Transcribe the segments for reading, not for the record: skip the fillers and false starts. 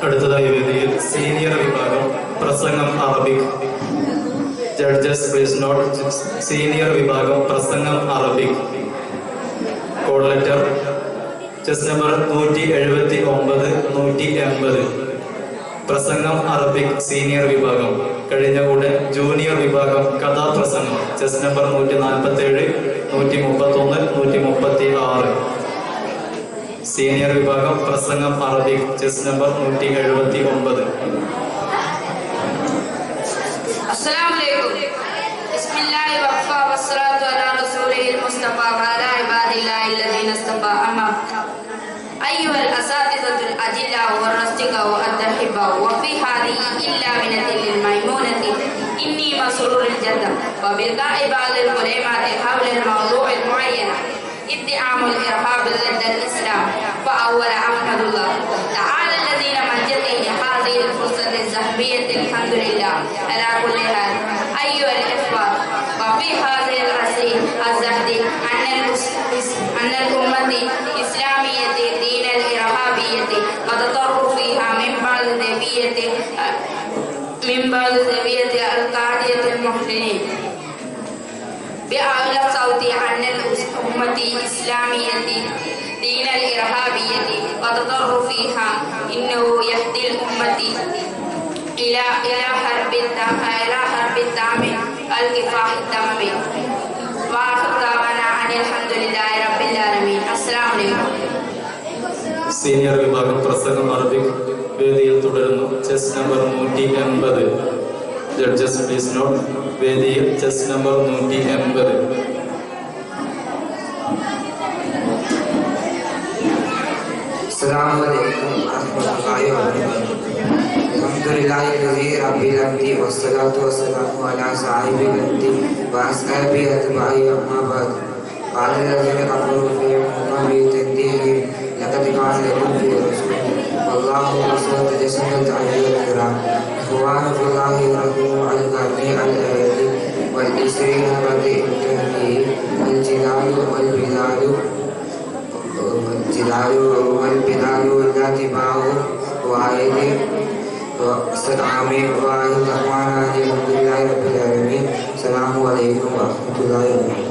അടുത്തതായി വേദിയിൽ സീനിയർ വിഭാഗം പ്രസംഗം Arabic. Judges please not. Senior വിഭാഗം പ്രസംഗം Arabic. Code letter chess number 179 180. പ്രസംഗം അറബിക് സീനിയർ വിഭാഗം. കഴിഞ്ഞ ഉടൻ ജൂനിയർ വിഭാഗം കഥാപ്രസംഗം ചെസ് നമ്പർ 147 131 136. സീനിയർ വിഭാഗം പ്രസംഗം അറബിക് ചെസ് നമ്പർ 179. السلام عليكم. بسم الله وكفى والصلاة على رسوله المصطفى وعلى عباد الله الذين اصطفى. أما أيها الأساتذة الأجلاء والرفقاء والأحباء، وفي هذه اللامنة الميمونة إني مسرور جدا وبلقاء بعض العلماء حول الموضوع المعين ادعام الإرهاب ضد الإسلام. فأول أحمد الله تعالى الذين مجدني هذه الفرصة الذهبية. الحمد لله على كل حال. أيها الإخوة، وفي هذه العصر الزهد أن الأمة الإسلامية دين الإرهابية قد تضر فيها من بعض ذوية القاعدة المحسنين بأعلى صوت أن الأمة الإسلامية دين الإرهابية قد تضر فيها إنه يهدي الأمة إلى حرب الدم الكفاح الدم. وآخر دعوانا أن الحمد لله رب العالمين. السلام عليكم. സീനിയർ വിഭാഗം പ്രസംഗം അറബിക് വേദിയിൽ തുടരുന്നു. Chest number 180. Judges please note. വേദിയിൽ ചെസ് നമ്പർ 180. السلام عليكم ورحمة الله وبركاته. الحمد لله الذي رب الحمد والصلاة والسلام على صاحب الحمد وأصحابه أجمعين. أما بعد، قال الذين كفروا في مقام تنزيل لقد كان لكم في رسول والله رسول تجسد عليه الكرام. إخوان في الله يرحموا على القرن الآية والعشرين بعد إمكانه الجلال والبلال والذات معه وعيد واستدعام وعيد الرحمن الحمد لله رب العالمين. السلام عليكم ورحمة الله وبركاته.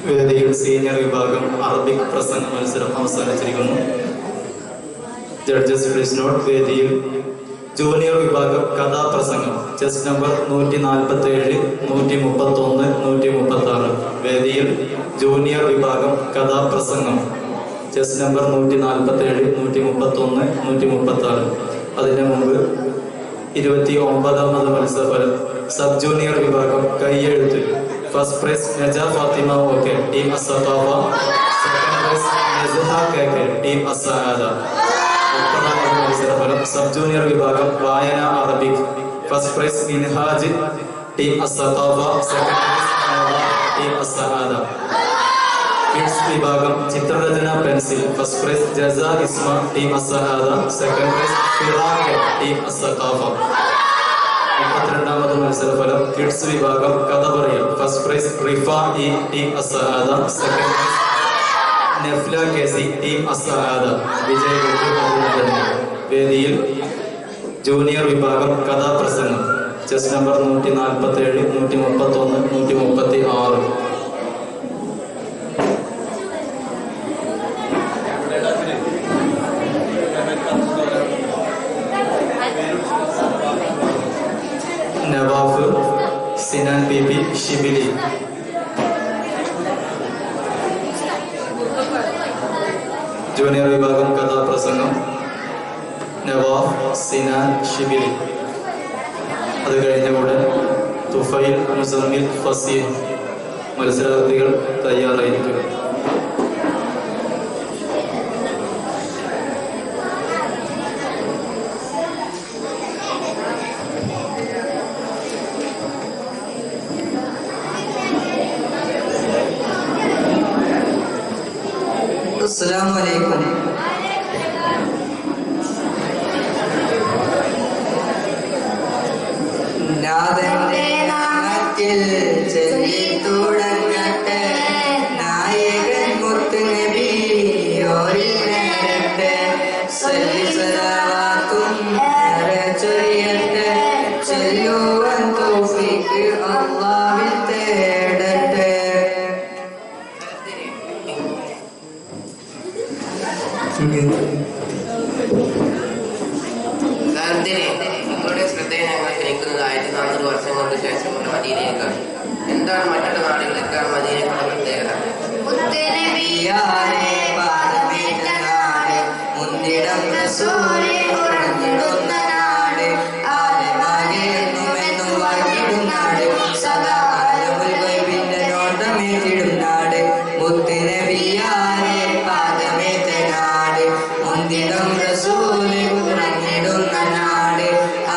വേദിയിൽ സീനിയർ വിഭാഗം അറബിക് പ്രസംഗ മത്സരം അവസാനിച്ചിരിക്കുന്നു. Judges please note. വേദിയിൽ ജൂനിയർ വിഭാഗം കഥാപ്രസംഗം ചെസ് നമ്പർ 147 131 136. വേദിയിൽ ജൂനിയർ വിഭാഗം കഥാപ്രസംഗം ചെസ് നമ്പർ 147 131 136. അതിന് മുമ്പ് 29ാമത് മത്സരഫലം സബ് ജൂനിയർ വിഭാഗം കൈയെഴുത്ത്. First prize Naja Fathima OK team Asafawa. Second prize Nasha K team Asaada. 30ാമത് മത്സരഫലം സബ് ജൂനിയർ വിഭാഗം വായന Arabic. First prize Minhaj team Asafawa. Second prize team Asaada. Kids വിഭാഗം ചിത്രരചന pencil. First prize Jaza Isma team Asaada. Second prize Firaq team Asaqafa. 32ാമത് മത്സരഫലം കിഡ്സ് വിഭാഗം കഥ പറയൽ. First prize Rifa team Asaada. Second prize Nefla KC team Asada വിജയികൾക്ക് അഭിനന്ദനങ്ങൾ. വേദിയിൽ ജൂനിയർ വിഭാഗം കഥാപ്രസംഗം chess number 147, 131, 136. Nawaf Sinan PP Shibili. Junior വിഭാഗം കഥാപ്രസംഗം നവാഫ് സിനാൻ ഷിബിലി. അത് കഴിഞ്ഞ ഉടൻ തുഫൈൽ മുസമ്മിൽ ഫസീൽ. മത്സരാർത്ഥികൾ തയ്യാറായിരിക്കുക. അസ്സലാമു അലൈക്കും. നാഥന്റെ നാമത്തിൽ ചൊല്ലി തുടങ്ങട്ടെ, നായകൻ മുത്ത് നബി ഓരിൽ നേരട്ടെ, സല്ലല്ലാഹും ചൊല്ലട്ടെ, ചൊല്ലുവാൻ തൗഫീഖ് അല്ലാഹുവിൽ തേടട്ടെ. നിങ്ങളുടെ ശ്രദ്ധയെ ഞങ്ങൾ ക്ഷണിക്കുന്നത് 1400 വർഷങ്ങൾക്ക് ശേഷമുള്ള മദീനയേക്കാണ്. എന്താണ് മറ്റുള്ള നാടുകളേക്കാൾ മദീനയുടെ പ്രത്യേകത? മുന്നിടം റസൂലേ ഉറങ്ങിടുന്ന നാട്, ആലമാകെന്നും വാഴ്ത്തിടും നാട്, സദാകാലമുൽ ഗൈബിന്റെ നോട്ടമേറ്റിടും നാട്, മുത്തുനബിയാരെ പാദമേറ്റ നാട്, മുന്നിടം റസൂലേ ഉറങ്ങിടുന്ന നാട്,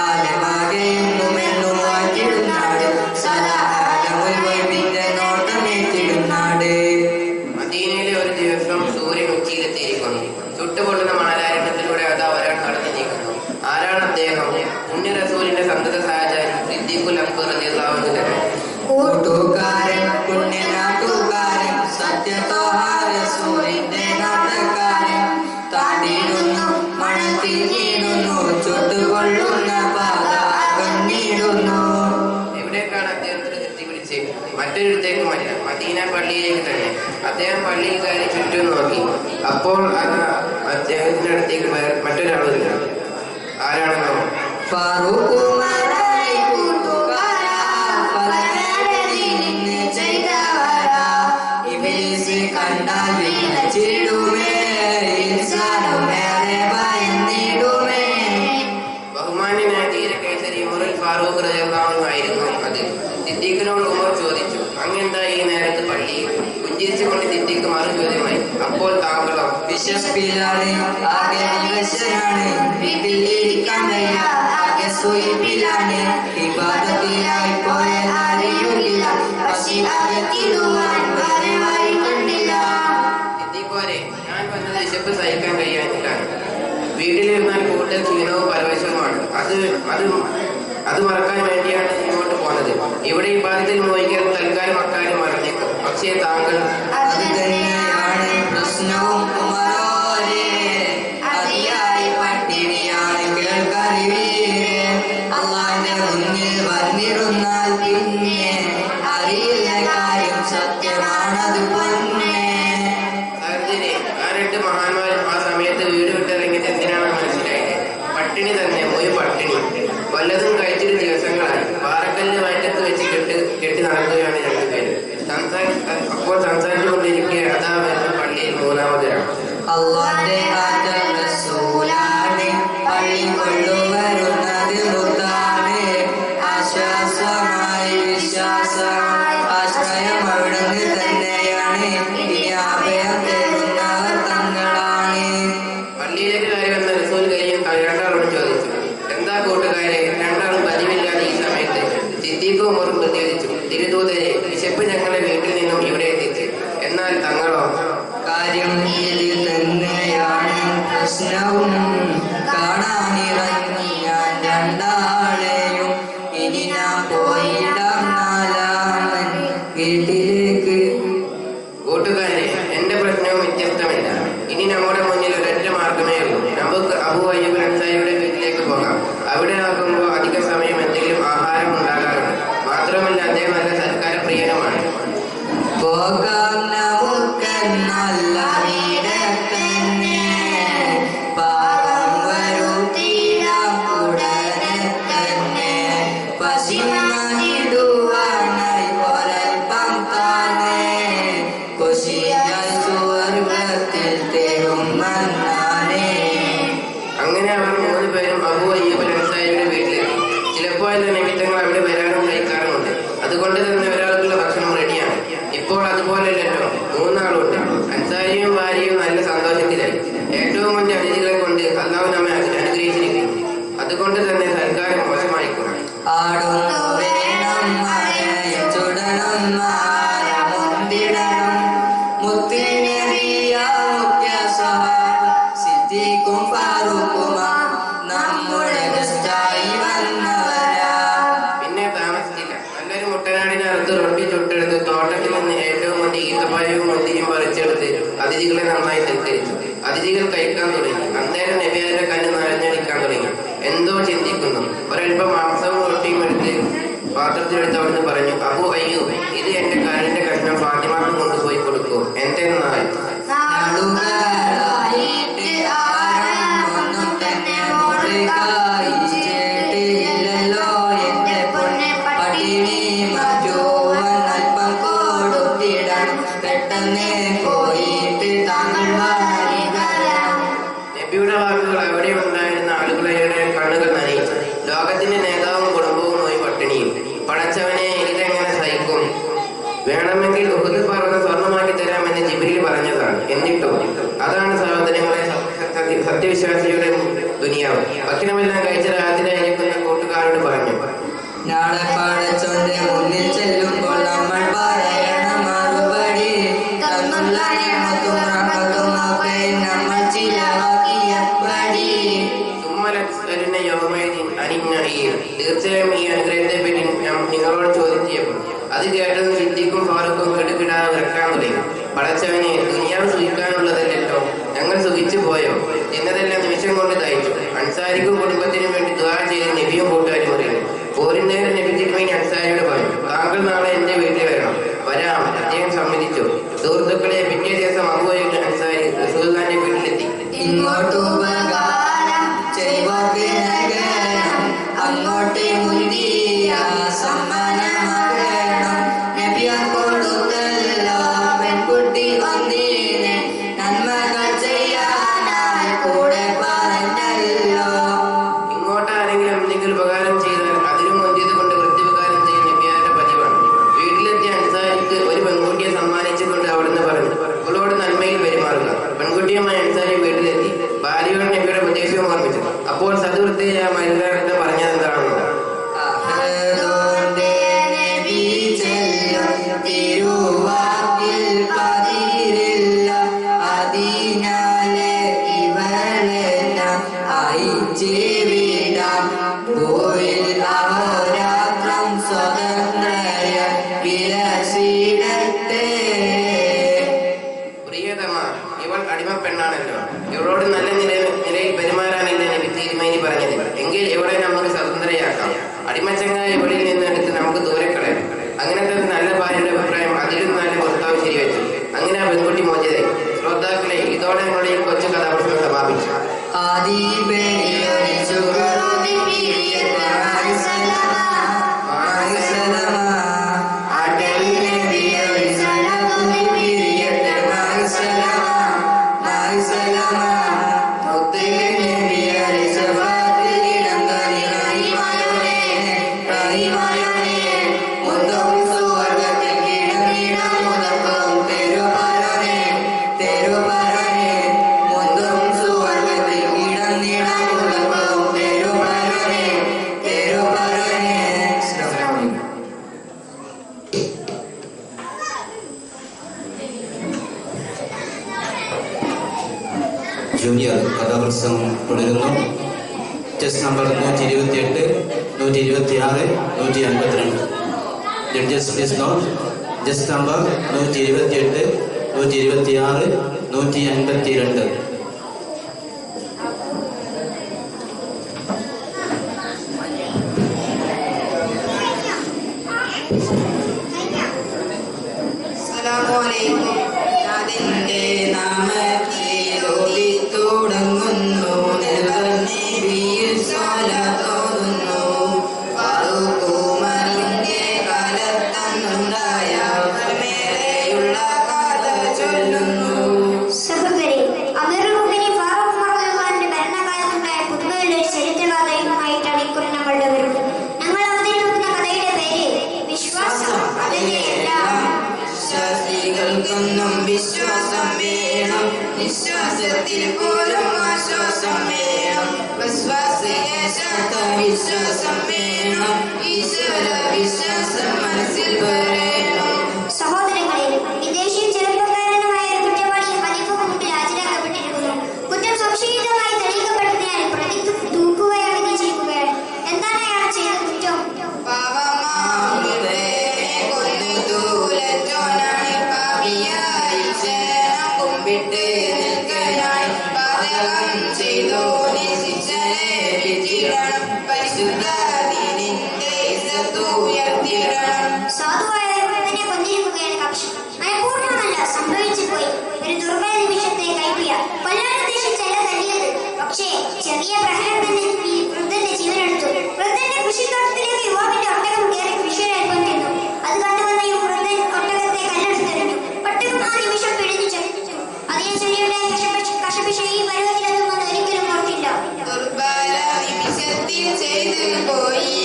ആലമാകെന്നും വാഴ്ത്തിടും നാട്, സദാകാലമുൽ ഗൈബിന്റെ നോട്ടമേറ്റിടും നാട്. മദീനയിലെ ഒരു ദിവസം സൂര്യൻ ഉച്ചയിലെത്തിയിരിക്കുന്നു. ചുട്ടുപൊള്ളുന്ന മണലാരണ്യത്തിലൂടെ അതാ ഒരാൾ കടന്നു നീക്കുന്നു. ആരാണ് അദ്ദേഹം? പുണ്യ റസൂലിന്റെ സന്തത സഹചാരി സിദ്ദീഖുൽ അക്ബർ റളിയല്ലാഹു അൻഹു തന്നെ. കൂട്ടുകാരൻ പുണ്യനാട്ടുകാരൻ സത്യത്തോഹ റസൂലിന്റെ നാട്ടക്കാരൻ, താണ്ടിടുന്നു മണത്തിൽ നീടുന്നു, ചുട്ടുകൊള്ളുന്ന പാത അകന്നിടുന്നു. എവിടേക്കാണ് അദ്ദേഹത്തിന് എത്തിപ്പിടിച്ച്? മറ്റൊരിടത്തേക്കുമല്ല, മദീന പള്ളിയിലേക്ക് തന്നെ. അദ്ദേഹം പള്ളിയിൽ കയറി ചുറ്റും നോക്കി. അപ്പോൾ അദ്ദേഹത്തിന്റെ അടുത്തേക്ക് മറ്റൊരാൾ വരിക. ആരാണെന്നോ? ഫാറൂഖ് ഉമറായി കൂട്ടുകാരാ, പലനടലിന് ചെയ്തവരാ, ഇബ്ലീസ് കണ്ടാൽ വിലച്ചിടുമേ, ഇൻസാനുമേറെ ഭയന്നിടുമേ. ബഹുമാന്യനായ തീരകേസരി ഉമറുൽ ഫാറൂഖ് റളിയല്ലാഹു അൻഹു ആയിരുന്നു അത്. സിദ്ദീഖിനോട് ഉമർ ചോദിച്ചു, അങ്ങെന്താ ഈ നേരത്ത് പള്ളിയിൽ? പുഞ്ചിരിച്ചുകൊണ്ട് സിദ്ദീഖ് മറു ചോദ്യമായി, അപ്പോൾ താങ്കളോ? വിശപ്പിലാണ്, ആകെ വിവശനാണ്, വീട്ടിൽ ഇരിക്കാൻ വയ്യ, ആകെ സുയിപ്പിലാണ്, ഇബാദത്തിലായി പോയാൽ അറിയില്ല, പക്ഷി അകത്തിടുവാൻ വേറെ വഴി കണ്ടില്ല. സിദ്ദീഖോരെ, ഞാൻ വന്നത് വിശപ്പ് സഹിക്കാൻ കഴിയാഞ്ഞിട്ടാണ്. വീട്ടിലിരുന്നാൽ കൂടുതൽ ക്ഷീണവും പരവശവുമാണ്. അത് മറക്കാൻ വേണ്ടിയാണ് ഇങ്ങോട്ട് പോന്നത്. ഇവിടെ ഇബാദത്തിൽ മോഹിക്കാൻ തൽക്കാലം അക്കാര്യം മറന്നേക്കും. പക്ഷേ താങ്കൾ? അത് തന്നെയാണ് പ്രശ്നവും ഉമറോരെ, അതിയായി പട്ടിണിയാണ് കേൾക്കറിവീരെ, അള്ളാന്റെ മുന്നിൽ വന്നിരുന്നാൽ പിന്നെ അറിയില്ല കാര്യം, സത്യമാണത് പൊന്നെ. സാഹചര്യ ആ രണ്ട് മഹാന്മാരും ആ സമയത്ത് വീട് വിട്ടിറങ്ങിയത് എന്തിനാണെന്ന് മനസ്സിലായത്. പട്ടിണി തന്നെ, ഒരു പട്ടിണി. വല്ലതും കഴിച്ചിട്ട് ദിവസങ്ങളായി. പാറക്കല്ല് വയറ്റത്ത് വെച്ച് കെട്ടി നടക്കുകയാണ് രണ്ടുപേര്. അപ്പോൾ സംസാരിച്ചുകൊണ്ടിരിക്കെ അതാ വരുന്ന പള്ളിയിൽ മൂന്നാമതൊരാൾ. അള്ളാന്റെ ആറ്റൽ റസൂലാണ്, പള്ളി കൊള്ളുവരുന്നത് മുത്താണ്, ആശ്വാസമായി വിശ്വാസമായി ആശ്രയം അവിടുന്ന് തന്നെയാണ്, ഇനി അഭയം തരുന്നവർ തങ്ങളാണ്. പള്ളിയിലേക്ക് കയറി വന്ന റസൂൽ കഴിയും രണ്ടാളോട് ചോദിച്ചു, എന്താ കൂട്ടുകാരെ രണ്ടാളും പതിവില്ലാതെ ഈ സമയത്ത്? സിദ്ദീഖും ഉമറും പ്രതികരിച്ചു, തിരുദൂതരെ, വിശപ്പ് ഞങ്ങളെ വീട്ടിൽ നിന്നും ഇവിടെ എത്തിച്ച്. എന്നാൽ തങ്ങളോ? കാര്യം ഇത് തന്നെയാണ് പ്രശ്നവും, കാണാനിറങ്ങി ഞാൻ രണ്ടാളെയും, ഇനി ഞാൻ പോയിടാം നാലാമൻ വീട്ടിലേക്ക്. കൂട്ടുകാരെ, എന്റെ പ്രശ്നവും വ്യത്യസ്തമാണ്. മന്നാനേ. അങ്ങനെ അവർ 3 പേരും അബൂ അയ്യൂബ് അൻസാരിയുടെ വീട്ടിലെത്തി. ചിലപ്പോൾ അതിന്റെ നിമിത്തങ്ങൾ അവിടെ വരാനും കഴിക്കാറുമുണ്ട്. അതുകൊണ്ട് തന്നെ ഒരാൾക്കുള്ള ഭക്ഷണം റെഡിയാണ്. ഇപ്പോൾ അതുപോലെയല്ലോ, 3 ആളുണ്ട്. അൻസാരിയും ഭാര്യയും നല്ല സന്തോഷത്തിലായി. ഏറ്റവും മുന്നേ അതിഥികളെ കൊണ്ട് അല്ലാഹു നമ്മെ അനുഗ്രഹിച്ചിരിക്കുന്നു. അതുകൊണ്ട് തന്നെ സൽക്കാരം മോശമായിക്കൂടാ. ആടുന്നു വേണം മഴയും ചുടണം മാരമുണ്ടിടണം മുത്തിനബിയ മുഖ്യ സ്വഹാബ സിദ്ദീഖും ഫാറൂഖുമാ നമ്മുടെ ഗസ്റ്റായി വന്നവരാ. പിന്നെ താമസിച്ചില്ല. നല്ലൊരു മുട്ടനാടിനെ അറുത്ത് റൊട്ടി ചുട്ടെടുത്ത് തോട്ടത്തിൽ നിന്ന് ഏറ്റവും മുന്നേ ഈത്തപ്പഴവും മുന്തിരിയും പറിച്ചെടുത്ത് അതിഥികളെ നന്നായി സൽക്കരിച്ചു. അതിഥികൾ കഴിക്കാൻ തുടങ്ങി. അന്നേരം നബിയാരുടെ കണ്ണ് നിറഞ്ഞടിക്കാൻ തുടങ്ങി. എന്തോ ചിന്തിക്കുന്നു. ഒരൽപ്പം മാംസവും റൊട്ടിയും എടുത്ത് പാത്രത്തിലെടുത്ത് അവിടുന്ന് പറഞ്ഞു, അബൂ അയ്യൂബ്, ഇത് എന്റെ കാലിന്റെ കഷ്ണം ഫാത്തിമാക്ക് കൊണ്ടുപോയി കൊടുക്കൂ. എന്തെന്നാൽ നാളുകളായിട്ട് ആരൊന്നും തന്നെ മോള് കഴിച്ചിട്ടില്ലല്ലോ എന്റെ പൊന്നെ പട്ടിണി മാറ്റുവാൻ അല്പം കൊടുത്തിടണം പെട്ടെന്ന് പോയിട്ട് താങ്കൾ വരികയാണ്. നബിയുടെ വാക്കുകൾ അവിടെ ഉണ്ടായിരുന്ന ആളുകളുടെ കണ്ണുകൾ നനയിച്ചു. ലോകത്തിന്റെ നേതാവും കുടുംബവുമായി പട്ടിണിയും. പടച്ചവനെ, ഇതെങ്ങനെ സഹിക്കും? വേണമെങ്കിൽ ഉഹുദ് പർവ്വതം സ്വർണ്ണമാക്കി തരാമെന്ന് ജിബ്രീൽ പറഞ്ഞതാണ്. എന്നിട്ടോ അതാണ് സഹോദരങ്ങളെ സത്യവിശ്വാസിയുടെ ദുനിയാവ്. ഭക്ഷണമെല്ലാം കഴിച്ച രാത്രിയായിരിക്കുന്ന കൂട്ടുകാരോട് പറഞ്ഞു, നാളെ പടച്ചോന്റെ മുന്നിൽ ചെല്ലുമ്പോൾ നമ്മൾ പറയണ മറുപടി തന്നുള്ള നിയമത്തും റഹ്മത്തും ഒക്കെ നമ്മൾ ചിലവാക്കിയപ്പടി. തീർച്ചയായും ഈ അനുഗ്രഹത്തെ പറ്റി നിങ്ങളോട് ചോദ്യം ചെയ്യപ്പെടും. അത് കേട്ടത് സിദ്ദീഖും ഫാറൂഖും കിടുകിടാതെ വിറക്കാൻ തുടങ്ങി. പടച്ചവനെ, ദുനിയാവ് സുഖിക്കാനുള്ളതല്ലോ, ഞങ്ങൾ സുഖിച്ചു പോയോ? എന്നതെല്ലാം നിമിഷം കൊണ്ട് തയ്ച്ചു. അൻസാരിക്കും കുടുംബത്തിനും വേണ്ടി ദുആ ചെയ്ത് നബിയും കൂട്ടുകാരും പറയുന്നു. പോരുന്നേരം നബി തിരുമേനി അൻസാരിയോട് പറഞ്ഞു, താങ്കൾ നാളെ എന്റെ വീട്ടിൽ വരണം. വരാം. അദ്ദേഹം സമ്മതിച്ചു. സുഹൃത്തുക്കളെ, പിറ്റേ ദിവസം അബൂ അയ്യൂബ് അൻസാരി റസൂലുള്ളാഹിന്റെ വീട്ടിലെത്തി. ഇങ്ങോട്ട് ഉപകാരം ചെയ്വർക്ക് നഗരം അങ്ങോട്ട് മുന്തിയ സമ്മാനമാകണം. നബിയാർ കൊടുത്തല്ലോ പെൺകുട്ടി ഒന്നിനെ നന്മകൾ ചെയ്യാനായി കൂടെ പറഞ്ഞല്ലോ. ഇങ്ങോട്ടാരെങ്കിലും എന്തെങ്കിലും ഉപകാരം ചെയ്താൽ അതിനും മുന്തിയത് കൊണ്ട് പ്രത്യുപകാരം ചെയ്യുന്ന നബിയാരുടെ പതിവാണ്. വീട്ടിലെത്തിയ അൻസാരിക്ക് ഒരു പെൺകുട്ടിയെ സമ്മാനിച്ചുകൊണ്ട് അവിടുന്ന് പറഞ്ഞു, അവളോട് നന്മയിൽ പെരുമാറുക. പെൺകുട്ടിയുമായി അൻസാരി വീട്ടിലെത്തി. ഭാര്യയോട് നബിയുടെ ഉപദേശവും ഓർമ്മിച്ചു. അപ്പോൾ സതുവൃത്തിയായ മരുന്ന് പറഞ്ഞത് എന്താണെന്നോ, തിരുവാക്കിൽ പതിരില്ല അതിനാലെ ഇവളെല്ലാം അയച്ചിടാം. ഭൂവിൽ അഹോരാത്രം സ്വതന്ത്രയ വിലസിടട്ടെ. പ്രിയതമ, ഇവൾ അടിമപ്പെണ്ണാണല്ലോ. ഇവളോട് നല്ല നിലയിൽ പെരുമാറാനല്ലേ നബി തിരുമേനി പറഞ്ഞത്. എങ്കിൽ ഇവളെ നമുക്ക് സ്വതന്ത്രയാക്കാം. അടിമച്ചങ്ങായ ഇവളിൽ നിന്ന് എടുത്ത് നമുക്ക് ദൂരെ കളയാം. അങ്ങനത്തെ നല്ല ഭാര്യയുടെ അഭിപ്രായം അതിലും നല്ല ഭർത്താവ് ശരിവെച്ചു. അങ്ങനെ ആ പെൺകുട്ടി മോചിതയായി. ശ്രോതാക്കളെ, ഇതോടെ ഞങ്ങളുടെ ഈ കൊച്ചു കഥാപ്രസംഗം സമാപിച്ചു. ജൂനിയർ കഥാപ്രസംഗം തുടരുന്നു. Chest number 128, 126, 152. Judges please not. Chess number 128, 126, 152. അതിന്റെ നാമത്തിൽ തുടങ്ങുന്നു തോന്നുന്നു. ഫാറൂഖുമറിന്റെ കാലത്തന്നുണ്ടായ മേലെയുള്ള കഥ ചൊല്ലുന്നു. സഹോദരി, അമീറുൽ മുഅ്മിനീൻ പോലും ആശ്വാസം വേണം. വിശ്വാസം വേണം. ഈശ്വര വിശ്വാസം മനസ്സിൽ പറയണം. സഹോദരങ്ങളെ, വിദേശിയും ചെറുപ്പക്കാരനുമായ ഒരു കുറ്റവാളി ഖലീഫക്ക് മുമ്പിൽ ഹാജരാക്കപ്പെട്ടിരിക്കുന്നു. കുറ്റം സംശയിതമായി തെളിയിക്കപ്പെട്ടതിനാൽ പ്രതി തൂക്കുകയാണ് വിധിച്ചിരിക്കുകയാണ്. എന്താണ് അയാൾ ചെയ്ത കുറ്റം? പാവമാമുള്ളവരെ കൊന്നു തൂലച്ചോനാണ്. പാപിയായി ശരണം കുമ്പിട്ട് നിൽക്കയായി പാതകം ചെയ്തോനെ ശിക്ഷ ലഭിച്ചിടണം. പരിശുദ്ധ ദീനിന്റെ ഇസ്സത്ത് ഉയർത്തിയിടണം. സാധുവായ വൃദ്ധനെ കൊന്നിരിക്കുകയാണ് കക്ഷി. മനഃപൂർവ്വമല്ല, സംഭവിച്ചു പോയി. ഒരു ദുർബല നിമിഷത്തെ കൈപ്പിയ കൊല്ലാൻ ഉദ്ദേശിച്ചല്ല തല്ലിയത്. പക്ഷേ ചെറിയ പ്രഹരം തന്നെ വൃദ്ധന്റെ ജീവനെടുത്തു. വൃദ്ധന്റെ കൃഷിത്തോട്ടത്തിലേക്ക് യുവാവിന്റെ ഒട്ടകം കയറി കൃഷിയിലൽപ്പം തിന്നു. അത് കണ്ടുവന്ന വൃദ്ധൻ ഒട്ടകത്തെ കല്ലെടുത്തെറിഞ്ഞു. ഒട്ടകം ആ നിമിഷം പിടിഞ്ഞു ചലിച്ചു. അതിനെ ചൊല്ലിയുടെ കശപിശ ഈ പരുവത്തിലെത്തുമെന്ന് ഒരിക്കലും ഓർത്തില്ല. ദുർബല നിമിഷത്തിൽ ചെയ്തു പോയി.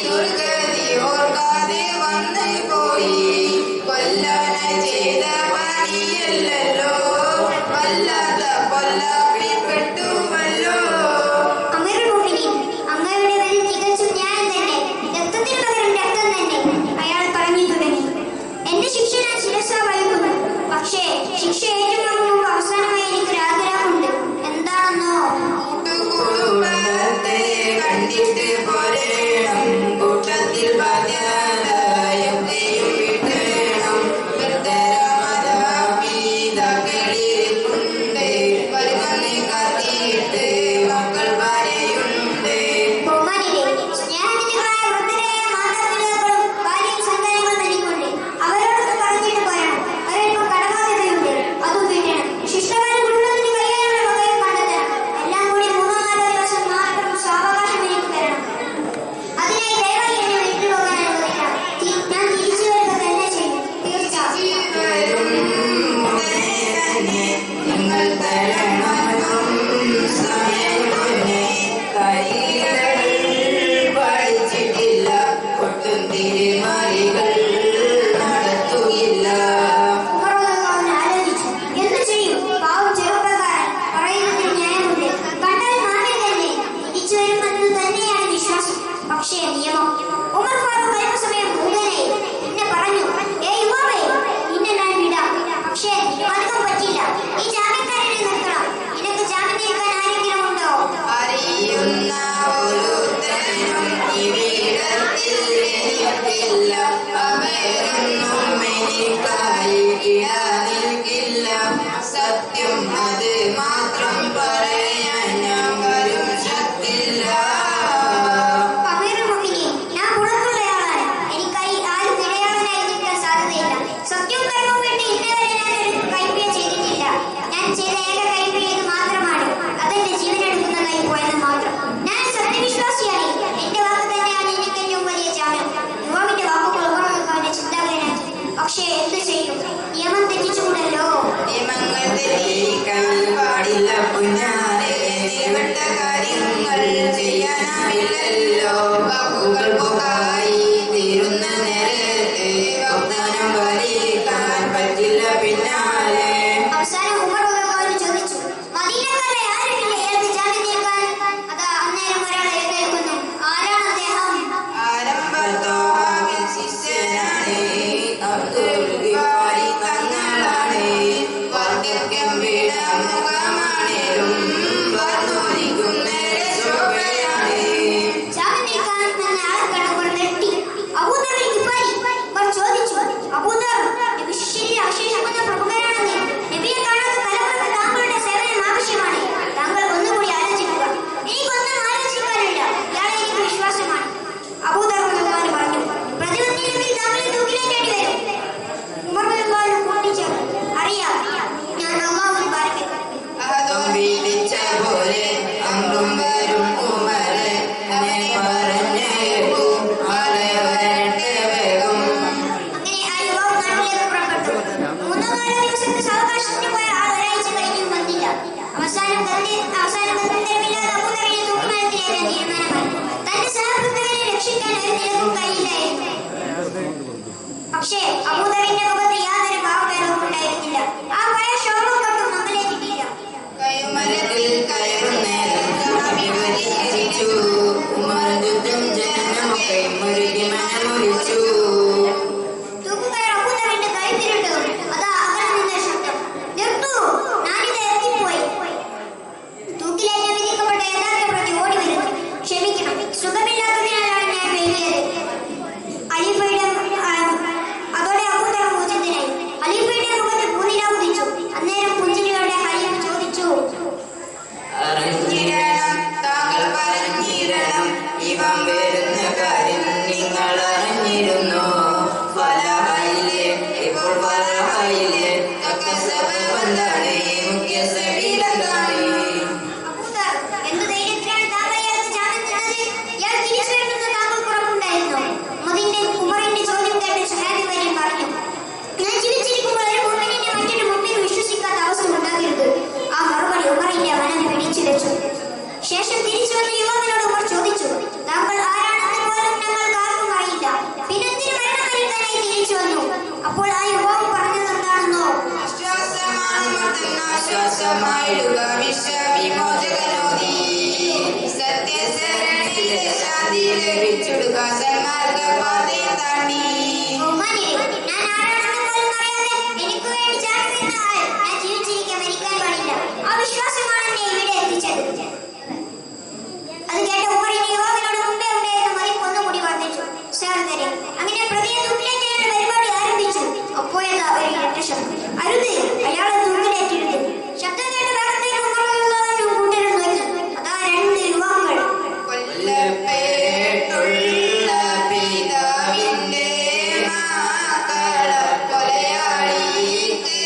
ദുർഗതി ഓർക്കാതെ വന്നു പോയി. കൊല്ലാനായി ചെയ്ത പണിയല്ലോ. വല്ലാത്ത കൊല്ലപ്പെട്ടുവല്ലോ. അമീറുൽ മുഅ്മിനീൻ, അങ്ങയുടെ വഴി തികച്ചും ന്യായം തന്നെ. രക്തത്തിന് പകരം രക്തം തന്നെ. അയാൾ പറഞ്ഞു തുടങ്ങി. എന്റെ ശിക്ഷ ഞാൻ ശിരസ വഹിക്കുന്നു. പക്ഷേ ശിക്ഷ ഏറ്റുവാങ്ങും മുമ്പ് അവസാനമായി എനിക്കൊരു ആഗ്രഹമുണ്ട്. എന്താണെന്നോ? കുടുംബത്തെ കണ്ടിട്ട് പോരേണം. കൂട്ടത്തിൽ ബാധ്യതയൊക്കെയും വിട്ടേണം. മാതാപിതാക്കളിരിപ്പുണ്ട്. വരുന്നേ കാത്തിട്ട് മക്കൾ ഭാര്യയുണ്ട്. ബഹുമാനിരെ, സ്നേഹനിധികളായ വൃദ്ധരായ മാതാപിതാക്കളും ഭാര്യയും സന്താനങ്ങളും എനിക്കുണ്ട്. അവരോടൊന്ന് പറഞ്ഞിട്ട് പോരണം. അവരിപ്പോൾ കടബാധ്യതയുണ്ട്, അതും വീട്ടണം. ശിഷ്ടകാലം കുടുംബത്തിന് കഴിയാനുള്ള വകയും കണ്ടെത്തണം. എല്ലാം കൂടി 3-4 ദിവസം മാത്രം സാവകാശം എനിക്ക് തരണം. അതിനായി ദയവായി എന്നെ വീട്ടിൽ പോകാൻ അനുവദിക്കണം. ഞാൻ തിരിച്ചു വരിക തന്നെ ചെയ്യും. തീർച്ച. നിങ്ങൾ തരണം സമയം കൊന്നേ. കൈകൾ പഠിച്ചിട്ടില്ല. ഒട്ടും തിരുമാറികൾ നടത്തുകയില്ല. ഉമറുള്ളവൻ ആലോചിച്ചു. എന്ത് ചെയ്യും? പാവം ചെറുപ്പക്കാരൻ. പറയുന്നതിൽ ന്യായമുണ്ട്. കണ്ടാൽ മാമൻ തന്നെ. തിരിച്ചു വരുമെന്ന് തന്നെയാണ് വിശ്വാസം. പക്ഷേ നിയമം. ഉമർ ഫാറൂഖ് അല്പസമയം മൂകനായി. പിന്നെ പറഞ്ഞു, ഏ യുവാവേ, നിന്നെ ഞാൻ വിടാം. പക്ഷേ അധികം പറ്റില്ല. ഈ ജാമ്യക്കാരനെ നിർത്തണം. നിനക്ക് ജാമ്യം നിൽക്കാൻ ആരെങ്കിലും ഉണ്ടോ? അറിയുന്ന ഒരുത്തനും ഇവിടത്തിൽ എനിക്കില്ല. അവരൊന്നും എനിക്കായി നിൽക്കില്ല. സത്യം അത് മാത്രം പറയാൻ ഞാൻ വരും ശക്തില്ല. അമീറുൽ മുഅ്മിനീൻ, ഞാൻ ഗുണമുള്ളയാളാണ്. എനിക്കായി ആരും ഇടയാളനായി നിൽക്കാൻ സാധ്യതയില്ല. സത്യവും കർമ്മവും വേണ്ടി ഇന്നേവരെ ഞാൻ ഒരു കൈപ്പിഴ ചെയ്തിട്ടില്ല. ഞാൻ ചെയ്ത ഏക കൈപ്പിഴ ഇത് മാത്രമാണ്. അതെന്റെ ജീവനെടുക്കുന്നതായി പോയെന്ന് മാത്രം. ഞാൻ സത്യവിശ്വാസിയാണ്. എന്റെ വാക്ക് തന്നെയാണ് എനിക്ക് ഏറ്റവും വലിയ ജാമ്യം. യുവാവിന്റെ വാക്കുകൾ ഉമറുള്ളവനെ ചിന്താകുലനാക്കി. പക്ഷേ എന്ത് ചെയ്യും? നിയമം തെറ്റിച്ചുകൂടല്ലോ. നിയമങ്ങൾ തെറ്റിക്കാൻ പാടില്ല കുഞ്ഞാരെ. നീവട്ട കാര്യങ്ങൾ ചെയ്യാനാവില്ലല്ലോ. വാക്കുകൾ പോകായി തീരുന്ന നേരത്തെ വാഗ്ദാനം പാലിക്കാൻ പറ്റില്ല പിന്നാലെ. അവസാനം ഉമറുള്ളവൻ ചോദിച്ചു, മദീനക്കാരെ ആരുമില്ല ഇയാൾക്ക് ജാമ്യം നിൽക്കാൻ? അതാ അന്നേരം ഒരാൾ എഴുന്നേൽക്കുന്നു. ആരാണ് അദ്ദേഹം? ആരംഭത്തോഹാവിൻ ശിഷ്യനാണ്. അബ്ദുൽ ഗിഫാരി തങ്ങളാണ്. വാർദ്ധക്യം വീണ മുഖമാണേലും വർണ്ണോലിക്കുന്ന ശോഭയാണ്. ജാമ്യം നിൽക്കാൻ വന്ന ആളെ കണ്ടപ്പോൾ നെട്ടി. അബൂദർ ഗിഫാരി. അവർ ചോദിച്ചു, അബൂദർ, നബി ശിഷ്യരിൽ അവശേഷിക്കുന്ന പ്രമുഖരാണെന്ന്. നബിയെ കാണാത്ത തലമുറക്ക് താങ്കളുടെ സേവനം ആവശ്യമാണ്. താങ്കൾ ഒന്നുകൂടി ആലോചിക്കുക. എനിക്കൊന്നും ആലോചിക്കാനില്ല. ഇയാളെ എനിക്ക് വിശ്വാസമാണ്. അബൂദർ റളിയല്ലാഹു പറഞ്ഞു, പ്രതിബദ്ധതയിൽ താങ്കളെ തൂക്കിലേറ്റേണ്ടി വരും. ഉമർ റളിയല്ലാഹു കൂട്ടിച്ചേർത്തു, അറിയാം, ഞാൻ അല്ലാഹുവിൽ പാലിക്കുന്നു. അതും വിളിച്ച പോലെ അമ്പും വരും ഉമരെ. അങ്ങനെ പറഞ്ഞേക്കൂ ആളെ വരട്ടെ വേഗം. അങ്ങനെ ആ യുവാവ് നാട്ടിലേക്ക് പുറപ്പെട്ടു. 3-4 ദിവസത്തെ സാവകാശത്തിന് പോയ ആൾ ഒരാഴ്ച കഴിഞ്ഞും വന്നില്ല. അവസാനം ഗത്യന്തരമില്ലാതെ അബൂദറിനെ തൂക്കുമരത്തിലേറ്റാൻ തീരുമാനമായി. തന്റെ സഹപ്രവർത്തകനെ രക്ഷിക്കാൻ ഒരു നിലക്കും കഴിയില്ലായിരുന്നു. പക്ഷേ അബൂദറിന്റെ മുഖത്ത് യാതൊരു ഭാവഭേദവും ഉണ്ടായിരുന്നില്ല. ആ പഴയ ശോഭം കൊണ്ടും മങ്ങലേറ്റിട്ടില്ല. കൈമ മരത്തിൽ കയറുന്നേരം ചിരിച്ചു. ഉമർ യുദ്ധം ജനമൊക്കെ മുരുകി മനമൊലിച്ചു. തൂക്കുകയർ അബൂദറിന്റെ കഴുത്തിലിട്ടു. അതാ അകലെ നിന്ന ശബ്ദം, നിർത്തൂ, ഞാനിത് എത്തിപ്പോയി. തൂക്കിലേറ്റം വിധിക്കപ്പെട്ട യഥാർത്ഥ പ്രതി ഓടി വരുന്നു. ക്ഷമിക്കണം, സുഖമില്ലാത്തതിനാലാണ് ഞാൻ വൈകിയത്. അതോടെ അബൂദർ മോചിതനായി. ഖലീഫയുടെ മുഖത്ത് പൂനിലാവ് ഉദിച്ചു. അന്നേരം പുഞ്ചിരിയോടെ ഖലീഫ ചോദിച്ചു, അറിഞ്ഞിരണം, താങ്കൾ പറഞ്ഞിരണം, ഇവൻ വരുന്ന കാര്യം നിങ്ങൾ അറിഞ്ഞിരുന്നോ? ഫലഹായില്ലേ, ഇപ്പോൾ ഫലഹായില്ലേ, തക്ക സബബെന്താണ്, മുഖ്യ സബീലെന്താണ്? അബൂദർ, എന്ത് ധൈര്യത്തിലാണ് താങ്കൾ ഇയാൾക്ക് ജാമ്യം തന്നത്? ഇയാൾ തിരിച്ചു വരുമെന്ന് താങ്കൾക്ക് ഉറപ്പുണ്ടായിരുന്നോ? ഉമറിന്റെ ചോദ്യം കേട്ട് സുഹൈബ് വര്യൻ പറഞ്ഞു, ഞാൻ ജീവിച്ചിരിക്കുമ്പോൾ ഒരു മുഅ്മിനിന്റെ മറ്റൊരു മുഅ്മിനും വിശ്വസിക്കാത്ത അവസ്ഥ ഉണ്ടാകരുത്. ആ മറുപടി ഉമറിന്റെ മനം പിടിച്ചു വെച്ചു. ശേഷം തിരിച്ചു വന്ന യുവാവിനോട് ഉമർ ചോദിച്ചു, താങ്കൾ ആരാണെന്ന് പോലും ഞങ്ങൾക്ക് ആർക്കും അറിയില്ല, പിന്നെന്തിനു മരണം വരിക്കാനായി തിരിച്ചു വന്നു? അപ്പോൾ ആ യുവാവ് പറഞ്ഞത് എന്താണെന്നോ? ആശ്വാസമാണ് ആശ്വാസമായിടുക വിശ്വവിമോചകനോദി. സത്യശരണിലെ ശാന്തി ലഭിച്ചിടുക സന്മാർഗപാതയെ താണ്ടി. ബഹുമാന്യരെ, ഞാൻ ആരാണെന്ന് പോലും അറിയാതെ എനിക്ക് വേണ്ടി ജാമ്യം നിന്ന ആൾ ഞാൻ ജീവിച്ചിരിക്കെ മരിക്കാൻ പാടില്ല. ആ വിശ്വാസമാണ് എന്നെ ഇവിടെ എത്തിച്ചത്. അത് കേട്ട ഉമറിന്റെ യുവാവിനോട് മുമ്പേ ഉണ്ടായിരുന്ന മതിപ്പ് ഒന്നുകൂടി വർദ്ധിച്ചു. സഹോദരൻ, അങ്ങനെ പ്രതിയെ തൂക്കിലേറ്റാനുള്ള പരിപാടി ആരംഭിച്ചു. അപ്പോഴതാ ഒരു ഇരട്ട ശബ്ദം, അരുത്, അയാളെ തൂക്കിലേറ്റരുത്. ശബ്ദം കേട്ട വേഗത്തിൽ ഉമറുള്ളവനും കൂട്ടരും നോക്കി. അതാ രണ്ട് യുവാക്കൾ. കൊല്ലപ്പെട്ടുള്ള പിതാവിന്റെ മക്കളെ കൊലയാളിക്ക്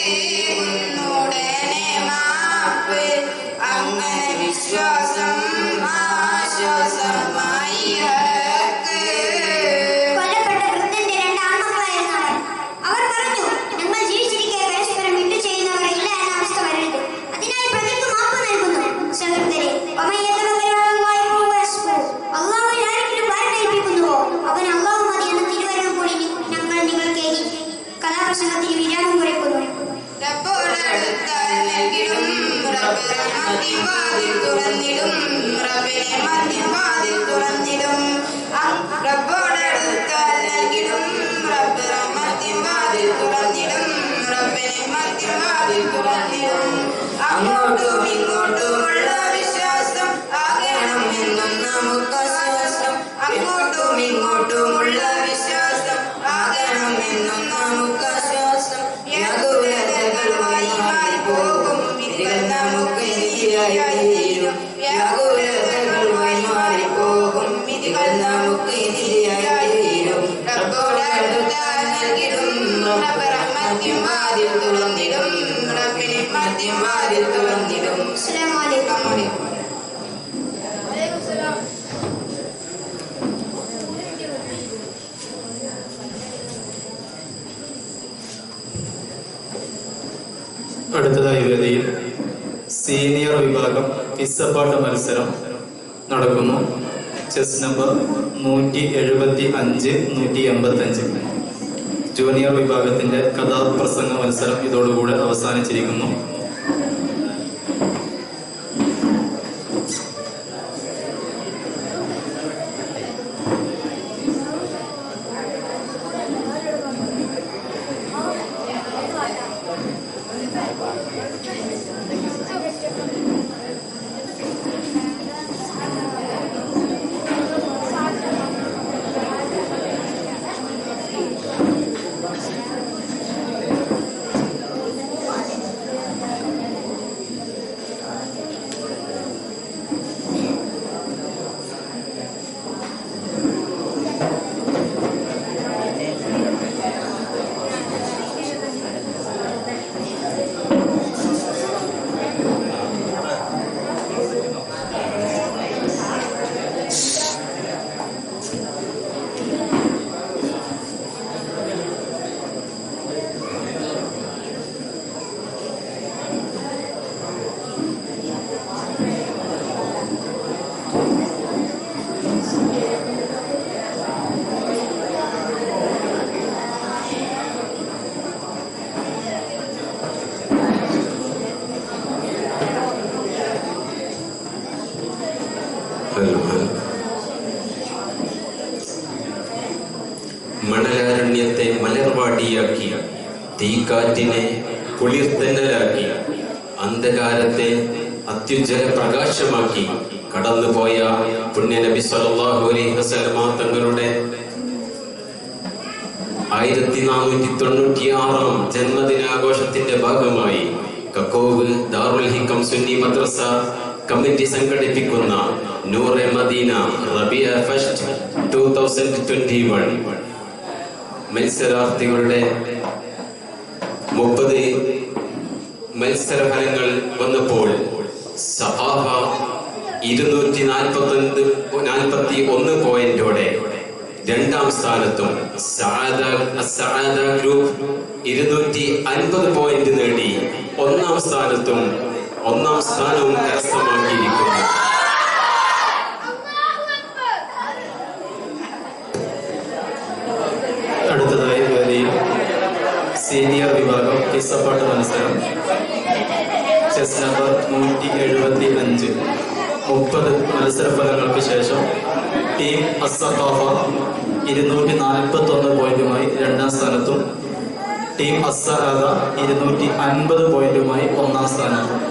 ഉടനെ മാപ്പ്. അങ്ങനെ വിശ്വാസം ആശ്വാസമായി ഹക്ക്. കൊല്ലപ്പെട്ട വൃദ്ധന്റെ രണ്ട് ആൺമക്കളായിരുന്നു അവർ. അവർ പറഞ്ഞു, ഞങ്ങൾ ജീവിച്ചിരിക്കെ പരസ്പരം വിട്ടു ചെയ്യുന്നവർ ഇല്ല എന്ന അവസ്ഥ വരരുത്. അതിനായി പ്രതിക്ക് മാപ്പ് നൽകുന്നു. സഹോദരരെ, അള്ളാഹുവിൽ ആരെങ്കിലും ഭാരം ഏൽപ്പിക്കുന്നുവോ അവൻ അള്ളാഹു മതി എന്ന തിരുവചനം കൂടി ഞങ്ങൾ നിങ്ങൾക്കേകി. കഥാപ്രസംഗത്തിന് വിരാമം കുറിക്കുന്നു. റബ്ബോടടുത്താൽ നൽകിടും, റബ്ബ് റഹ്മത്തിൻ വാതിൽ തുറന്നിടും, റബ്ബിനെ മദ്യം വാതിൽ തുറന്നിടും. റബ്ബോടടുത്താൽ നൽകിടും, റബ്ബ് റഹ്മത്തിൻ വാതിൽ തുറന്നിടും, റബ്ബിനെ മദ്യം വാതിൽ തുറന്നിടും. അങ്ങോട്ടും ഇങ്ങോട്ടുമുള്ള വിശ്വാസം ആകണം എന്നും നമുക്കാശ്വാസം. അങ്ങോട്ടും ഇങ്ങോട്ടുമുള്ള വിശ്വാസം ആകണം എന്നും നമുക്കാശ്വാസം. വ്യാകുലതകളുമായി മാറിപ്പോകും വിധികൾ നമുക്ക് എതിരായി തീരും. വ്യാകുലതകളുമായി മാറിപ്പോകും വിധികൾ നമുക്ക് എതിരായി തീരും. റബ്ബോടടുത്താൽ നൽകിടും, റബ്ബ് റഹ്മത്തിൻ വാതിൽ തുറന്നിടും, റബ്ബിനെ മദ്യം വാതിൽ തുറന്നിടും. അസ്സലാമു അലൈക്കും. അടുത്തതായി വേദിയിൽ സീനിയർ വിഭാഗം കിസ്സപ്പാട്ട് മത്സരം നടക്കുന്നു. Chess number 175, 185. ജൂനിയർ വിഭാഗത്തിന്റെ കഥാപ്രസംഗ മത്സരം ഇതോടുകൂടെ അവസാനിച്ചിരിക്കുന്നു. മണലാരണ്യത്തെ മലർവാടിയാക്കി, തീക്കാറ്റിനെ കുളിർത്തന്നലാക്കി, അന്ധകാരത്തെ അത്യുജ്വല പ്രകാശമാക്കി കടന്നുപോയ പുണ്യനബി സല്ലല്ലാഹു അലൈഹി വസല്ലമ തങ്ങളുടെ 1496 ജന്മദിനാഘോഷത്തിന്റെ ഭാഗമായി കക്കോവ് ദാറുൽ ഹിക്കം സുന്നി മദ്രസ കമ്മിറ്റി സംഘടിപ്പിക്കുന്ന നൂറെ മദീന റബിയ ഫെസ്റ്റ് 2021 മത്സരാർത്ഥികളുടെ 30 മത്സരഫലങ്ങൾ വന്നപ്പോൾ സഹാഫ 241 പോയിന്റോടെ രണ്ടാം സ്ഥാനത്തും സഅദ ഗ്രൂപ്പ് 250 പോയിന്റ് നേടി ഒന്നാം സ്ഥാനവും കരസ്ഥമാക്കിയിരിക്കുന്നു. അടുത്തതായി വേദിയിൽ സീനിയർ വിഭാഗം കിസ്സപ്പാട്ട് മത്സരം ചെസ് നമ്പർ 175 30 മത്സരഫലങ്ങൾക്ക് ശേഷം ടീം അസ്സഖാഫ 241 പോയിന്റുമായി രണ്ടാം സ്ഥാനത്തും ടീം അസ്സഅദ 250 പോയിന്റുമായി ഒന്നാം സ്ഥാനത്തും.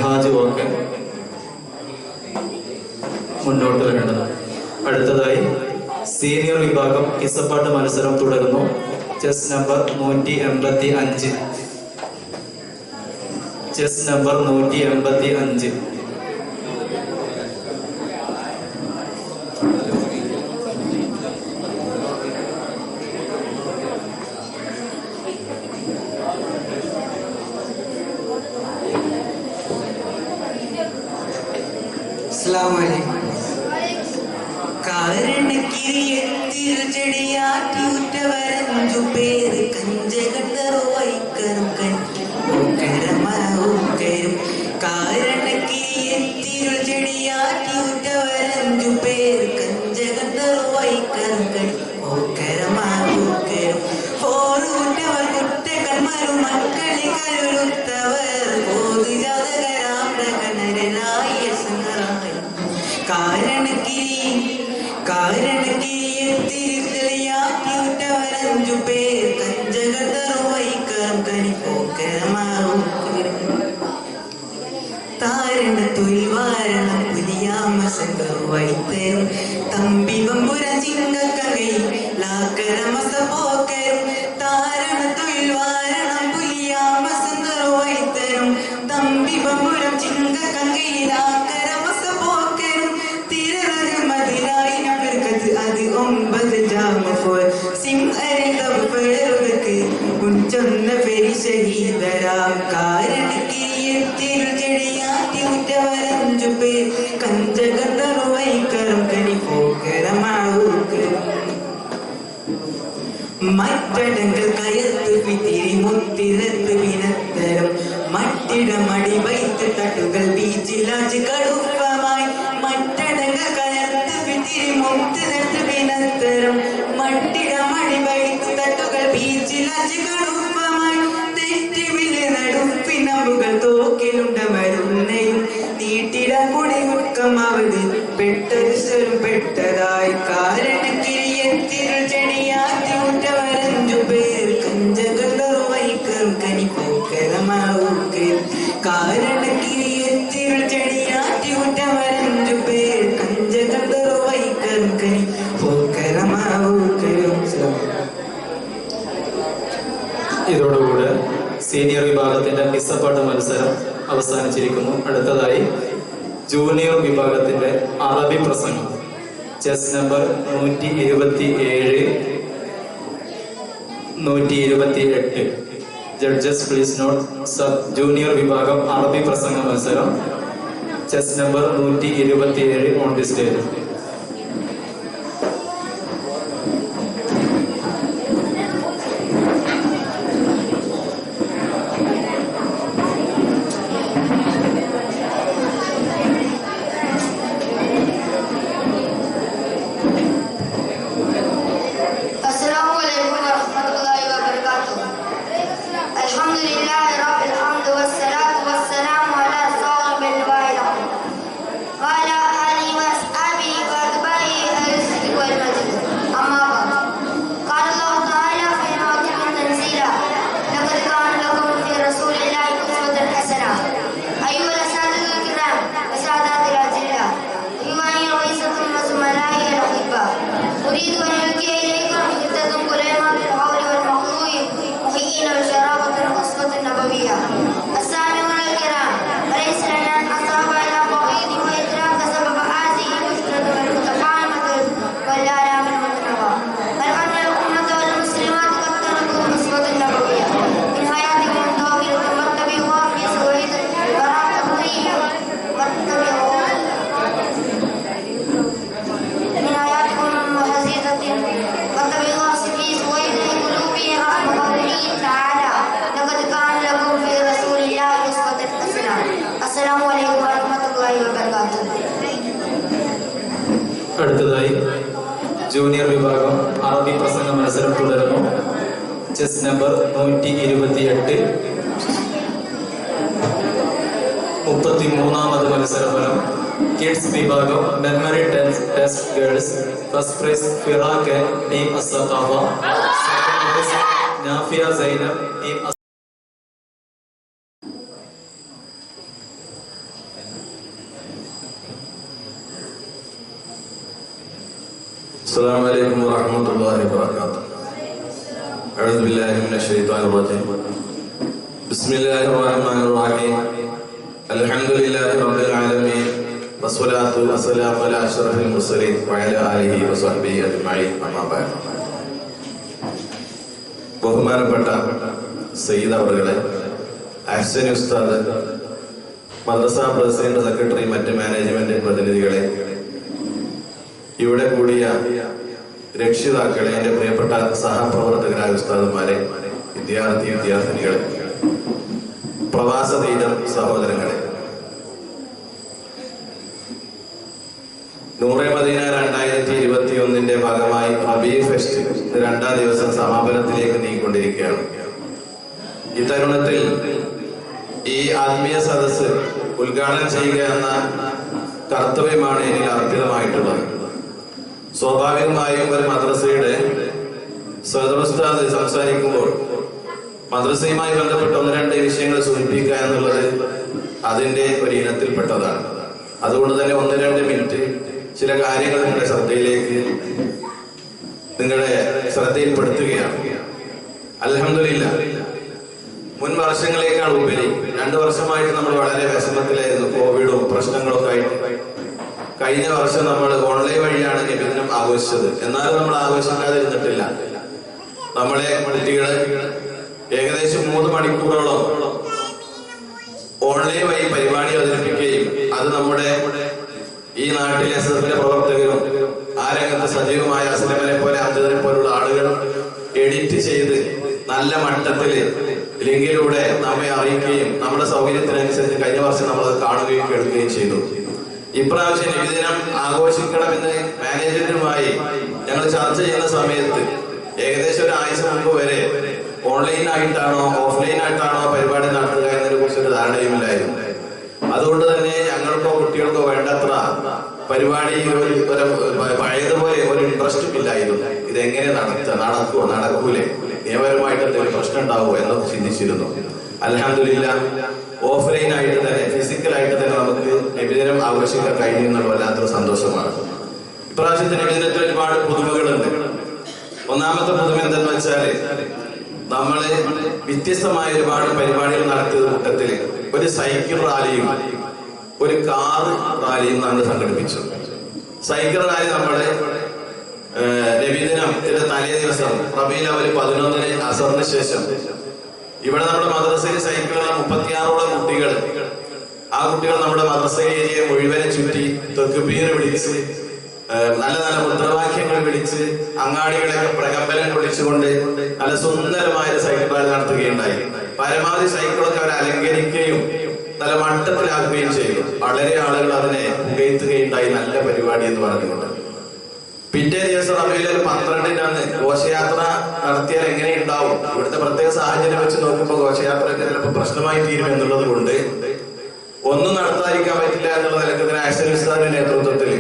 മിൻഹാജ് ഓക്കെ മുന്നോട്ട് വരേണ്ടത്. അടുത്തതായി സീനിയർ വിഭാഗം കിസ്സപ്പാട്ട് മത്സരം തുടരുന്നു. Chest number 185. Chess number 185. കാരണക്കിരിയത്തിൽ ചെടിയാറ്റിയുറ്റവരഞ്ചു പേര് കഞ്ചകണ്ടറുവൈക്കറും കരും കാരണക്കിരിയത്തിൽ ചെടിയാറ്റിയുറ്റവരഞ്ചു പേര് കഞ്ചകണ്ടറുവൈക്കറും ഓറുറ്റവർ കുറ്റകന്മാരും മക്കളി കരുത്തവർ പൊതുജാതകരാം പ്രകടനരായ സംഗ്രായ കാരണക്കിരിയത്തിരിത്തലയാറ്റിയുറ്റവരഞ്ചു പേർ കഞ്ചകണ്ടറുവൈക്കറും കനിപ്പോക്കരമാവും താരണത്തൊഴിൽ വാരണം പുലിയാമസങ്കറുവൈത്തരും തമ്പിവമ്പുരം ചിങ്കക്കകയിൽ ലാക്കരമസ പോക്കരും താരണത്തൊഴിൽ വാരണം പുലിയാമസങ്കറുവൈത്തരും തമ്പിവമ്പുരം ചിങ്കക്കകയിൽ ലാക്കരമസ പോക്കരും അത് 9 ജാമഫോർ സിംഹരിൽ തപ്പഴറുകൾക്ക് ഉഞ്ചൊന്ന പെരി ശഹീദരാം കാരണക്കിരിയത്തിൽ ചെടിയാറ്റിയുറ്റവരഞ്ചു പേർ കഞ്ചകണ്ടറുവൈക്കറും കനിപ്പോക്കരമാവൂക്കരും മറ്റടങ്ങൾ കയത്ത് പിതിരി മുത്തിരത്ത് വിനത്തരം മട്ടിടമടി വൈത്ത് തട്ടുകൾ ബീച്ചിലാച്ച് കടുപ്പമായി മറ്റടങ്ങൾ കയത്ത് പിതിരി മുത്തിരത്ത് വിനത്തരം മട്ടിടമടി വൈത്ത് തട്ടുകൾ ബീച്ചിലാച്ച് കടുപ്പമായി തെറ്റിവില് നടുപ്പിനമ്പുകൾ തോക്കിലുണ്ട മരുന്നയും നീട്ടിട കുടി മുക്കമാവത് പെട്ടത് സ്വരം പെട്ടതായി കാരണക്കിരിയത്തിൽ ചെടിയാറ്റിയുറ്റവരഞ്ചു പേർ കഞ്ചകണ്ടറുവൈക്കറും കനിപ്പോക്കരമാവൂക്കരും കാരണക്കിരിയത്തിൽ ചെടിയാറ്റിയുറ്റവരഞ്ചു പേർ കഞ്ചകണ്ടറുവൈക്കറും കനിപ്പോക്കരമാവൂക്കരും. ഇതോടുകൂടെ സീനിയർ വിഭാഗത്തിന്റെ കിസ്സപ്പാട്ട് മത്സരം അവസാനിച്ചിരിക്കുന്നു. അടുത്തതായി ജൂനിയർ വിഭാഗത്തിന്റെ അറബി പ്രസംഗം. Chest number 127, 128. Judges please note. Sub junior വിഭാഗം അറബി പ്രസംഗ മത്സരം. Chest number 127 on the stage. അടുത്തതായി ജൂനിയർ വിഭാഗം അറബി പ്രസംഗ മത്സരം തുടരുന്നു. Chest number 128. 33ാമത് മത്സരഫലം. കിഡ്സ് വിഭാഗം memory test girls. First prize Firaq team Assaqafa. Second prize Nafiya Zainab team السلام عليكم ورحمة الله وبركاته. أعوذ بالله من الشيطان الرجيم. بسم الله الرحمن الرحيم. الحمد لله رب العالمين. والصلاة والسلام على أشرف المرسلين وعلى آله وصحبه أجمعين. أما بعد. ബഹുമാനപ്പെട്ട സയ്യിദ് അവറുകളെ, അഹ്സനി ഉസ്താദ്, മദ്രസ പ്രസിഡന്റ്, സെക്രട്ടറി, മറ്റ് മാനേജ്മെന്റ് പ്രതിനിധികളെ, ഇവിടെ കൂടിയ രക്ഷിതാക്കളെ, എന്റെ പ്രിയപ്പെട്ട സഹപ്രവർത്തകരായ ഉസ്താദുമാരെ, വിദ്യാർത്ഥിനികളെ, പ്രവാസതീര സഹോദരങ്ങളെ, നൂറെ മദീന 2021 ഭാഗമായി റബീ ഫെസ്റ്റ് രണ്ടാം ദിവസം സമാപനത്തിലേക്ക് നീങ്ങിക്കൊണ്ടിരിക്കുകയാണ്. ഈ തരുണത്തിൽ ഈ ആത്മീയ സദസ്സ് ഉദ്ഘാടനം ചെയ്യുക എന്ന കർത്തവ്യമാണ് എനിക്ക് അർപ്പിതമായിട്ടുള്ളത്. സ്വാഭാവികമായും ഒരു മദ്രസയുടെ സദറുസ്താദ് സംസാരിക്കുമ്പോൾ മദ്രസയുമായി ബന്ധപ്പെട്ട 1-2 വിഷയങ്ങൾ സൂചിപ്പിക്കുക എന്നുള്ളത് അതിന്റെ ഒരു ഇനത്തിൽപ്പെട്ടതാണ്. അതുകൊണ്ട് തന്നെ 1-2 മിനിറ്റ് ചില കാര്യങ്ങൾ നിങ്ങളുടെ ശ്രദ്ധയിൽപ്പെടുത്തുകയാണ്. അൽഹംദുലില്ലാഹ്, മുൻ വർഷങ്ങളേക്കാൾ ഉപരി 2 വർഷമായിട്ട് നമ്മൾ വളരെ വിഷമത്തിലായിരുന്നു. കോവിഡും പ്രശ്നങ്ങളൊക്കെ ആയിട്ട് കഴിഞ്ഞ വർഷം നമ്മൾ ഓൺലൈൻ വഴിയാണ് നബിദിനം ആഘോഷിച്ചത്. എന്നാലും നമ്മൾ ആഘോഷിക്കാതിരുന്നിട്ടില്ല. നമ്മളെ കുട്ടികള് ഏകദേശം 3 മണിക്കൂറോളം ഓൺലൈൻ വഴി പരിപാടി അവതരിപ്പിക്കുകയും അത് നമ്മുടെ ഈ നാട്ടിലെ എസ്എഫിന്റെ പ്രവർത്തകരും ആ രംഗത്ത് സജീവമായ അസ്ലമനെ പോലെ അബ്ദുലിനെ പോലുള്ള ആളുകൾ എഡിറ്റ് ചെയ്ത് നല്ല മട്ടത്തില് ലിങ്കിലൂടെ നമ്മെ അറിയിക്കുകയും നമ്മുടെ സൗകര്യത്തിനനുസരിച്ച് കഴിഞ്ഞ വർഷം നമ്മൾ അത് കാണുകയും കേൾക്കുകയും ചെയ്തു. ഇപ്രാവശ്യം നബിദിനം ആഘോഷിക്കണമെന്ന് മാനേജ്മെന്റുമായി ഞങ്ങൾ ചർച്ച ചെയ്യുന്ന സമയത്ത് ഏകദേശം 1 ആഴ്ച മുമ്പ് വരെ ഓൺലൈൻ ആയിട്ടാണോ ഓഫ്ലൈൻ ആയിട്ടാണോ പരിപാടി നടത്തുക എന്നതിനെ കുറിച്ചൊരു ധാരണയുമില്ലായിരുന്നു. അതുകൊണ്ട് തന്നെ ഞങ്ങൾക്കോ കുട്ടികൾക്കോ വേണ്ടത്ര പരിപാടി പഴയതുപോലെ ഒരു ഇൻട്രസ്റ്റും ഇല്ലായിരുന്നു. ഇതെങ്ങനെ നടക്കൂലേ, നിയമപരമായിട്ട് എന്തെങ്കിലും പ്രശ്നം ഉണ്ടാവുമോ എന്നൊക്കെ ചിന്തിച്ചിരുന്നു. അൽഹംദുലില്ലാഹ്, ഓഫ്ലൈൻ ആയിട്ട് തന്നെ ഫിസിക്കലായിട്ട് തന്നെ നമുക്ക് നബിദിനം ആഘോഷിക്കാൻ കഴിഞ്ഞു എന്നുള്ള വല്ലാത്തൊരു സന്തോഷമാണ്. ഇപ്രാവശ്യത്തെ നബിദിനത്തിൽ ഒരുപാട് പുതുമകളുണ്ട്. ഒന്നാമത്തെ പുതുമ എന്തെന്ന് വെച്ചാല് നമ്മള് വ്യത്യസ്തമായ ഒരുപാട് പരിപാടികൾ നടത്തിയ കൂട്ടത്തില് ഒരു സൈക്കിൾ റാലിയും ഒരു കാർ റാലിയും നമ്മൾ സംഘടിപ്പിച്ചു. സൈക്കിൾ റാലി നമ്മള് നബിദിനത്തിന്റെ തലേ ദിവസം റബീഉൽ അവ്വൽ 11 അസറിന് ശേഷം ഇവിടെ നമ്മുടെ മദ്രസയിൽ സൈക്കിളുള്ള 36ഓളം കുട്ടികൾ, ആ കുട്ടികൾ നമ്മുടെ മദ്രസ ഏരിയ മുഴുവനെ ചുറ്റി തക്ബീർ വിളിച്ച് നല്ല നല്ല മുദ്രാവാക്യങ്ങൾ വിളിച്ച് അങ്ങാടികളെയൊക്കെ പ്രകമ്പനം കൊള്ളിച്ചുകൊണ്ട് നല്ല സുന്ദരമായ സൈക്കിൾ റാലി നടത്തുകയുണ്ടായി. പരമാവധി സൈക്കിളൊക്കെ അവർ അലങ്കരിക്കുകയും നല്ല മട്ടത്തിലാക്കുകയും ചെയ്തു. വളരെ ആളുകൾ അതിനെ പുകഴ്ത്തുകയുണ്ടായി. നല്ല പരിപാടി എന്ന് പറഞ്ഞുകൊണ്ട് പിറ്റേ ദിവസം റബീഉൽ അവ്വൽ 12 ഘോഷയാത്ര നടത്തിയാൽ എങ്ങനെ ഉണ്ടാവും? ഇവിടുത്തെ പ്രത്യേക സാഹചര്യം വെച്ച് നോക്കുമ്പോൾ ഘോഷയാത്രയൊക്കെ ചിലപ്പോൾ പ്രശ്നമായി തീരും എന്നുള്ളത് കൊണ്ട് ഒന്നും നടത്താതിരിക്കാൻ പറ്റില്ല എന്നുള്ള നിലക്ക് അഹ്സനി ഉസ്താദിന്റെ നേതൃത്വത്തിൽ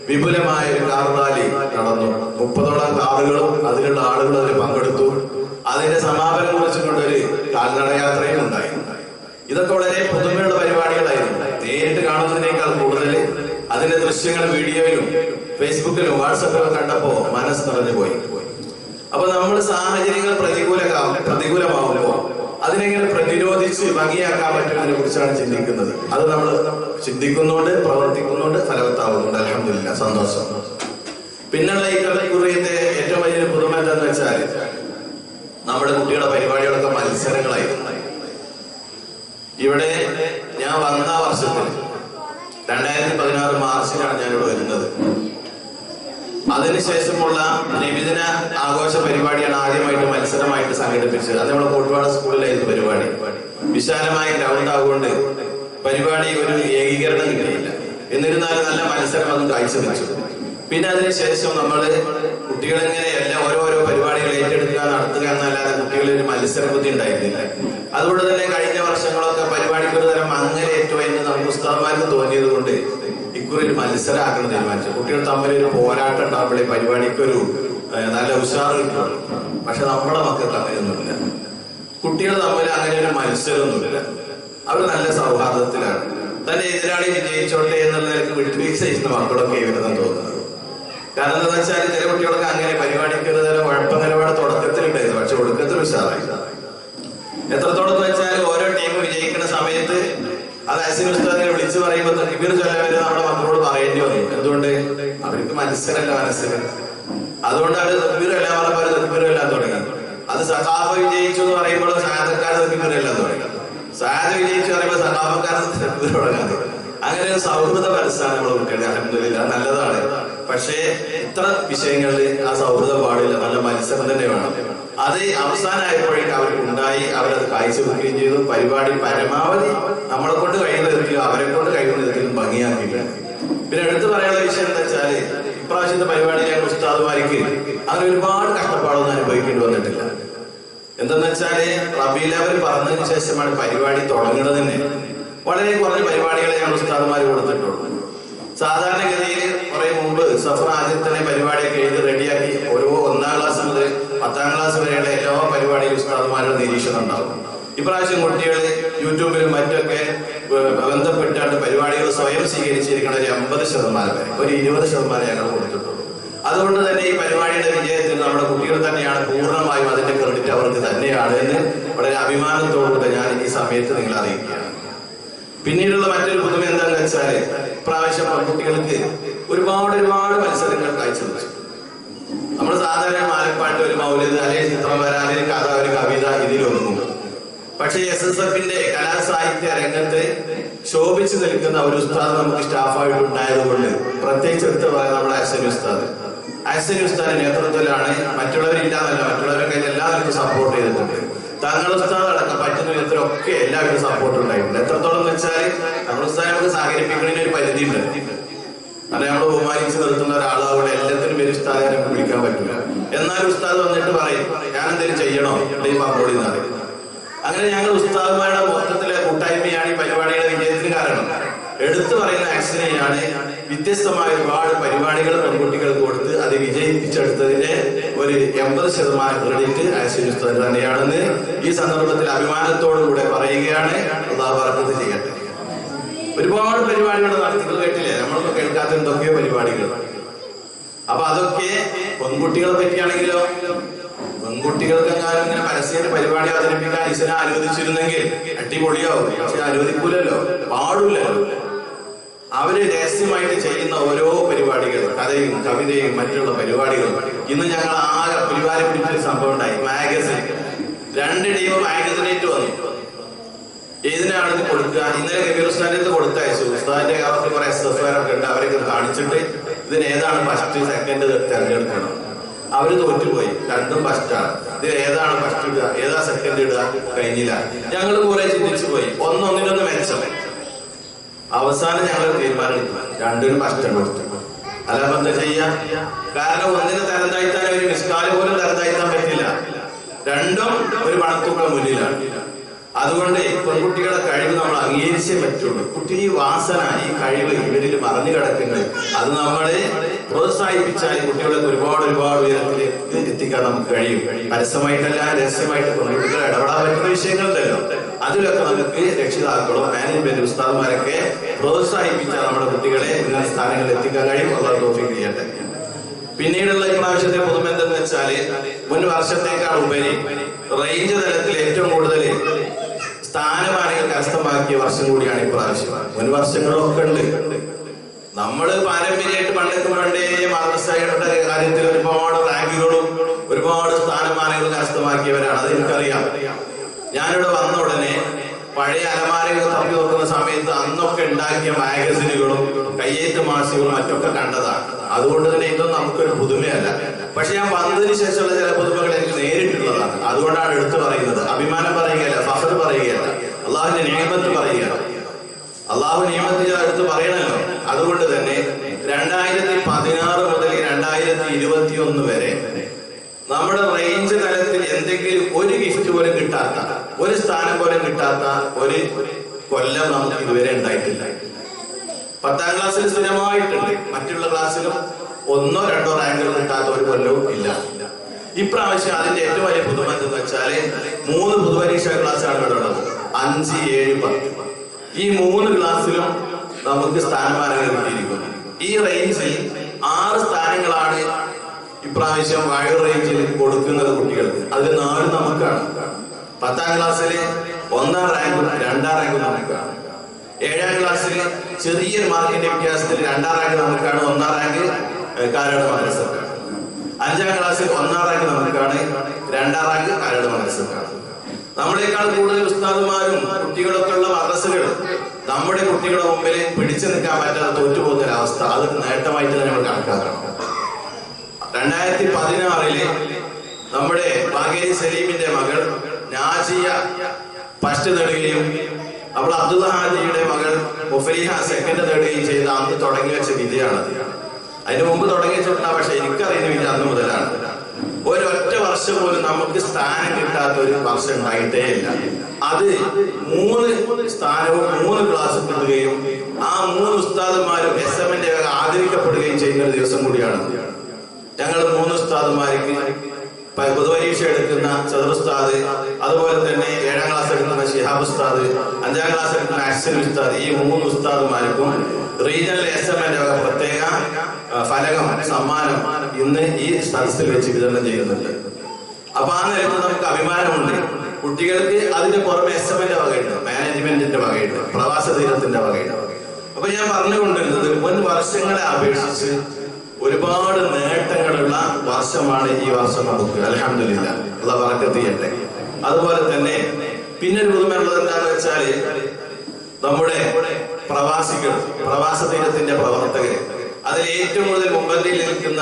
വിപുലമായ ഒരു കാർ റാലി നടന്നു. 30ഓളം കാറുകളും അതിലുള്ള ആളുകളും അതിൽ പങ്കെടുത്തു. അതിന്റെ സമാപനം കുറിച്ചുകൊണ്ടൊരു കാൽനടയാത്രയും ഉണ്ടായി. ഇതൊക്കെ വളരെ പുതുമയുള്ള പരിപാടികളായിരുന്നു. നേരിട്ട് കാണുന്നതിനേക്കാൾ കൂടുതൽ അതിന്റെ ദൃശ്യങ്ങൾ വീഡിയോയിലും ഫേസ്ബുക്കിലും വാട്സപ്പിലും കണ്ടപ്പോ മനസ്സ് നിറഞ്ഞു പോയി. അപ്പൊ നമ്മൾ സാഹചര്യങ്ങൾ പ്രതികൂലമാവുമ്പോ അതിനെങ്ങനെ പ്രതിരോധിച്ച് ഭംഗിയാക്കാൻ പറ്റുന്നതിനെ കുറിച്ചാണ് ചിന്തിക്കുന്നത്. അത് നമ്മൾ ചിന്തിക്കുന്നുണ്ട്, പ്രവർത്തിക്കുന്നുണ്ട്, ഫലവത്താവുന്നുണ്ട്. അൽഹംദുലില്ലാഹ്, സന്തോഷം. പിന്നുള്ള ഈ കളിക്കുറിയത്തെ ഏറ്റവും വലിയൊരു പുതുമ എന്താന്ന് വെച്ചാൽ നമ്മുടെ കുട്ടികളുടെ പരിപാടികളൊക്കെ മത്സരങ്ങളായിരുന്നു. ഇവിടെ ഞാൻ വന്ന വർഷത്തിൽ 2016 മാർച്ചിലാണ് ഞാനിവിടെ വരുന്നത്. അതിനുശേഷമുള്ള നബിദിന ആഘോഷ പരിപാടിയാണ് ആദ്യമായിട്ട് മത്സരമായിട്ട് സംഘടിപ്പിച്ചത്. അത് നമ്മുടെ കോട്ടുപാട് സ്കൂളിലായിരുന്നു പരിപാടി. വിശാലമായ ഗ്രൗണ്ട് ആവുകൊണ്ട് പരിപാടി ഒരു ഏകീകരണം കിട്ടിയില്ല. എന്നിരുന്നാലും നല്ല മത്സരം അത് കാഴ്ചവെച്ചു. പിന്നെ അതിനുശേഷം നമ്മള് കുട്ടികളെങ്ങനെ എല്ലാം ഓരോരോ പരിപാടികൾ ഏറ്റെടുക്കുക, നടത്തുക എന്നല്ലാതെ കുട്ടികളിൽ ഒരു മത്സര ബുദ്ധി ഉണ്ടായിരുന്നില്ല. അതുകൊണ്ട് തന്നെ കഴിഞ്ഞ വർഷങ്ങളൊക്കെ പരിപാടിക്ക് ഒരു തരം അങ്ങേറ്റോ എന്ന് നമുക്ക് ഉസ്താദ്മാർക്ക് തോന്നിയത് കൊണ്ട് ഇക്കുറി ഒരു മത്സരമാക്കണം തീരുമാനിച്ചു. കുട്ടികൾ തമ്മിൽ ഒരു പോരാട്ടം ഉണ്ടാകുമ്പോഴേ പരിപാടിക്കൊരു നല്ല ഉഷാറ് കിട്ടുള്ളൂ. പക്ഷെ നമ്മുടെ മക്കൾക്ക് അങ്ങനെയൊന്നുമില്ല. കുട്ടികൾ തമ്മിൽ അങ്ങനെ ഒരു മത്സരമൊന്നുമില്ല. അവർ നല്ല സൗഹാർദ്ദത്തിലാണ്. തന്റെ എതിരാളി വിജയിച്ചോട്ടെ എന്നുള്ള നിലക്ക് വിട്ടുവീഴ്ച ചെയ്യുന്ന മക്കളൊക്കെ ഇവരെന്ന് തോന്നുന്നത്. കാരണം എന്താണെന്ന് വെച്ചാൽ ചില കുട്ടികൾക്ക് അങ്ങനെ പരിപാടിക്ക് ഒരു തരം കുഴപ്പം നിലപാട് തുടക്കത്തിലുണ്ടായിരുന്നു, പക്ഷെ ഒടുക്കത്തിൽ ഉഷാറായി. എത്രത്തോളം എന്ന് വെച്ചാൽ ഓരോ ടീം വിജയിക്കുന്ന സമയത്ത് അത് അസിൻ ഉസ്താദിനെ വിളിച്ചു പറയുമ്പോൾ തക്ബീർ ചൊല്ലാൻ വരെ നമ്മുടെ മക്കളോട് പറയേണ്ടി വന്നു. എന്തുകൊണ്ട്? അവർക്ക് മനസ്സിലല്ല മനസ്സിന്. അതുകൊണ്ട് അവർ തക്ബീർ എല്ലാം പറഞ്ഞ തക്ബീർ എല്ലാം തുടങ്ങി. അത് സഖാഫ വിജയിച്ചു എന്ന് പറയുമ്പോൾ സാധക്കാർ തക്ബീർ എല്ലാം തുടങ്ങി. സാധ വിജയിച്ചു പറയുമ്പോൾ സഖാഫക്കാർ തക്ബീർ തുടങ്ങാൻ തുടങ്ങി. അങ്ങനെ ഒരു സൗഹൃദ മനസ്സാണ് നമ്മൾ കുട്ടികളുടെ. അൽഹംദുലില്ലാഹ് നല്ലതാണ്. പക്ഷേ ഇത്ര വിഷയങ്ങളിൽ ആ സൗഹൃദം പാടില്ല, നല്ല മത്സരം തന്നെ വേണം. അത് അവസാനമായപ്പോഴേക്കും അവർക്ക് ഉണ്ടായി, അവരത് കാഴ്ചവെക്കുകയും ചെയ്തു. പരിപാടി പരമാവധി നമ്മളെ കൊണ്ട് കഴിയുന്ന വിധത്തിലും അവരെ കൊണ്ട് കഴിയുന്ന വിധത്തിലും ഭംഗിയാക്കിയിട്ടുണ്ട്. പിന്നെ എടുത്തു പറയാനുള്ള വിഷയം എന്താ വെച്ചാല് ഇപ്രാവശ്യത്തെ പരിപാടിയിൽ ഞങ്ങൾ ഉസ്താദുമാർക്ക് അങ്ങനെ ഒരുപാട് കഷ്ടപ്പാടൊന്നും അനുഭവിക്കേണ്ടി വന്നിട്ടില്ല. എന്തെന്ന് വെച്ചാല് റബീഉൽ അവ്വൽ പറഞ്ഞതിന് ശേഷമാണ് പരിപാടി തുടങ്ങുന്നത് തന്നെ. വളരെ കുറഞ്ഞ പരിപാടികളെ ഞങ്ങൾ ഉസ്താദുമാർ കൊടുത്തിട്ടുള്ളൂ. സാധാരണഗതിയിൽ കുറെ മുമ്പ് സഫർ ആദ്യം തന്നെ പരിപാടിയൊക്കെ എഴുതി റെഡിയാക്കി ഓരോ 1ാം ക്ലാസ് മുതൽ 10ാം ക്ലാസ് വരെയുള്ള എല്ലാ പരിപാടിയിലും ഉസ്താദുമാരുടെ നിരീക്ഷണം ഉണ്ടാവും. ഇപ്രാവശ്യം കുട്ടികൾ യൂട്യൂബിലും മറ്റൊക്കെ ബന്ധപ്പെട്ടാണ്ട് പരിപാടികൾ സ്വയം സ്വീകരിച്ചിരിക്കുന്ന ഒരു 50% വരെ, ഒരു 20% ഞങ്ങൾ കൊടുത്തിട്ടുള്ളൂ. അതുകൊണ്ട് തന്നെ ഈ പരിപാടിയുടെ വിജയത്തിൽ നമ്മുടെ കുട്ടികൾ തന്നെയാണ് പൂർണ്ണമായും അതിന്റെ ക്രെഡിറ്റ് അവർക്ക് തന്നെയാണ് എന്ന് വളരെ അഭിമാനത്തോടുകൂടെ ഞാൻ ഈ സമയത്ത് നിങ്ങളെ അറിയിക്കുകയാണ്. പിന്നീടുള്ള മറ്റൊരു പുതുമ എന്താണെന്ന് വെച്ചാല് പ്രാവശ്യം കുട്ടികൾക്ക് ഒരുപാട് മത്സരങ്ങൾ കാഴ്ചവെച്ചു. നമ്മൾ സാധാരണ മാലപ്പാട്ട്, ഒരു മൗലിദ്, അല്ലെങ്കിൽ ചിത്രം വര, അല്ലെങ്കിൽ കഥ, ഒരു കവിത ഇതിലൊന്നും. പക്ഷേ SSFന്റെ കലാസാഹിത്യ രംഗത്ത് ശോഭിച്ചു നിൽക്കുന്ന ഒരു ഉസ്താദ് നമുക്ക് സ്റ്റാഫായിട്ട് ഉണ്ടായതുകൊണ്ട് പ്രത്യേകിച്ച് എടുത്ത് പറയാൻ നമ്മുടെ അഹ്സൻ ഉസ്താദിന്റെ നേതൃത്വത്തിലാണ്. മറ്റുള്ളവരില്ലാന്നല്ല, മറ്റുള്ളവരൊക്കെ എല്ലാവർക്കും സപ്പോർട്ട് ചെയ്തിട്ടുണ്ട്. തങ്ങൾ ഉസ്താദ് അടക്കം പറ്റുന്ന വിധത്തിലൊക്കെ എല്ലാവരും സപ്പോർട്ട് ഉണ്ടായിട്ടുണ്ട്. എത്രത്തോളം എന്ന് വെച്ചാൽ തങ്ങൾ ഉസ്താദ് നമുക്ക് സഹകരിപ്പിക്കുന്നതിന് ഒരു പരിധിയുണ്ട്. കാരണം നമ്മൾ ബഹുമാനിച്ച് നിർത്തുന്ന ഒരാളാവിടെ എല്ലാത്തിനും ഒരു ഉസ്താദെ നമുക്ക് വിളിക്കാൻ പറ്റില്ല. എന്നാലും ഉസ്താദ് വന്നിട്ട് പറയും ഞാൻ എന്തെങ്കിലും ചെയ്യണോ അല്ലെങ്കിൽ പറഞ്ഞോളി എന്ന് പറയും. അങ്ങനെ ഞങ്ങൾ ഉസ്താദുമാരുടെ മൊത്തത്തിലെ കൂട്ടായ്മയാണ് ഈ പരിപാടിയുടെ വിജയത്തിന് കാരണം. എടുത്തു പറയുന്ന ആക്സിനെയാണ് വ്യത്യസ്തമായ ഒരുപാട് പരിപാടികൾ പെൺകുട്ടികൾക്ക് കൊടുത്ത് അത് വിജയിപ്പിച്ചെടുത്തതിന്റെ ഒരു 80% ക്രെഡിറ്റ് ആക്സിൻ ഉസ്താദ് തന്നെയാണെന്ന് ഈ സന്ദർഭത്തിൽ അഭിമാനത്തോടുകൂടെ പറയുകയാണ്. അല്ലാഹു ബർക്കത്ത് ചെയ്യട്ടെ. ഒരുപാട് പരിപാടികൾ നടത്തിയത് കേട്ടില്ലേ? നമ്മളൊന്നും കേൾക്കാത്ത എന്തൊക്കെയോ പരിപാടികൾ. അപ്പൊ അതൊക്കെ പെൺകുട്ടികളെ പറ്റിയാണെങ്കിലോ, പെൺകുട്ടികൾക്ക് എങ്ങാനും ഇങ്ങനെ പരസ്യമായിട്ട് പരിപാടി അവതരിപ്പിക്കാൻ ഇസ്ലാം അനുവദിച്ചിരുന്നെങ്കിൽ അടിപൊളിയാവും. പക്ഷെ അനുവദിക്കൂലല്ലോ, പാടില്ലല്ലോ. അവര് രഹസ്യമായിട്ട് ചെയ്യുന്ന ഓരോ പരിപാടികൾ, കഥയും കവിതയും മറ്റുള്ള പരിപാടികളും. ഇന്ന് ഞങ്ങൾ ആകെ പരിപാടി പിടിച്ചൊരു സംഭവം ഉണ്ടായി. മാഗസിൻ 2 ടീം മാഗസിനേറ്റ് വന്നു. ഏതിനാണ് ഇത് കൊടുക്കുക? ഇന്നലെ കബീർ ഉസ്താദിന്റെ കൊടുത്തയച്ചു. ഉസ്താദിന്റെ കാലത്ത് കുറെ SSFകാരൊക്കെ ഉണ്ട്, അവരൊക്കെ കാണിച്ചിട്ട് ഇതിന് ഏതാണ് ഫസ്റ്റ് സെക്കൻഡ് തെരഞ്ഞെടുക്കണം. അവര് തോറ്റുപോയി. 2ഉം ഫസ്റ്റാണ്. ഇതിൽ ഏതാണ് ഫസ്റ്റ് ഇടുക, ഏതാ സെക്കൻഡ് ഇടുക, കഴിഞ്ഞില്ല. ഞങ്ങൾ കുറെ ചിന്തിച്ചു പോയി. ഒന്നൊന്നിനൊന്ന് മെച്ചം. അവസാനം ഞങ്ങൾ തീരുമാനം എടുത്തു 2നും ഫസ്റ്റ് കൊടുത്തു. അല്ലാതെ എന്താ ചെയ്യാ? കാരണം ഒന്നിന് തരം താഴ്ത്താൻ ഒരു നിസ്കാരം പോലും തരം താഴ്ത്താൻ പറ്റില്ല. 2ഉം ഒരു പണത്തൂക്കം മുന്നിലാണ്. അതുകൊണ്ട് പെൺകുട്ടികളുടെ കഴിവ് നമ്മൾ അംഗീകരിച്ചേ പറ്റുള്ളൂ. കുട്ടി ഈ വാസന, ഈ കഴിവ് ഇവരിൽ മറഞ്ഞു കിടക്കുന്നത് അത് നമ്മളെ പ്രോത്സാഹിപ്പിച്ചാൽ കുട്ടികളെ ഒരുപാട് ഉയരത്തിലേക്ക് എത്തിക്കാൻ നമുക്ക് കഴിയും. പരസ്യമായിട്ടല്ല, രഹസ്യമായിട്ട് പെൺകുട്ടികളെ ഇടപെടാൻ പറ്റുന്ന വിഷയങ്ങളുണ്ടല്ലോ. അതിലൊക്കെ നമുക്ക് രക്ഷിതാക്കളോ മാനേജ്മെന്റ് ഉസ്താദുമാരൊക്കെ പ്രോത്സാഹിപ്പിച്ചാൽ നമ്മുടെ കുട്ടികളെ ഉന്നത സ്ഥാനങ്ങളിൽ എത്തിക്കാൻ കഴിയും. അല്ലാഹു തൗഫീഖ് ചെയ്യട്ടെ. പിന്നീടുള്ള ഇപ്രാവശ്യത്തെ പുതുമ എന്തെന്ന് വെച്ചാല് മുൻ വർഷത്തേക്കാൾ ഉപരി റേഞ്ച് തലത്തിൽ ഏറ്റവും കൂടുതൽ സ്ഥാനമാനങ്ങൾ കരസ്ഥമാക്കിയ വർഷം കൂടിയാണ് ഇപ്രാവശ്യം. മുൻ വർഷങ്ങളൊക്കെ ഉണ്ട്. നമ്മള് പാരമ്പര്യമായിട്ട് പണ്ടേ മദ്രസയുടെ കാര്യത്തിൽ ഒരുപാട് റാങ്കുകളും ഒരുപാട് സ്ഥാനമാനങ്ങളും കരസ്ഥമാക്കിയവരാണ്. അത് എനിക്കറിയാം. ഞാനിവിടെ വന്ന ഉടനെ പഴയ അലമാരകൾ തപ്പി നോക്കുന്ന സമയത്ത് അന്നൊക്കെ ഉണ്ടാക്കിയ മാഗസിനുകളും കയ്യേറ്റ് മാസികകളും മറ്റൊക്കെ കണ്ടതാണ്. അതുകൊണ്ട് തന്നെ ഇതൊന്നും നമുക്കൊരു പുതുമയല്ല. പക്ഷെ ഞാൻ വന്നതിന് ശേഷമുള്ള ചില പുതുമകൾ എനിക്ക് നേരിട്ടുള്ളതാണ്. അതുകൊണ്ടാണ് എടുത്തു പറയുന്നത്. അഭിമാനം പറയുകയല്ല, ഫഖർ പറയുകയല്ല, അള്ളാഹുവിന്റെ നിഅമത്ത് പറയുകയാണ്. അള്ളാഹു നിഅമത്ത് എടുത്ത് പറയണല്ലോ. അതുകൊണ്ട് തന്നെ 2016 മുതൽ 2021 വരെ നമ്മുടെ റേഞ്ച് തലത്തിൽ എന്തെങ്കിലും ഒരു ഗിഫ്റ്റ് പോലും കിട്ടാത്ത, ഒരു സ്ഥാനം പോലും കിട്ടാത്ത ഒരു കൊല്ലം നമുക്ക് ഇതുവരെ ഉണ്ടായിട്ടില്ല. 10ാം ക്ലാസ്സിൽ സ്ഥിരമായിട്ടുണ്ട്. മറ്റുള്ള ക്ലാസ്സിലും 1ഓ 2ഓ റാങ്കുകൾ കിട്ടാത്ത ഒരു കൊല്ലവും ഇല്ല. ഇപ്രാവശ്യം അതിന്റെ ഏറ്റവും വലിയ പുതുമ എന്ന് വെച്ചാല് 3 പൊതുപരീക്ഷാ ക്ലാസ്സാണ് ഇവിടെ ഉള്ളത്. 5, 7, 10. ഈ 3 ക്ലാസ്സിലും നമുക്ക് സ്ഥാനമാനങ്ങൾ കിട്ടിയിരിക്കുന്നു. ഈ റേഞ്ചിൽ 6 സ്ഥാനങ്ങളാണ് ഇപ്രാവശ്യം വയർ റേഞ്ചിൽ കൊടുക്കുന്നത് കുട്ടികൾക്ക്. അതിൽ 4 നമുക്കാണ്. 10ാം ക്ലാസ്സിൽ 1ാം റാങ്കും 2ാം റാങ്കും നമുക്കാണ്. 7ാം ക്ലാസ്സിൽ ചെറിയൊരു മാർക്കിന്റെ വ്യത്യാസത്തിൽ 2ാം റാങ്ക് നമുക്കാണ്, 1ാം റാങ്ക് കാരാട് മദ്രസക്കാണ്. 5ാം ക്ലാസ്സിൽ 1ാം റാങ്ക് നമുക്കാണ്, 2ാം റാങ്ക് കാരാട് മദ്രസക്കാണ്. നമ്മളെക്കാൾ കൂടുതൽ ഉസ്താദുമാരും കുട്ടികളൊക്കെ ഉള്ള മദ്രസകൾ നമ്മുടെ കുട്ടികളുടെ മുമ്പിൽ പിടിച്ചു നിൽക്കാൻ പറ്റാതെ തോറ്റുപോകുന്ന ഒരവസ്ഥ, അത് നേട്ടമായിട്ട് തന്നെ നമ്മൾ കണക്കാക്കണം. 2016 നമ്മുടെ ബാഗേരി സലീമിന്റെ മകൾ നാജിയ ഫസ്റ്റ് നേടുകയും അവൾ അബ്ദുള്ള ഹാജിയുടെ മകൾ മുഫലിഹ സെക്കൻഡ് നേടുകയും ചെയ്ത അന്ന് തുടങ്ങി വെച്ച വിധിയാണത്. അതിന് മുമ്പ് തുടങ്ങി വെച്ചിട്ടുണ്ടാ, പക്ഷെ എനിക്കറിയുന്ന വിധി അന്ന് മുതലാണ്. ഒരൊറ്റ വർഷം പോലും നമുക്ക് സ്ഥാനം കിട്ടാത്ത ഒരു വർഷം ഉണ്ടായിട്ടേ ഇല്ല. അത് 3 സ്ഥാനവും 3 ക്ലാസ് കിട്ടുകയും ആ 3 ഉസ്താദുമാരും SMന്റെ ആദരിക്കപ്പെടുകയും ചെയ്യുന്ന ഒരു ദിവസം കൂടിയാണ്. ഞങ്ങൾ 3 ഉസ്താദുമാർക്ക് പൊതുപരീക്ഷ എടുക്കുന്ന സദർ ഉസ്താദ്, അതുപോലെ തന്നെ 7ാം ക്ലാസ് എടുക്കുന്ന ഷിഹാബ് ഉസ്താദ്, 5ാം ക്ലാസ് എടുക്കുന്ന അഹ്സൻ ഉസ്താദ്, ഈ 3 ഉസ്താദുമാർക്കും റീജിയണൽ SMന്റെ പ്രത്യേക ഫലകം സമ്മാനം ഇന്ന് ഈ സദസ്സിൽ വെച്ച് വിതരണം ചെയ്യുന്നുണ്ട്. അപ്പൊ ആ നിലത്ത് നമുക്ക് അഭിമാനമുണ്ട്. കുട്ടികൾക്ക് അതിന്റെ പുറമെ SMന്റെ വകയുണ്ട്, മാനേജ്മെന്റിന്റെ വകയുണ്ട്, പ്രവാസ തീരത്തിന്റെ വകയുണ്ട്. അപ്പൊ ഞാൻ പറഞ്ഞുകൊണ്ടിരുന്നത് മുൻ വർഷങ്ങളെ അപേക്ഷിച്ച് ഒരുപാട് നേട്ടങ്ങളുള്ള വർഷമാണ് ഈ വർഷം നമുക്ക്. അൽഹംദുലില്ലാഹ്, അല്ലാഹു ബറക്കത്ത് ചെയ്യട്ടെ. അതുപോലെ തന്നെ പിന്നെ ഒരു പുതുമയുള്ളത് എന്താണെന്ന് വെച്ചാല് നമ്മുടെ പ്രവാസികൾ, പ്രവാസ തീരത്തിന്റെ പ്രവർത്തകർ, അതിൽ ഏറ്റവും കൂടുതൽ മുൻപന്തിയിൽ നിൽക്കുന്ന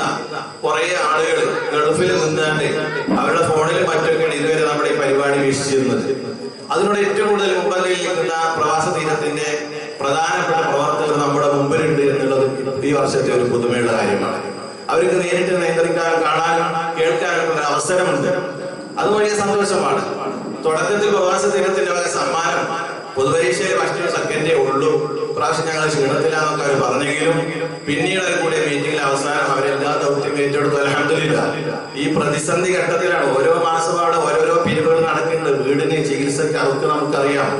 കുറെ ആളുകൾ ഗൾഫിൽ നിന്നാണ്ട് അവരുടെ ഫോണിലും മറ്റൊക്കെയാണ് ഇതുവരെ നമ്മുടെ ഈ പരിപാടി വീക്ഷിച്ചിരുന്നത്. അതിനോട് ഏറ്റവും കൂടുതൽ മുൻപന്തിയിൽ നിൽക്കുന്ന പ്രവാസ തീരത്തിന്റെ പ്രധാനപ്പെട്ട പ്രവർത്തകർ നമ്മുടെ മുമ്പിലുണ്ട് എന്നുള്ളത് ഈ വർഷത്തെ ഒരു പുതുമയുള്ള കാര്യമാണ്. അവർക്ക് നേരിട്ട് നിയന്ത്രിക്കാനും കാണാനും കേൾക്കാനും ഉള്ള അവസരമുണ്ട്. അത് വലിയ സന്തോഷമാണ്. തുടക്കത്തിൽ പ്രവാസ തീരത്തിന്റെ വക സമ്മാനം പൊതുപരീക്ഷയിൽ ഫസ്റ്റ് സെക്കൻഡേ ഉള്ളൂ, പ്രാവശ്യം ഞങ്ങൾ ക്ഷീണത്തിലാന്നൊക്കെ അവർ പറഞ്ഞെങ്കിലും പിന്നീട് കൂടെ മീറ്റിംഗിൽ അവസാനം അവരെല്ലാ ദൗത്യം ഏറ്റെടുത്തു. അൽഹംദുലില്ലാഹ്, ഈ പ്രതിസന്ധി ഘട്ടത്തിലാണ് ഓരോ മാസം അവിടെ ഓരോരോ പിരിവുകൾ നടക്കുന്നുണ്ട്. വീടിന് ചികിത്സയ്ക്ക് അതൊക്കെ നമുക്കറിയാം.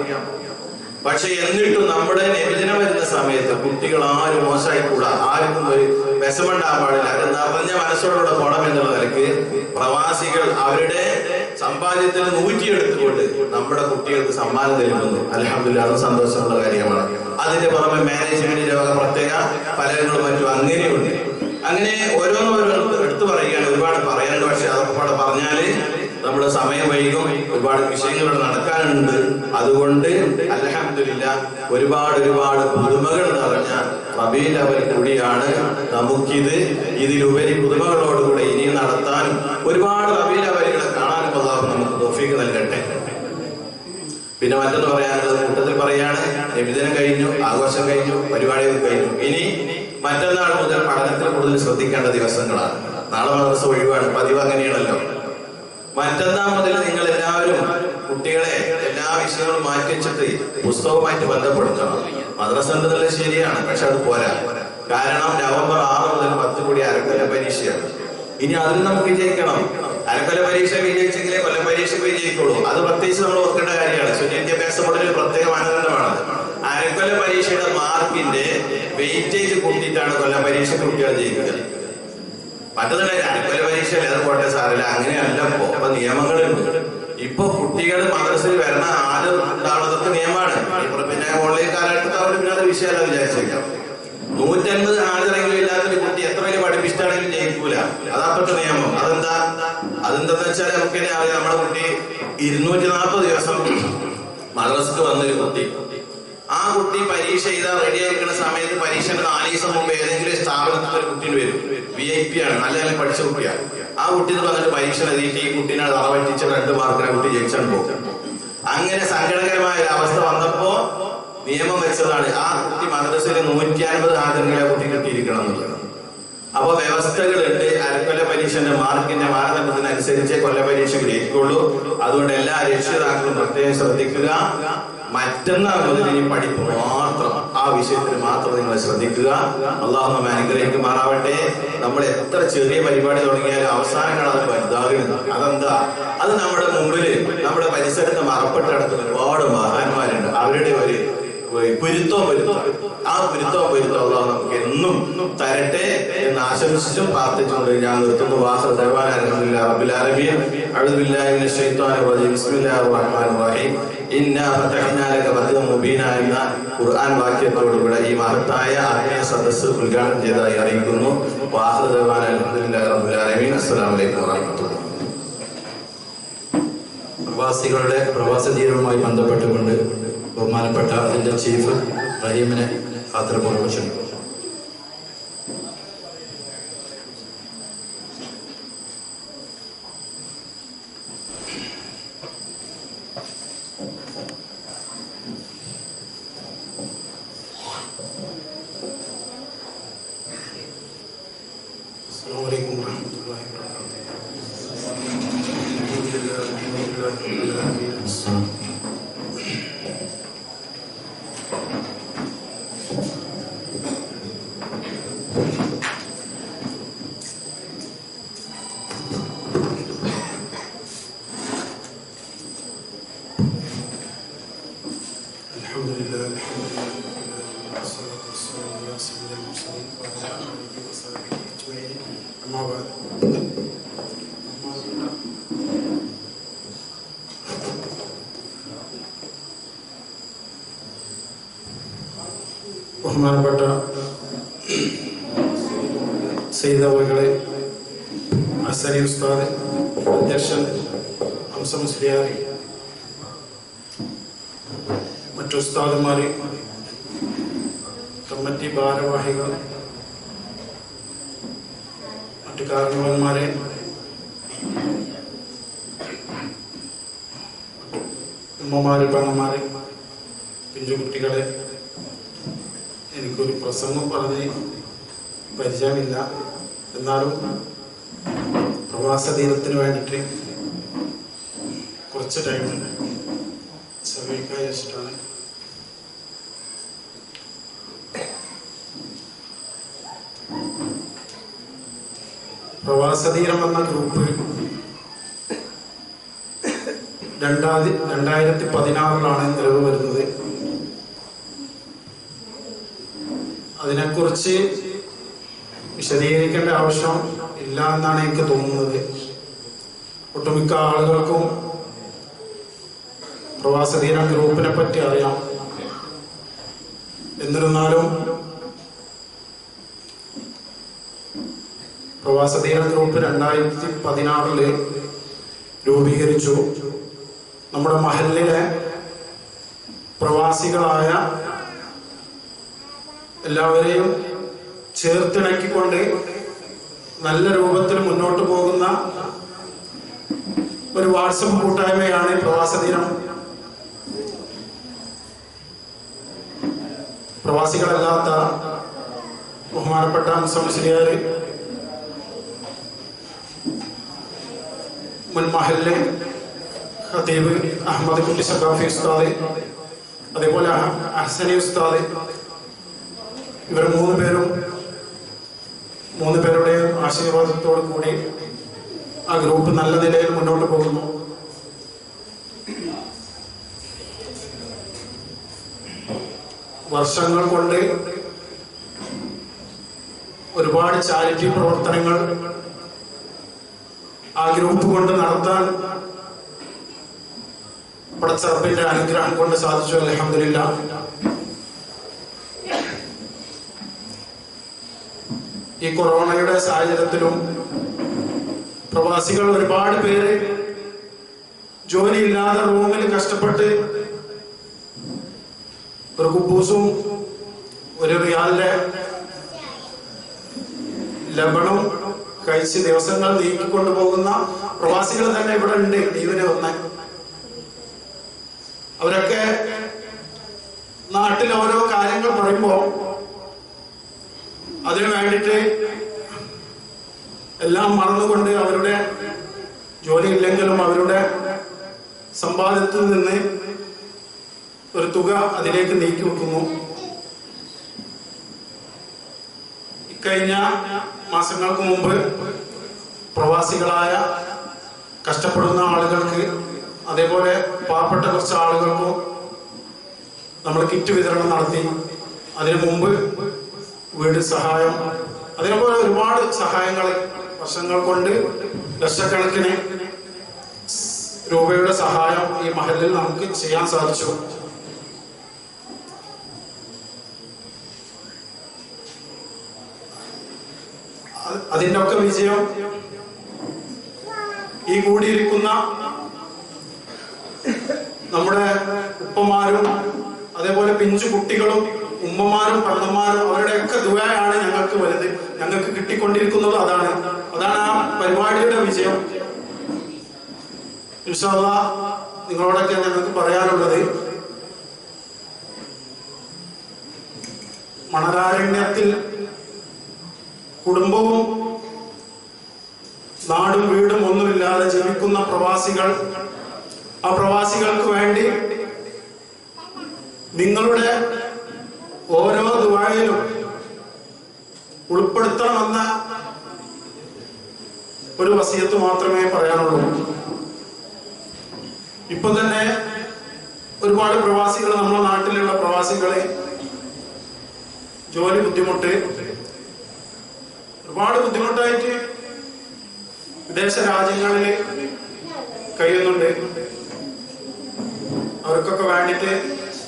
പക്ഷെ എന്നിട്ടും നമ്മുടെ നബിദിനം വരുന്ന സമയത്ത് കുട്ടികൾ ആരും മോശമായിക്കൂടാ, ആർക്കും ഒരു വിഷമുണ്ടാകാൻ പാടില്ല. അവർ നിറഞ്ഞ മനസ്സോടുകൂടെ പോണം എന്നുള്ള നിലയ്ക്ക് പ്രവാസികൾ അവരുടെ സമ്പാദ്യത്തിൽ 100 എടുത്തുകൊണ്ട് നമ്മുടെ കുട്ടികൾക്ക് സമ്മാനം നൽകുന്നു. അൽഹംദുലില്ലാഹ്, അത് സന്തോഷമുള്ള കാര്യമാണ്. അതിന്റെ പുറമെ മാനേജ്മെന്റിന്റെ വക പ്രത്യേക ഫലങ്ങളും മറ്റും അങ്ങനെയുണ്ട്. അങ്ങനെ ഓരോന്നോരോന്ന് എടുത്തു പറയുകയാണ്. ഒരുപാട് പറയാനുണ്ട്, പക്ഷെ അതൊക്കെ പറഞ്ഞാല് നമ്മുടെ സമയം വൈകും. ഒരുപാട് വിഷയങ്ങൾ നടക്കാനുണ്ട്. അതുകൊണ്ട് അൽഹംദുലില്ലാഹ് ഒരുപാട് പുതുമകൾ നിറഞ്ഞ റബീഉൽ അവ്വൽ കൂടിയാണ് നമുക്കിത്. ഇതിലുപരി പുതുമകളോടുകൂടെ ഇനിയും നടത്താനും ഒരുപാട് റബീഉൽ അവ്വലുകളെ കാണാനും അല്ലാഹു നമുക്ക് തൗഫീഖ് നൽകട്ടെ. പിന്നെ മറ്റൊന്ന് പറയാനുള്ളത് കൂട്ടത്തിൽ പറയാണ്, നബിദിനം കഴിഞ്ഞു, ആഘോഷം കഴിഞ്ഞു, പരിപാടികൾ കഴിഞ്ഞു. ഇനി മറ്റന്നാൾ മുതൽ പഠനത്തിൽ കൂടുതൽ ശ്രദ്ധിക്കേണ്ട ദിവസങ്ങളാണ്. നാളെ മദ്രസ ഒഴിവാണ്, പതിവ് അങ്ങനെയാണല്ലോ. മറ്റന്നാൾ മുതൽ നിങ്ങൾ എല്ലാവരും കുട്ടികളെ എല്ലാ വിഷയങ്ങളും മാറ്റി വെച്ചിട്ട് പുസ്തകവുമായിട്ട് ബന്ധപ്പെടുത്തണം. മദ്രസ ഉണ്ടെന്നുള്ളത് ശരിയാണ്, പക്ഷെ അത് പോരാ. കാരണം നവംബർ 6 മുതൽ 10 കൂടി അരക്കൊല്ല പരീക്ഷയാണ്. ഇനി അതിൽ നമുക്ക് വിജയിക്കണം. അരക്കൊല്ല പരീക്ഷ വിജയിച്ചെങ്കിലേ കൊല്ലം പരീക്ഷ വിജയിക്കുള്ളൂ. അത് പ്രത്യേകിച്ച് നമ്മൾ ഓർക്കേണ്ട കാര്യമാണ്. വിദ്യാഭ്യാസ ബോർഡിന്റെ ഒരു പ്രത്യേക മാനദണ്ഡമാണ്. അരക്കൊല്ല പരീക്ഷയുടെ മാർക്കിന്റെ വെയിറ്റേജ് കൂട്ടിയിട്ടാണ് കൊല്ലം പരീക്ഷ കുട്ടികൾ ജയിക്കുക. മറ്റൊന്നുമില്ല, അരക്കൊല്ല പരീക്ഷയല്ലേ, അത് പോട്ടെ സാറില്ല, അങ്ങനെയല്ല. ഇപ്പൊ നിയമങ്ങളുണ്ട്. ഇപ്പൊ കുട്ടികൾ മദ്രസയിൽ വരണ ആദ്യം ഉണ്ടാവുന്നതൊക്കെ നിയമമാണ്. പിന്നെ ഓൺലൈൻ കാലഘട്ടത്തിൽ അവർ പിന്നെ അത് വിഷയമല്ല വിചാരിച്ചേക്കാം. 150 ഹാജരെങ്കിലും ഇല്ലാത്തൊരു കുട്ടി എത്ര വലിയ പഠിപ്പിച്ചിട്ടാണെങ്കിലും ജയിക്കൂല. അതാപ്പെട്ട നിയമം. അതെന്താന്ന് വെച്ചാൽ നമുക്ക് തന്നെ അറിയാം. നമ്മുടെ കുട്ടി 240 ദിവസം മദ്രസക്ക് വന്നൊരു കുട്ടി, ആ കുട്ടി പരീക്ഷ എഴുതാൻ റെഡി ആയിരിക്കുന്ന സമയത്ത് പരീക്ഷയുടെ 4 ദിവസം മുമ്പ് ഏതെങ്കിലും സ്ഥാപനത്തിൽ ഒരു കുട്ടീന് വരും. VIP ആണ്, നല്ല പഠിച്ച കുട്ടിയാണ്. ആ കുട്ടീന് വന്നിട്ട് പരീക്ഷ എഴുതിയിട്ട് ഈ കുട്ടീനെ തറവറ്റിച്ച് 2 മാർക്കിനെ കുട്ടി ജയിച്ചാൽ പോകും. അങ്ങനെ സങ്കടകരമായ ഒരു അവസ്ഥ വന്നപ്പോ നിയമം വെച്ചതാണ് ആ കുട്ടി മദ്രസയിൽ 150 ഹാജറുകളെ കുട്ടി കിട്ടിയിരിക്കണം എന്നുള്ളത്. അപ്പൊ വ്യവസ്ഥകളുണ്ട്. അരക്കൊല്ല പരീക്ഷന്റെ മാർക്കിന്റെ മാനദണ്ഡത്തിനനുസരിച്ച് കൊല്ല പരീക്ഷ ഗ്രഹിക്കുള്ളൂ. അതുകൊണ്ട് എല്ലാ രക്ഷിതാക്കളും പ്രത്യേകം ശ്രദ്ധിക്കുക. മറ്റന്നാൾ മുതൽ ഇനി പഠിപ്പ് മാത്രം, ആ വിഷയത്തിൽ മാത്രം നിങ്ങൾ ശ്രദ്ധിക്കുക. അള്ളാഹു നമ്മെ അനുഗ്രഹിക്കുമാറാവട്ടെ. നമ്മൾ എത്ര ചെറിയ പരിപാടി തുടങ്ങിയാലും അവസാനങ്ങൾ അത് വലുതാകുന്നത്. അതെന്താ? അത് നമ്മുടെ മുമ്പിൽ, നമ്മുടെ പരിസരത്ത് മറപ്പെട്ട് കിടക്കുന്ന ഒരുപാട് മഹാന്മാരുണ്ട്. അവരുടെ ഒരു പൊരുത്തവും അള്ളാഹു നമുക്ക് എന്നും തരട്ടെ എന്ന് ആശംസിച്ചും പ്രാർത്ഥിച്ചുകൊണ്ട് ഞാൻ നിർത്തുന്നു. വാഹർ ദഅ്വാന അൽഹംദുലില്ലാഹി റബ്ബിൽ ആലമീൻ. അഊദു ബില്ലാഹി മിനശ് ശൈത്വാനിർ റജീം. ബിസ്മില്ലാഹിർ റഹ്മാനിർ റഹീം. ഇന്നാ ഫതഹ്നാ ലക ഫതഹൻ മുബീന എന്ന ഖുർആൻ വാക്യത്തോടുകൂടെ ഈ മഹത്തായ ആത്മീയ സദസ്സ് ഉദ്ഘാടനം ചെയ്തതായി അറിയിക്കുന്നു. വാഹർ ദഅ്വാന അൽഹംദുലില്ലാഹി റബ്ബിൽ ആലമീൻ. അസ്സലാമു അലൈക്കും വറഹ്മത്തുള്ളാഹി. പ്രവാസികളുടെ പ്രവാസ ജീവിതവുമായി ബന്ധപ്പെട്ടുകൊണ്ട് ബഹുമാനപ്പെട്ട അതിൻ്റെ ചീഫ് റഹീമിനെ ആദരപൂർവ്വം ക്ഷണിക്കുന്നു. السلام عليكم ورحمة الله وبركاته. الحمد لله والصلاة والسلام على سيد المرسلين وعلى آله وصحبه أجمعين. أما بعد ബഹുമാനപ്പെട്ട സയ്യിദ് അവറുകളെ, അസരി ഉസ്താദ്, അധ്യക്ഷൻ ഹംസ മുസ്ലിയാർ, മറ്റു ഉസ്താദുമാര്, കമ്മിറ്റി ഭാരവാഹികൾ, മറ്റു കാരണവന്മാരെ, ഉമ്മമാര്, പെങ്ങന്മാരെ, പിഞ്ചുകുട്ടികളെ, എനിക്കൊരു പ്രസംഗം പറഞ്ഞ് പരിചയമില്ല. എന്നാലും പ്രവാസ തീരത്തിന് വേണ്ടിയിട്ട് കുറച്ച് ടൈം ചെലവഴിക്കാൻ വെച്ചിട്ടാണ്. പ്രവാസതീരം എന്ന ഗ്രൂപ്പ് 2016 നിലവ് വരുന്നത്. അതിനെക്കുറിച്ച് വിശദീകരിക്കേണ്ട ആവശ്യം ഇല്ല എന്നാണ് എനിക്ക് തോന്നുന്നത്. ഒട്ടുമിക്ക ആളുകൾക്കും പ്രവാസതീരം ഗ്രൂപ്പിനെ പറ്റി അറിയാം. എന്നിരുന്നാലും പ്രവാസതീരം ഗ്രൂപ്പ് 2016 രൂപീകരിച്ചു. നമ്മുടെ മഹല്ലിലെ പ്രവാസികളായ എല്ലാവരെയും ചേർത്തിണക്കിക്കൊണ്ട് നല്ല രൂപത്തിൽ മുന്നോട്ട് പോകുന്ന ഒരു വാട്സപ്പ് കൂട്ടായ്മയാണ് പ്രവാസതീരം. പ്രവാസികളല്ലാത്ത ബഹുമാനപ്പെട്ട മുസ്ലിയാർ, മുൻ മഹല്ല് ഖതീബ് അഹമ്മദ് കുട്ടി സഖാഫി ഉസ്താദ്, അതേപോലെ അഹ്സനി ഉസ്താദ്, ഇവർ മൂന്ന് പേരുടെയും ആശീർവാദത്തോടു കൂടി ആ ഗ്രൂപ്പ് നല്ല നിലയിൽ മുന്നോട്ട് പോകുന്നു. വർഷങ്ങൾ കൊണ്ട് ഒരുപാട് ചാരിറ്റി പ്രവർത്തനങ്ങൾ ആ ഗ്രൂപ്പ് കൊണ്ട് നടത്താൻ പടച്ചറപ്പിന്റെ അനുഗ്രഹം കൊണ്ട് സാധിച്ചു. അൽഹംദുലില്ലാഹ്. ഈ കൊറോണയുടെ സാഹചര്യത്തിലും പ്രവാസികൾ ഒരുപാട് പേര് ജോലിയില്ലാതെ റൂമിൽ കഷ്ടപ്പെട്ട് ഒരു കുബൂസും ഒരു റിയാലിന്റെ ലബണും കഴിച്ച് ദിവസങ്ങൾ നീക്കിക്കൊണ്ടു പോകുന്ന പ്രവാസികൾ തന്നെ ഇവിടെ ഉണ്ട്. ലീവിന് വന്ന് അവരൊക്കെ നാട്ടിൽ ഓരോ കാര്യങ്ങൾ പറയുമ്പോൾ അതിനു വേണ്ടിയിട്ട് എല്ലാം മറന്നുകൊണ്ട് അവരുടെ ജോലി ഇല്ലെങ്കിലും അവരുടെ സമ്പാദ്യത്തിൽ നിന്ന് ഒരു തുക അതിലേക്ക് നീക്കി വെക്കുന്നു. ഇക്കഴിഞ്ഞ മാസങ്ങൾക്ക് മുമ്പ് പ്രവാസികളായ കഷ്ടപ്പെടുന്ന ആളുകൾക്ക്, അതേപോലെ പാവപ്പെട്ട കുറച്ച് ആളുകൾക്കും നമ്മൾ കിറ്റ് വിതരണം നടത്തി. അതിനു മുമ്പ് വീട് സഹായം, അതേപോലെ ഒരുപാട് സഹായങ്ങൾ വർഷങ്ങൾ കൊണ്ട് ലക്ഷക്കണക്കിന് രൂപയുടെ സഹായം ഈ മഹലിൽ നമുക്ക് ചെയ്യാൻ സാധിച്ചു. അതിൻ്റെ ഒക്കെ വിജയം ഈ കൂടിയിരിക്കുന്ന നമ്മുടെ ഉപ്പമാരും അതേപോലെ പിഞ്ചു കുട്ടികളും ഉമ്മമാരും പെണ്ണന്മാരും അവരുടെയൊക്കെ ദുആയാണ് ഞങ്ങൾക്ക് വലുത്. ഞങ്ങൾക്ക് കിട്ടിക്കൊണ്ടിരിക്കുന്നത് അതാണ് ആ പരിപാടിയുടെ വിജയം. ഇൻഷാ അല്ലാഹ് നിങ്ങളോടൊക്കെ ഞങ്ങൾക്ക് പറയാനുള്ളത്, മണലാരണ്യത്തിൽ കുടുംബവും നാടും വീടും ഒന്നുമില്ലാതെ ജീവിക്കുന്ന പ്രവാസികൾ, ആ പ്രവാസികൾക്ക് വേണ്ടി നിങ്ങളുടെ ഓരോ ദുആയിലും ഉൾപ്പെടുത്തണമെന്ന ഒരു വസിയത്ത് മാത്രമേ പറയാനുള്ളൂ. ഇപ്പൊ തന്നെ ഒരുപാട് പ്രവാസികൾ, നമ്മുടെ നാട്ടിലുള്ള പ്രവാസികളെ ജോലി ബുദ്ധിമുട്ട്, ഒരുപാട് ബുദ്ധിമുട്ടായിട്ട് വിദേശ രാജ്യങ്ങളിൽ കഴിയുന്നുണ്ട്. അവർക്കൊക്കെ വേണ്ടിയിട്ട്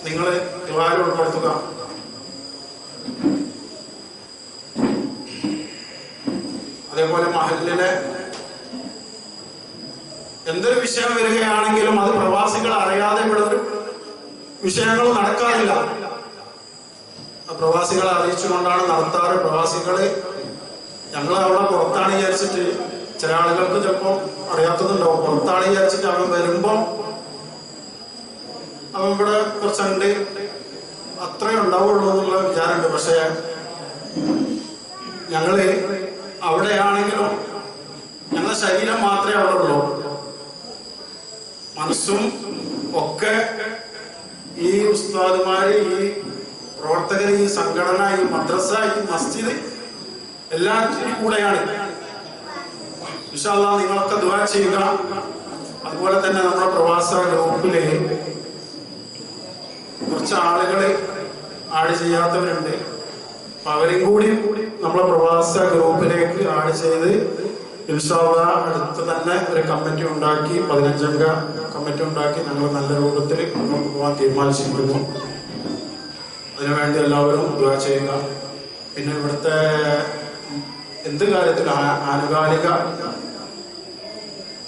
നിങ്ങൾ ദുആയിൽ ഉൾപ്പെടുത്തുക. അതേപോലെ മഹല്ലിലെ എന്തൊരു വിഷയം വരികയാണെങ്കിലും അത് പ്രവാസികൾ അറിയാതെ ഇവിടെ ഒരു വിഷയങ്ങൾ നടക്കാറില്ല. പ്രവാസികളെ അറിയിച്ചുകൊണ്ടാണ് നടത്താറ്. പ്രവാസികള് ഞങ്ങൾ അവിടെ പുറത്താണ് വിചാരിച്ചിട്ട്, ചില ആളുകൾക്ക് ചിലപ്പോൾ അറിയാത്തതുണ്ടാവും, പുറത്താണ് വിചാരിച്ചിട്ട് അവൻ വരുമ്പോ അവൻ ഇവിടെ കുറച്ചുണ്ട് അത്രേ ഉണ്ടാവുള്ളൂ എന്നുള്ള വിചാരമുണ്ട്. പക്ഷെ ഞങ്ങള് അവിടെയാണെങ്കിലും ഞങ്ങളുടെ ശരീരം മാത്രമേ അവിടെ ഉള്ളൂ, മനസ്സും ഒക്കെ ഈ ഉസ്താദുമാര്, ഈ പ്രവർത്തകർ, ഈ സംഘടന, ഈ മദ്രസ, ഈ മസ്ജിദ് എല്ലാത്തിനും കൂടെയാണ്. ഇൻഷാ അല്ലാഹ് നിങ്ങളൊക്കെ ദുആ ചെയ്യുക. അതുപോലെ തന്നെ നമ്മുടെ പ്രവാസ ഗ്രൂപ്പില് കുറച്ച് ആളുകള് ആഡ് ചെയ്യാത്തവരുണ്ട്. അപ്പൊ അവരും കൂടി നമ്മളെ പ്രവാസ ഗ്രൂപ്പിലേക്ക് ആഡ് ചെയ്ത് ഇൻഷാ അല്ലാഹ് അടുത്ത് തന്നെ ഒരു കമ്മിറ്റി ഉണ്ടാക്കി, 15 അംഗ കമ്മിറ്റി ഉണ്ടാക്കി ഞങ്ങൾ നല്ല രൂപത്തിൽ മുന്നോട്ട് പോകാൻ തീരുമാനിച്ചിരിക്കുന്നു. അതിനുവേണ്ടി എല്ലാവരും ദുആ ചെയ്യുക. പിന്നെ ഇവിടുത്തെ എന്ത് കാര്യത്തിലും ആനുകാലിക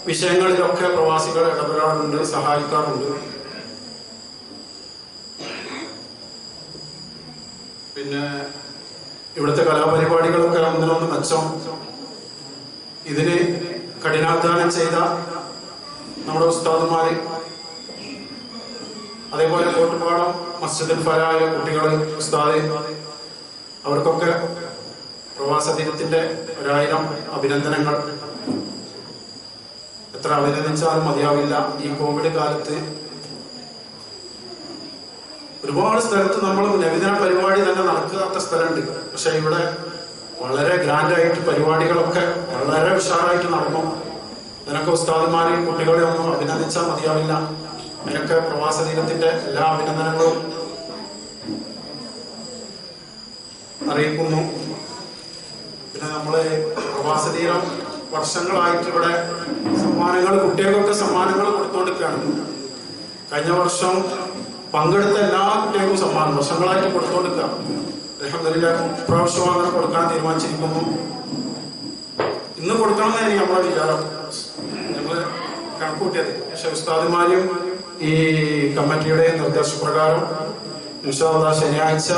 വിഷയങ്ങളിലൊക്കെ പ്രവാസികൾ ഇടപെടാറുണ്ട്, സഹായിക്കാറുണ്ട്. പിന്നെ ഇവിടുത്തെ കലാപരിപാടികളൊക്കെ ഒന്നിനൊന്ന് മെച്ചം. ഇതിന് കഠിനാധ്വാനം ചെയ്ത നമ്മുടെ ഉസ്താദുമാര്, അതേപോലെ കോട്ടുപാടം മസ്ജിദുൽ ഫലായ കുട്ടികൾ, ഉസ്താദ്, അവർക്കൊക്കെ പ്രവാസ ദിനത്തിന്റെ 1000 അഭിനന്ദനങ്ങൾ. എത്ര അഭിനന്ദിച്ചാലും മതിയാവില്ല. ഈ കോവിഡ് കാലത്ത് ഒരുപാട് സ്ഥലത്ത് നമ്മൾ നബിദിന പരിപാടി തന്നെ നടക്കാത്ത സ്ഥലമുണ്ട്. പക്ഷെ ഇവിടെ വളരെ ഗ്രാൻഡായിട്ട് പരിപാടികളൊക്കെ വളരെ ഉഷാറായിട്ട് നടക്കും. ഇതിനൊക്കെ ഉസ്താദുമാരെയും കുട്ടികളെയും ഒന്നും അഭിനന്ദിച്ചാൽ മതിയാവില്ല. അതിനൊക്കെ പ്രവാസ ദിനത്തിന്റെ എല്ലാ അഭിനന്ദനങ്ങളും അറിയിക്കുന്നു. പിന്നെ നമ്മള് പ്രവാസ ദിനം വർഷങ്ങളായിട്ട് ഇവിടെ സമ്മാനങ്ങൾ, കുട്ടികൾക്കൊക്കെ സമ്മാനങ്ങൾ കൊടുത്തുകൊണ്ടിരിക്കുകയാണ്. കഴിഞ്ഞ വർഷം പങ്കെടുത്ത എല്ലാ കുട്ടികൾക്കും സമ്മാനം വർഷങ്ങളായിട്ട് കൊടുത്തുകൊണ്ടിരിക്കുക. അൽഹംദുലില്ലാഹ് ഇപ്രാവശ്യം അങ്ങനെ കൊടുക്കാൻ തീരുമാനിച്ചിരിക്കുന്നു. ഇന്ന് കൊടുക്കണമെന്നാണ് നമ്മുടെ വിചാരം, ഞങ്ങൾ കണക്കൂട്ടിയത്. പക്ഷെ ഉസ്താദുമാരും ഈ കമ്മിറ്റിയുടെ നിർദ്ദേശപ്രകാരം ഇൻഷാ അല്ലാഹ് ശനിയാഴ്ച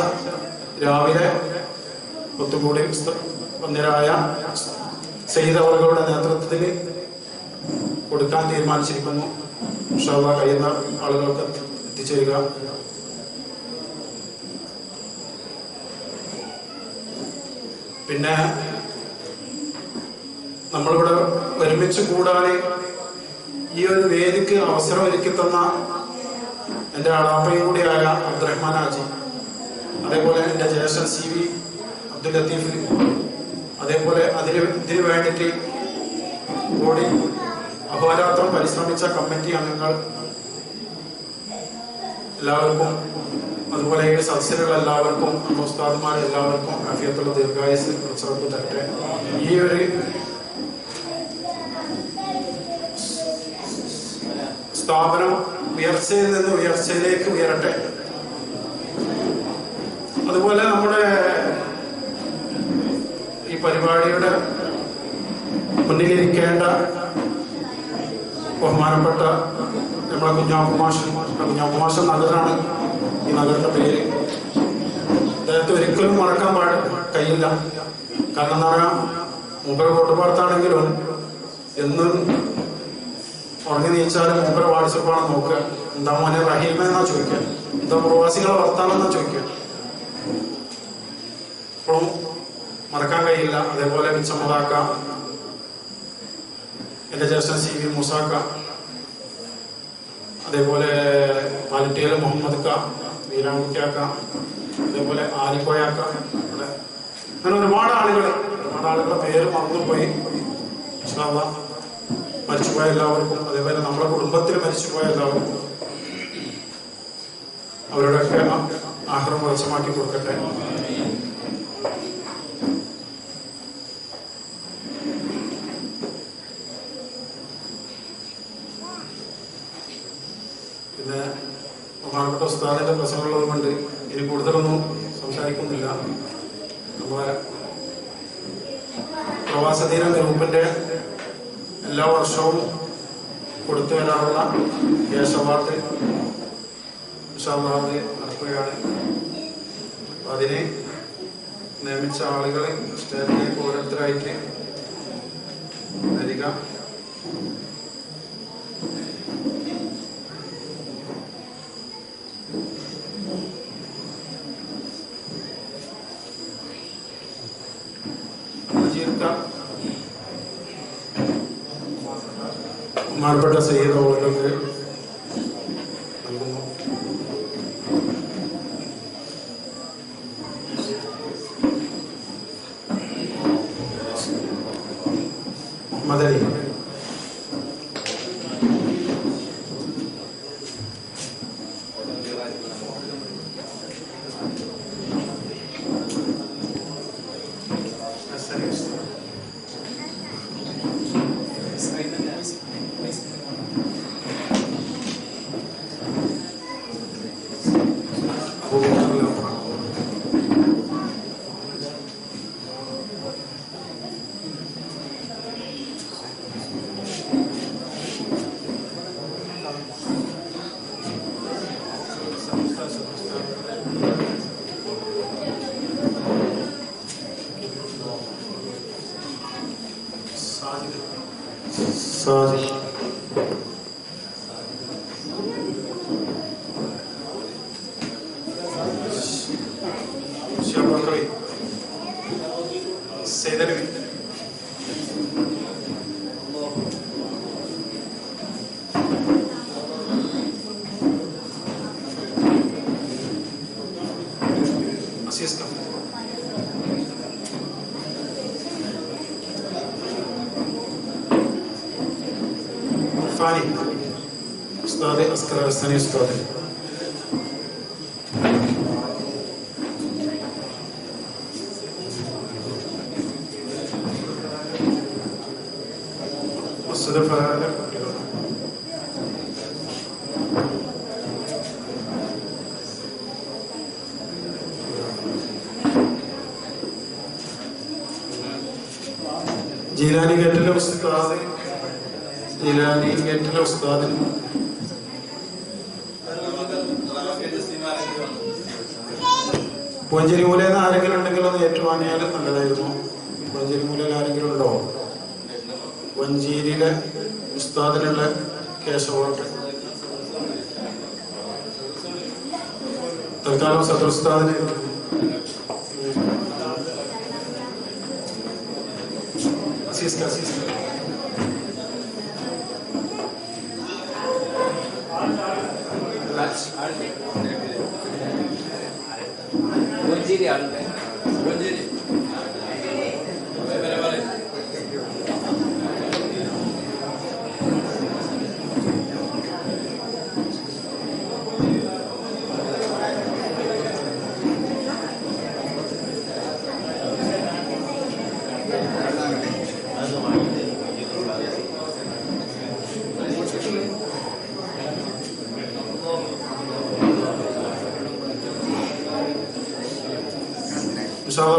രാവിലെ ഒത്തുകൂടി വന്യരായ സയ്യിദ് അവറുകളുടെ നേതൃത്വത്തിൽ കൊടുക്കാൻ തീരുമാനിച്ചിരിക്കുന്നു. ഇൻഷാ അല്ലാഹ് കഴിയുന്ന ആളുകൾക്ക് എത്തിച്ചേരുക. പിന്നെ നമ്മളിവിടെ ഒരുമിച്ച് കൂടാൻ ഈ ഒരു വേദിക്ക് അവസരം ഒരുക്കി തന്ന എൻ്റെ ആളാപ്പയും കൂടിയായ അബ്ദുറഹ്മാൻ ഹാജി, അതേപോലെ എൻ്റെ ജ്യേഷ്ഠൻ CV അബ്ദുൽ ലത്തീഫ്, അതേപോലെ ഇതിന് വേണ്ടിയിട്ട് കൂടി അഹോരാത്രം പരിശ്രമിച്ച കമ്മിറ്റി അംഗങ്ങൾ, എല്ലാവർക്കും അതുപോലെ ഈ സദസ്സിലുള്ള എല്ലാവർക്കും ഉസ്താദുമാരെല്ലാവർക്കും ആഫിയത്തുള്ള ദീർഘായുസ് ഉറപ്പ് തരട്ടെ. ഈ ഒരു സ്ഥാപനം ഉയർച്ചയിൽ നിന്ന് ഉയർച്ചയിലേക്ക് ഉയരട്ടെ. അതുപോലെ നമ്മുടെ ഈ പരിപാടിയുടെ മുന്നിലിരിക്കേണ്ട ബഹുമാനപ്പെട്ട നമ്മളെ കുഞ്ഞാപ്പുമാഷൻ നഗറാണ് ഈ നഗറിന്റെ പേര്. അദ്ദേഹത്തെ ഒരിക്കലും മറക്കാൻ കഴിയില്ല. കാരണം എന്താ പറയാ, മൂപ്പര കോട്ടുപാടത്താണെങ്കിലും എന്നും ഉറങ്ങി നീച്ചാലും മൂപ്പര വാട്സപ്പാണ് നോക്കുക. എന്താ മോനെ റഹീമ എന്നാ ചോദിക്കുക, എന്താ പ്രവാസികളെ വർത്താനെന്നാ ചോദിക്കുക. ഇപ്പോഴും മറക്കാൻ കഴിയില്ല. അതേപോലെ മിച്ചമ്മതാക്ക, എൻ്റെ ജ്യേഷ്ഠൻ സി വി മൂസാക്ക, അതേപോലെ പാലിട്ടിയൽ മുഹമ്മദ് ക, വീരാൻകുട്ടിയാക്ക, അതേപോലെ ആലിക്കോയാക്ക, അങ്ങനെ ഒരുപാട് ആളുകളുടെ പേര് മറന്നുപോയി. മരിച്ചുപോയ എല്ലാവർക്കും, അതേപോലെ നമ്മുടെ കുടുംബത്തിൽ മരിച്ചുപോയ എല്ലാവർക്കും അവരുടെയൊക്കെ ആഹാരം വെളിച്ചമാക്കി കൊടുക്കട്ടെ. പിന്നെ ബഹുമാനപ്പെട്ട ഉസ്താദിന്റെ പ്രസംഗമുള്ളത് കൊണ്ട് ഇനി കൂടുതലൊന്നും സംസാരിക്കുന്നില്ല. നമ്മളെ പ്രവാസദീന ഗ്രൂപ്പിന്റെ എല്ലാ വർഷവും കൊടുത്തു വരാറുള്ള ദേശ അവാർഡ് നടക്കുകയാണ്. അതിന് നിയമിച്ച ആളുകൾ സ്റ്റേജിലേക്ക് ഓരോരുത്തരായിട്ട് വരിക. ബഹുമാനപ്പെട്ട സയ്യിദ് അവർക്ക് നൽകുന്നു. മുഹമ്മദ് അലി ഉസ്താദ് അസ്കർ അസ്താനി ഉസ്താദ്. ജീലാനി ഗേറ്റിലെ ഉസ്താദ്, ജീലാനി ഗേറ്റിലെ ഉസ്താദിന് പൊഞ്ചേരി മൂലയിൽ ആരെങ്കിലും ഉണ്ടെങ്കിൽ ഒന്ന് ഏറ്റുവാങ്ങിയാൽ നല്ലതായിരുന്നു. പൊഞ്ചേരി മൂലയിൽ ആരെങ്കിലും ഉണ്ടോ? വഞ്ചേരിയിലെ ഉസ്താദിനുള്ള കേശവോട്ട് തൽക്കാലം സദർ ഉസ്താദിന്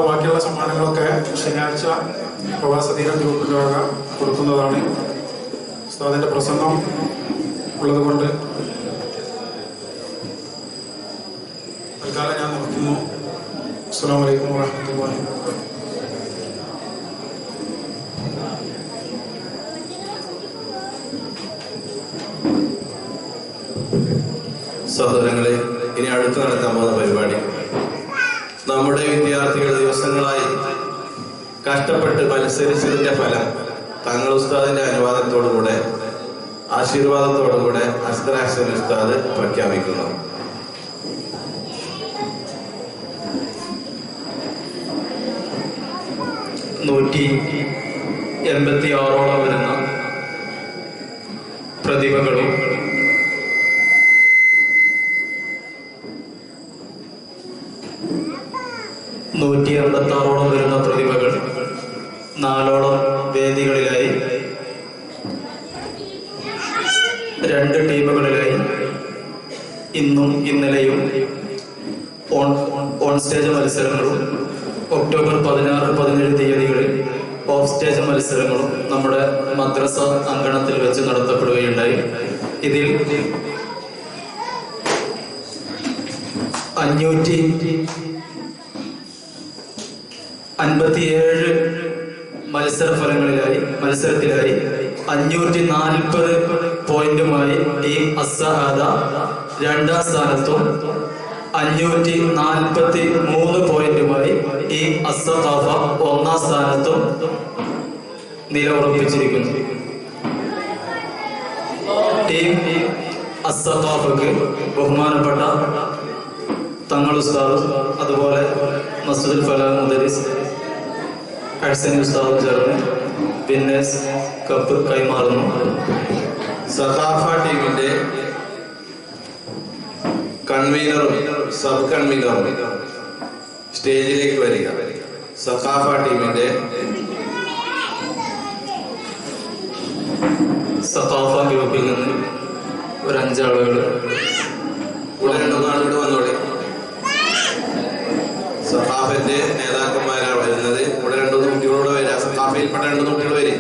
ബാക്കിയുള്ള സമ്മാനങ്ങളൊക്കെ ശനിയാഴ്ച പ്രവാസതീര ഗ്രൂപ്പിലൂടെ കൊടുക്കുന്നതാണ്. ഉസ്താദിന്റെ പ്രസംഗം ഉള്ളത് കൊണ്ട് തൽക്കാലം ഞാൻ നിർത്തുന്നു. അസ്സലാമു അലൈക്കും വറഹ്മത്തുള്ളാഹി വബറകാതുഹു. സഹോദരങ്ങളെ, ഇനി അടുത്ത് നടത്താൻ പോകുന്ന പരിപാടി നമ്മുടെ വിദ്യാർത്ഥികൾ ദിവസങ്ങളായി കഷ്ടപ്പെട്ട് മത്സരിച്ചതിന്റെ ഫലം തങ്ങൾ ഉസ്താദിന്റെ അനുവാദത്തോടുകൂടെ ആശീർവാദത്തോടുകൂടെ അസ്കർ ഹസൻ ഉസ്താദ് പ്രഖ്യാപിക്കുന്നു. വരുന്ന പ്രതിഭകളും 186 വരുന്ന പ്രതിഭകൾ 4 വേദികളിലായി 2 ടീമുകളിലായി ഇന്നും ഇന്നലെയും ഓൺ സ്റ്റേജ് മത്സരങ്ങളും ഒക്ടോബർ 16-17 തീയതികളിൽ ഓഫ് സ്റ്റേജ് മത്സരങ്ങളും നമ്മുടെ മദ്രസ അങ്കണത്തിൽ വെച്ച് നടത്തപ്പെടുകയുണ്ടായി. ഇതിൽ 557 മത്സരത്തിലായി 540 പോയിന്റുമായി ടീം അസ്സആദ 2ാം സ്ഥാനത്തും 543 പോയിന്റുമായി ടീം അസ്സഖാഫ 1ാം സ്ഥാനത്തും നിലയുറപ്പിച്ചിരിക്കുന്നു. ടീം അസ്സഖാഫക്ക് ബഹുമാനപ്പെട്ട തങ്ങൾ ഉസ്താദ്, അതുപോലെ മസ്ജിദുൽ ഫലാഹ് മുദരിസ് ഹസൻ ഉസ്താദ് ചേർന്ന് വിന്നേഴ്സ് കപ്പ് കൈമാറുന്നു. സഖാഫ ടീമിന്റെ കൺവീനറും സബ് കൺവീനറും സ്റ്റേജിലേക്ക് വരിക. സഖാഫ ടീമിന്റെ സഖാഫ ഗ്രൂപ്പിൽ നിന്ന് ഒരു 5 ആളുകൾ ഇവിടെ വന്നോളി. സഖാഫിന്റെ നേതാക്കന്മാരാണ് വരുന്നത്. ഇവിടെ 2 കുട്ടികളോട് വരിക. സഖാഫയിൽപ്പെട്ട 2 കുട്ടികൾ വരും.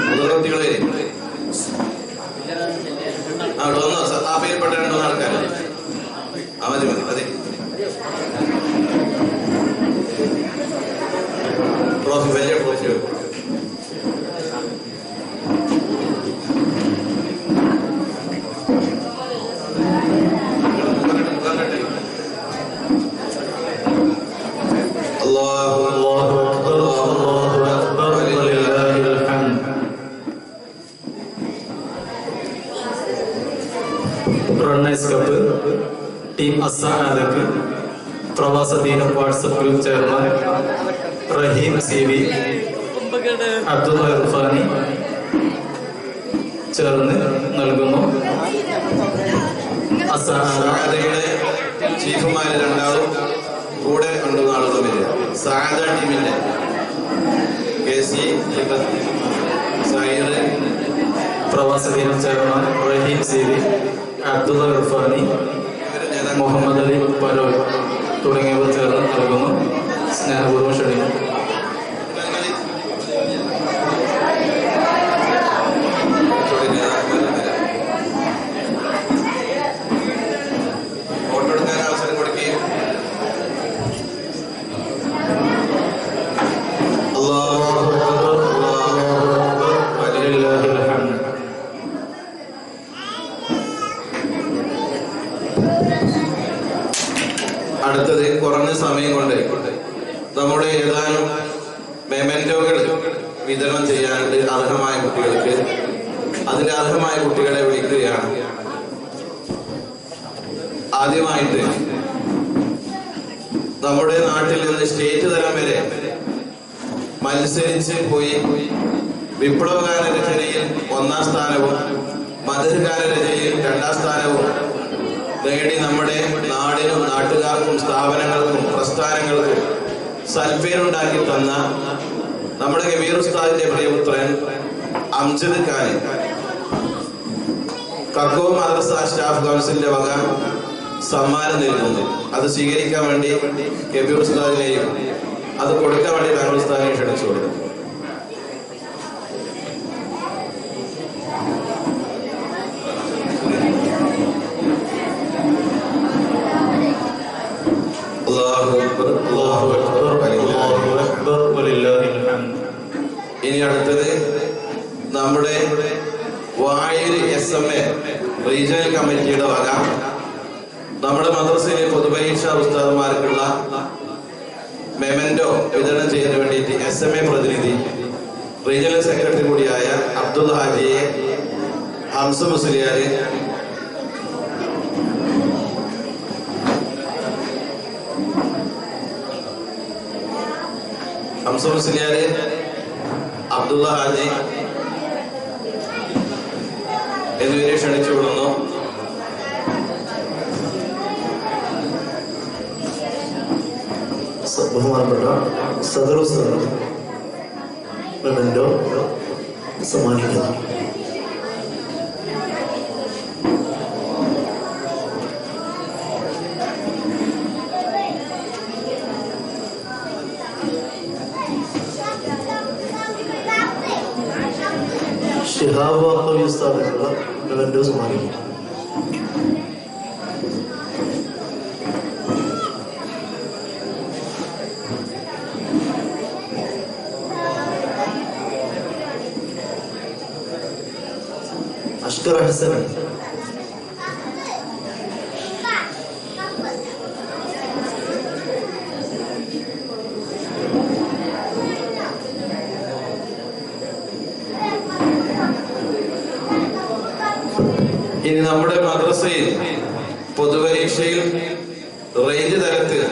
3 കുട്ടികൾ വരും. അവിടെ വന്നോ? സഖാഫയിൽപ്പെട്ട 2 ആൾക്കാർ. മതി ട്രോഫി, വലിയ ട്രോഫി. റണ്ണേഴ്സ് കപ്പ് ടീം അസ്സആദക്ക് പ്രവാസ ദീനം വാട്സപ്പ് ഗ്രൂപ്പ് ചെയർമാൻ റഹീം CV, അബ്ദുൽ ഇർഫാനി ചേർന്ന് നൽകുന്നു. അസ്സആദയുടെ ചീഫുമാര് 2 ആളും കൂടെ 2 ആളുകളും വരിക. സആദ ടീമിന്റെ KC സൈർ, പ്രവാസ ദീനം ചെയർമാൻ റഹീം CV, അബ്ദുൽ ഇർഫാനി, മുഹമ്മദ് അലി പരോൾ തുടങ്ങിയവർ ചേർന്ന് നൽകുന്നു. സ്നേഹപൂർവ്വം ക്ഷണിക്കുന്നു. വോട്ടെടുക്കാൻ അവസരം കൊടുക്കുകയും അടുത്തത് കുറഞ്ഞ സമയം കൊണ്ട് നമ്മുടെ ഏതാനും മെമന്റോകൾ വിതരണം ചെയ്യാനുണ്ട് അർഹമായ കുട്ടികൾക്ക്. അതിന് അർഹമായ കുട്ടികളെ വിളിക്കുകയാണ്. ആദ്യമായിട്ട് നമ്മുടെ നാട്ടിൽ നിന്ന് സ്റ്റേറ്റ് തലം വരെ മത്സരിച്ച് പോയി വിപ്ലവഗാന രചനയിൽ 1ാം സ്ഥാനവും മധുരഗാന രചനയിൽ 2ാം സ്ഥാനവും നേടി നമ്മുടെ നാടിനും നാട്ടുകാർക്കും സ്ഥാപനങ്ങൾക്കും പ്രസ്ഥാനങ്ങൾക്കും സൽപ്പേരുണ്ടാക്കി തന്ന നമ്മുടെ കബീർ ഉസ്താദിന്റെ പ്രിയപുത്രൻ അംജദ് ഖാൻ കക്കോ മദ്രസ സ്റ്റാഫ് കൗൺസിലിന്റെ വക സമ്മാനം നൽകുന്നു. അത് സ്വീകരിക്കാൻ വേണ്ടി കബീർ ഉസ്താദിനെയും അത് കൊടുക്കാൻ വേണ്ടി താങ്കൾ സ്ഥാനം ക്ഷണിച്ചു കൊടുക്കും. ഇനി അടുത്തത് നമ്മുടെ വായൂര് SMA റീജിയണൽ കമ്മിറ്റിയുടെ വക നമ്മുടെ മദ്രസയിലെ പൊതുപരീക്ഷാ ഉസ്താദുമാർക്കുള്ള മെമന്റോ വിതരണം ചെയ്യുന്നതിന് വേണ്ടിയിട്ട് SMA പ്രതിനിധി റീജിയണൽ സെക്രട്ടറി കൂടിയായ അബ്ദുൽ ഹാജിയെ ഹംസ മുസ്ലിയാർ അബ്ദുള്ള ഹാജി എന്നിവരെ ക്ഷണിച്ചു വിടുന്നു. ബഹുമാനപ്പെട്ട സദർ മെമന്റോ സമ്മാനിക്കുന്നു. ഷിഹാബ് വാക്കവി ഉസ്താദിനുള്ള മെമന്റോ സമ്മാനിക്കുന്നു. അഷ്കർ ഹസൻ ഇനി നമ്മുടെ മദ്രസയിൽ പൊതുപരീക്ഷയിൽ റേഞ്ച് തലത്തിൽ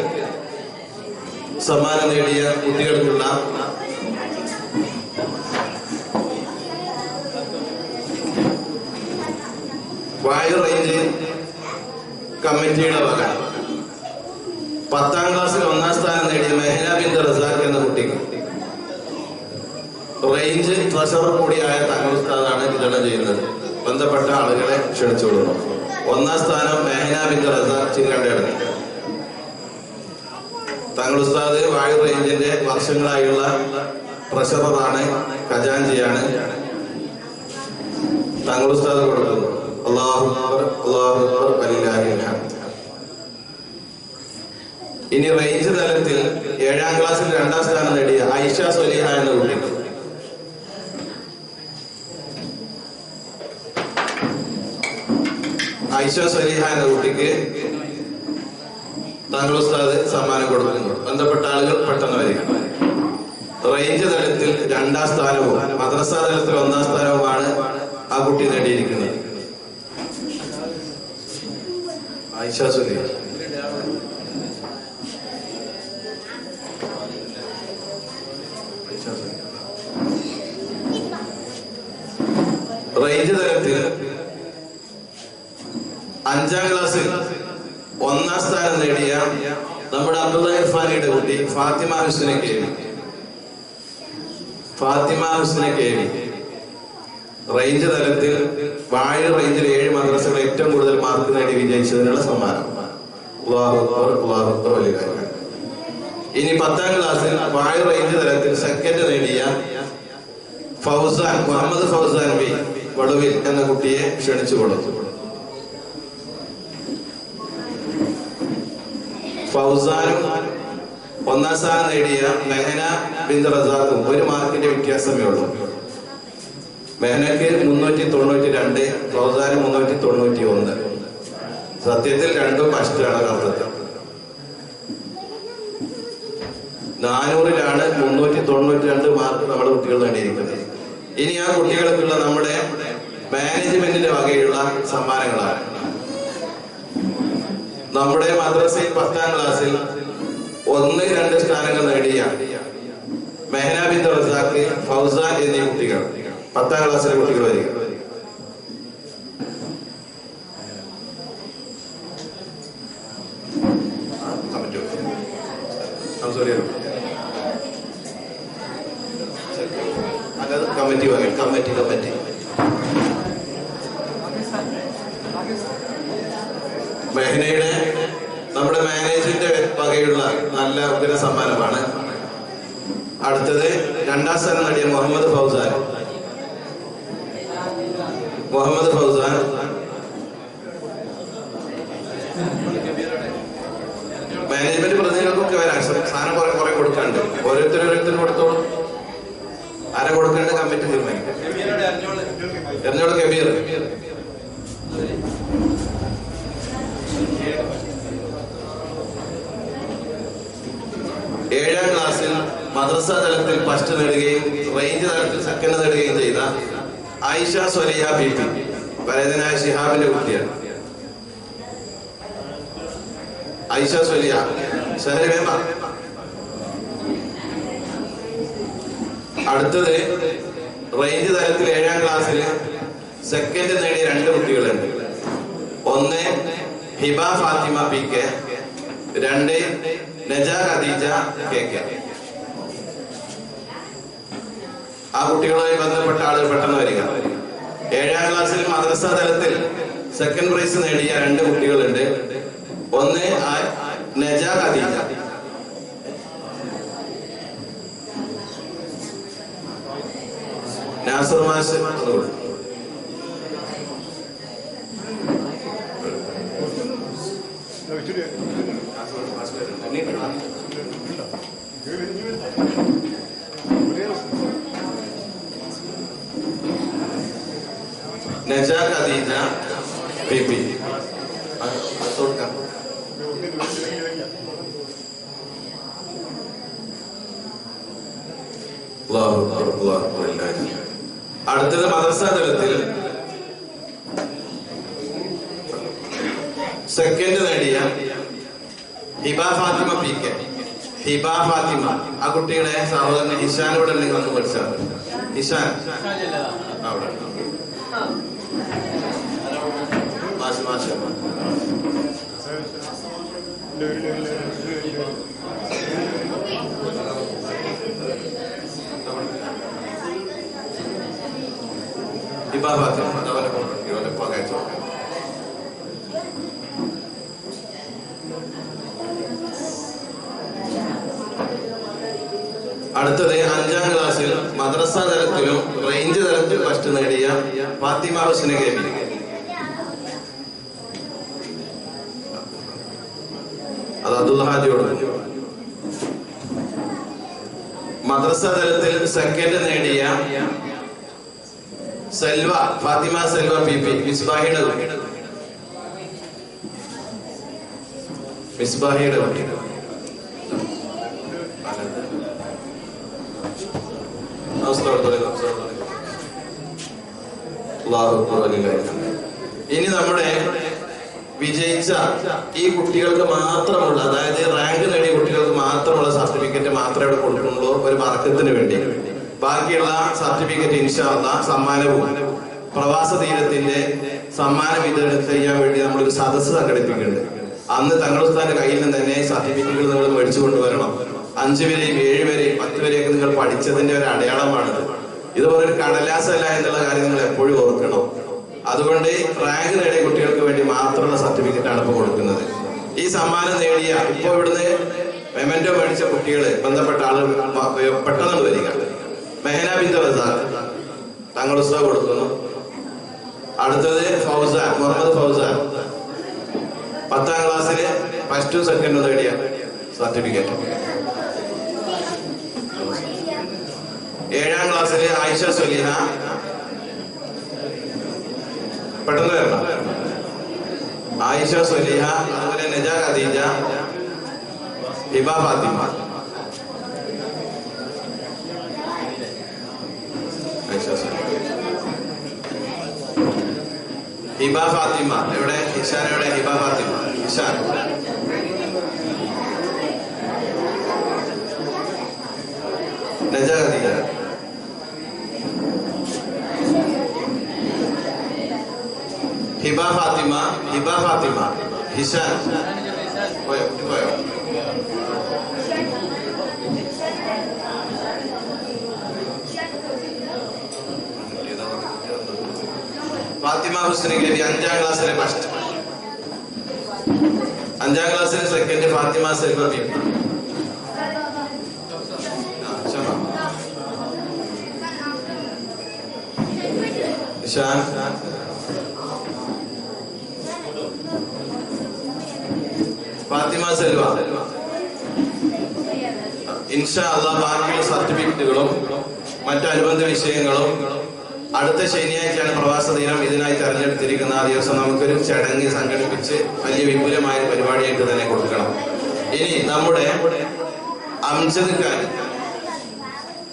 സമ്മാനം നേടിയ കുട്ടികൾക്കുള്ള വായു റേഞ്ച് കമ്മിറ്റിയുടെ വക 10ാം ക്ലാസ്സിൽ 1ാം സ്ഥാനം നേടിയ മെഹന ബിന്ത് റസാഖ് എന്ന കുട്ടിക്ക് റേഞ്ച് ട്രഷറർ കൂടിയായ തങ്ങൾ ഉസ്താദാണ് വിതരണം ചെയ്യുന്നത്. ബന്ധപ്പെട്ട ആളുകളെ ക്ഷണിച്ചുകൊള്ളുന്നു. 1ാം സ്ഥാനം മെഹന ബിന്ത് റസാഖ് ചിങ്കണ്ടയാണ്. തങ്ങൾ ഉസ്താദ് വായു റേഞ്ചിന്റെ വർഷങ്ങളായുള്ള ട്രഷററാണ്, ഖജാൻജിയാണ്. തങ്ങൾ ഉസ്താദ് കൊടുക്കുന്നു. അല്ലാഹു അക്ബർ, അല്ലാഹു അക്ബർ, വലില്ലാഹിൽ ഹംദ്. ഇനി റേഞ്ച് തലത്തിൽ 7ാം ക്ലാസ്സിൽ 2ാം സ്ഥാനം നേടിയ ഐഷ സ്വലീഹ എന്ന കുട്ടി എന്ന കുട്ടിക്ക് തങ്ങൾ ഉസ്താദ് സമ്മാനം കൊടുക്കുന്നു. ബന്ധപ്പെട്ട ആളുകൾ പെട്ടെന്ന് വരിക. റേഞ്ച് തലത്തിൽ 2ാം സ്ഥാനവും മദ്രസ തലത്തിൽ 1ാം സ്ഥാനവുമാണ് ആ കുട്ടി നേടിയിരിക്കുന്നത്. ഐഷ സുലീഹ. റേഞ്ച് തലത്തിൽ 5ാം ക്ലാസ്സിൽ 1ാം സ്ഥാനം നേടിയ നമ്മുടെ അബ്ദുള്ള ഇർഫാനിയുടെ കുട്ടി ഫാത്തിമ ഹുസ്ന കേവി റേഞ്ച് തലത്തിൽ വാഴ റേഞ്ചിൽ 7 മദ്രസകൾ ഏറ്റവും കൂടുതൽ മാർക്ക് നേടി വിജയിച്ചതിനുള്ള സമ്മാനം. ഇനി 10ാം ക്ലാസ്സിൽ വാഴ റേഞ്ച് തലത്തിൽ സെക്കൻഡ് നേടിയ മുഹമ്മദ് ഫൗസാൻ ബി വടുവിൽ എന്ന കുട്ടിയെ ക്ഷണിച്ചു കൊടുത്തു. ഫൗസാനും 1ാം സ്ഥാനം നേടിയ മെഹന ബിന്ത് റസാഖും 1 മാർക്കിന്റെ വ്യത്യാസമേ ഉള്ളൂ. മെഹനക്ക് 392, ഫൗസാന് 391. സത്യത്തിൽ രണ്ടും കഷ്ടമാണ്. അർത്ഥത്തിൽ 400-ലാണ് 392 മാർക്ക് നമ്മുടെ കുട്ടികൾ നേടിയിരിക്കുന്നത്. ഇനി ആ കുട്ടികൾക്കുള്ള നമ്മുടെ മാനേജ്മെന്റിന്റെ വകയുള്ള സമ്മാനങ്ങളാണ്. നമ്മുടെ മദ്രസയിൽ 10ാം ക്ലാസ്സിൽ 1-2 സ്ഥാനങ്ങൾ നേടിയ മെഹന ബിന്ത് റസാഖ്, ഫൗസാൻ എന്നീ കുട്ടികൾ 10ാം ക്ലാസ്സിലെ കുട്ടികൾ വരിക. കമ്മിറ്റി മെഹനയുടെ നമ്മുടെ മാനേജിന്റെ വകയുള്ള നല്ല ഉഗ്ര സമ്മാനമാണ്. അടുത്തത് രണ്ടാം സ്ഥാനം നേടിയ മുഹമ്മദ് ഫൗസാൻ. മാനേജ്മെന്റ് പ്രതിനിധികൾക്കൊക്കെ വരാം. സാധനം കുറെ കൊടുക്കാണ്ട് ഓരോരുത്തരും കൊടുത്തോളൂ. ആരെ കൊടുക്കേണ്ട കമ്മിറ്റി തീരുമാനിക്കും. എറിഞ്ഞോളൂ കബീർ. ഏഴാം ക്ലാസ്സിൽ മദ്രസ തലത്തിൽ ഫസ്റ്റ് നേടുകയും റേഞ്ച് തലത്തിൽ സെക്കൻഡ് നേടുകയും ചെയ്ത ആയിഷ സ്വലിയ ബി പി പരേതനായ ഷിഹാബിന്റെ കുട്ടിയാണ്. ആയിഷ സ്വലിയ സഹരേമ. അടുത്തത് റേഞ്ച് തലത്തിൽ ഏഴാം ക്ലാസ്സിൽ സെക്കൻഡ് നേടിയ 2 കുട്ടികളുണ്ട്. ഒന്ന് Hiba Fathima P K, 2 Naja Khadeeja K K. ആ കുട്ടികളുമായി ബന്ധപ്പെട്ട ആളുകൾ പെട്ടെന്ന് വരിക. ഏഴാം ക്ലാസ്സിൽ മദ്രസ തലത്തിൽ സെക്കൻഡ് പ്രൈസ് നേടിയ 2 കുട്ടികളുണ്ട്. ഒന്ന് നജ ഖദീജ, നാസർ മാഷ്. നജ ഖദീജ പി പി. അടുത്തത് മദ്രസ തലത്തിൽ സെക്കൻഡ് നേടിയ ഹിബ ഫാത്തിമ പി കെ. ഹിബ ഫാത്തിമ ആ കുട്ടിയുടെ സഹോദരൻ ഹിഷാനോട് ഉണ്ടെങ്കിൽ വന്ന് പഠിച്ചാൽ. ഹിഷാൻ അവിടെ ഹിബ ഫാത്തിമ പകച്ചു. അടുത്തത് 5ാം ക്ലാസ്സിൽ മദ്രസ തലത്തിലും റേഞ്ച് തലത്തിലും ഫസ്റ്റ് നേടിയ ഫാത്തിമ ഹുസ്ന കെ ബി. അത് അബ്ദുൽ ഹാജിയോട്. മദ്രസ തലത്തിൽ സെക്കൻഡ് നേടിയ സെൽവ ഫാത്തിമ സെൽവ പി പി മിസ്ബാഹിയുടെ കുട്ടി. ഇനി നമ്മുടെ വിജയിച്ച ഈ കുട്ടികൾക്ക് മാത്രമുള്ള, അതായത് റാങ്ക് നേടിയ കുട്ടികൾക്ക് മാത്രമുള്ള സർട്ടിഫിക്കറ്റ് മാത്രമേ ഇവിടെ കൊടുക്കുന്നുള്ളൂ ഒരു ബർക്കത്തിന് വേണ്ടി. ബാക്കിയുള്ള സർട്ടിഫിക്കറ്റ് ഇൻഷാ അല്ലാഹ് സമ്മാനവും പ്രവാസ തീരത്തിന്റെ സമ്മാന വിതരണം ചെയ്യാൻ വേണ്ടി നമ്മളൊരു സദസ്സ് സംഘടിപ്പിക്കുന്നുണ്ട്. അന്ന് തങ്ങളുസ്ഥാന്റെ കയ്യിൽ നിന്ന് തന്നെ സർട്ടിഫിക്കറ്റുകൾ നിങ്ങൾ മേടിച്ചു കൊണ്ടുവരണം. 5 വരെയും 7 വരെയും 10 വരെയൊക്കെ നിങ്ങൾ പഠിച്ചതിന്റെ ഒരു അടയാളമാണിത്. ഇതുപോലെ ഒരു കടലാസല്ല എന്നുള്ള കാര്യം നിങ്ങൾ എപ്പോഴും ഓർക്കണം. അതുകൊണ്ട് റാങ്ക് നേടിയ കുട്ടികൾക്ക് വേണ്ടി മാത്രമുള്ള സർട്ടിഫിക്കറ്റ് ആണ് ഇപ്പോൾ കൊടുക്കുന്നത്. ഈ സമ്മാനം നേടിയ ഇപ്പൊ ഇവിടുന്ന് മെമന്റോ മേടിച്ച കുട്ടികള് ബന്ധപ്പെട്ട ആളുകൾ പെട്ടെന്ന് വരിക. മെഹന ബിന്ദു റസാഖ് തങ്ങൾ ഉസ്താദ് കൊടുക്കുന്നു. അടുത്തത് ഫൗസാൻ, മുഹമ്മദ് ഫൗസാൻ 10ാം ക്ലാസ്സില് ഫസ്റ്റും സെക്കൻഡും നേടിയ സർട്ടിഫിക്കറ്റ്. 7ാം ക്ലാസ്സില് ആയിഷ സ്വലിഹ, പെട്ടെന്ന് വരണം, ആയിഷ സ്വലിഹ, അതുപോലെ നജ ഖദീജ, ഹിബ ഫാത്തിമ. ഹിബ ഫാത്തിമ എവിടെ? ഹിഷാൻ എവിടെ? ഹിബ ഫാത്തിമ, ഹിഷാൻ. നജ ഖദീജ, ഹിബ ഫാത്തിമ, ഹിബ ഫാത്തിമ, ഹിഷാൻ. പോയോ പോയോ? ഫാത്തിമ ഹുസ്ന കബി 5ാം ക്ലാസ്സിലെ ഫസ്റ്റ്, 5ാം ക്ലാസ്സിലെ സെക്കൻഡ് ഫാത്തിമ സെൽവ ബി. ഷാൻ, ഫാത്തിമ സെൽവ. ഇൻഷാ അല്ലാഹ് ബാക്കിയുള്ള സർട്ടിഫിക്കറ്റുകളും മറ്റനുബന്ധ വിഷയങ്ങളും അടുത്ത ശനിയാഴ്ചയാണ് പ്രവാസ ദിനം. ഇതിനായി തെരഞ്ഞെടുത്തിരിക്കുന്ന ആ ദിവസം നമുക്കൊരു ചടങ്ങ് സംഘടിപ്പിച്ച് വലിയ വിപുലമായ പരിപാടിയായിട്ട് തന്നെ കൊടുക്കണം. ഇനി നമ്മുടെ അംജദ് ഖാൻ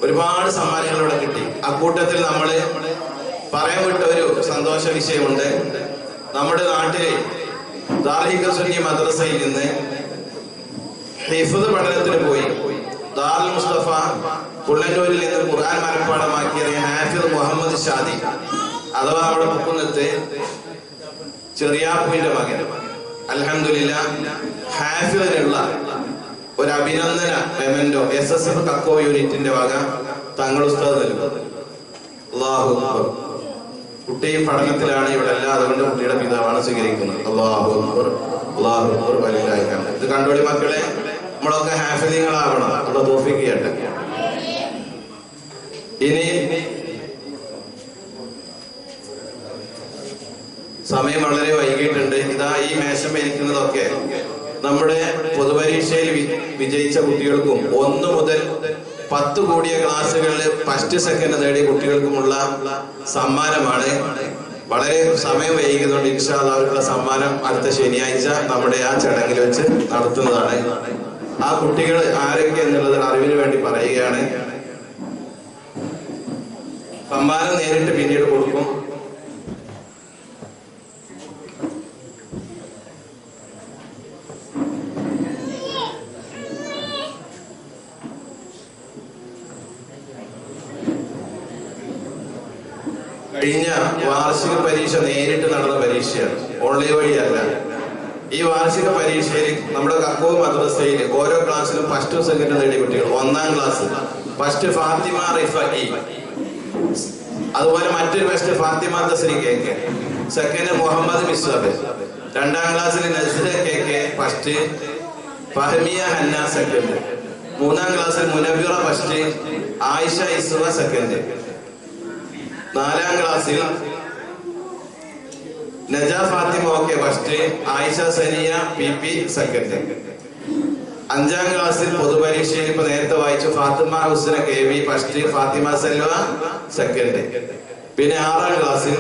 ഒരുപാട് സമ്മാനങ്ങൾ ഇവിടെ കിട്ടി. അക്കൂട്ടത്തിൽ നമ്മൾ പറയാൻ വിട്ട ഒരു സന്തോഷ വിഷയമുണ്ട്. നമ്മുടെ നാട്ടിലെ ദാറുൽ സുന്നി മദ്രസയിൽ നിന്ന് ഹിഫ്ദ് പഠനത്തിന് പോയി ദാറുൽ മുസ്തഫ പുള്ളന്നൂരിൽ നിന്ന് ഖുർആൻ മനഃപ്പാഠമാക്കിയ ഹാഫിദ് മുഹമ്മദ് ഷാദി അഥവാ നമ്മുടെ മുക്കുന്നത്ത് ചെറിയാപ്പൂവിന്റെ മകൻ അൽഹംദുലില്ലാ ഹാഫിദിനുള്ള ഒരു അഭിനന്ദന മെമന്റോ SSF കക്കോ യൂണിറ്റിന്റെ വക തങ്ങൾ ഉസ്താദ് നൽകും. അല്ലാഹു അക്ബർ. കുട്ടി പഠനത്തിലാണ് ഇവിടെ അല്ല, അതുകൊണ്ട് കുട്ടിയുടെ പിതാവാണ് സ്വീകരിക്കുന്നത്. അല്ലാഹു അക്ബർ, അല്ലാഹു അക്ബർ, വലില്ലാഹിൽ ഹംദ്. ഇത് കണ്ടോളി മക്കളെ, നമ്മളൊക്കെ ഹാഫിദീങ്ങളാവണം. അല്ലാഹു തൗഫീഖ് ചെയ്യട്ടെ. ഇനി സമയം വളരെ വൈകിട്ടുണ്ട്. ഇതാ ഈ മേശം ഇരിക്കുന്നതൊക്കെ നമ്മുടെ പൊതുപരീക്ഷയിൽ വിജയിച്ച കുട്ടികൾക്കും 1 മുതൽ 10 കൂടിയ ക്ലാസ്സുകളിൽ ഫസ്റ്റ് സെക്കൻഡ് നേടിയ കുട്ടികൾക്കുമുള്ള സമ്മാനമാണ്. വളരെ സമയം വൈകിയതുകൊണ്ട് ഇൻഷാ അല്ലാഹ് അവർക്കുള്ള സമ്മാനം അടുത്ത ശനിയാഴ്ച നമ്മുടെ ആ ചടങ്ങിൽ വെച്ച് നടത്തുന്നതാണ്. ആ കുട്ടികൾ ആരൊക്കെ എന്നുള്ളത് അറിവിന് വേണ്ടി പറയുകയാണ്. സമ്മാനം നേരിട്ട് പിന്നീട് കൊടുക്കും. കഴിഞ്ഞ വാർഷിക പരീക്ഷ നേരിട്ട് നടന്ന പരീക്ഷയാണ്, ഓൺലൈൻ വഴിയല്ല. ഈ വാർഷിക പരീക്ഷയിൽ നമ്മുടെ കക്കോ മദ്രസയിൽ ഓരോ ക്ലാസ്സിലും ഫസ്റ്റ് സെക്കൻഡ് നേടിയ കുട്ടികൾ. 1ാം ക്ലാസ് ഫസ്റ്റ് ഫാത്തിമ റിഫഈ, അതുപോലെ മറ്റൊരു first Fathima Thasri KK, second Muhammad Misbah. 2ാം ക്ലാസ്സിൽ Nasra KK first, Fahmiya Hanna second. 3ാം ക്ലാസ്സിൽ മുനവ്വിറ ഫസ്റ്റ്, ആയിഷ ഇസ്വ സെക്കൻഡ്. 4ാം ക്ലാസ്സിൽ Naja Fathima first, Ayisha Saniya PP second. 5ാം ക്ലാസ്സിൽ പൊതുപരീക്ഷയിൽ ഇപ്പൊ നേരത്തെ വായിച്ചു Fathima Husna KV first, Fathima Selva second. പിന്നെ 6ാം ക്ലാസ്സിൽ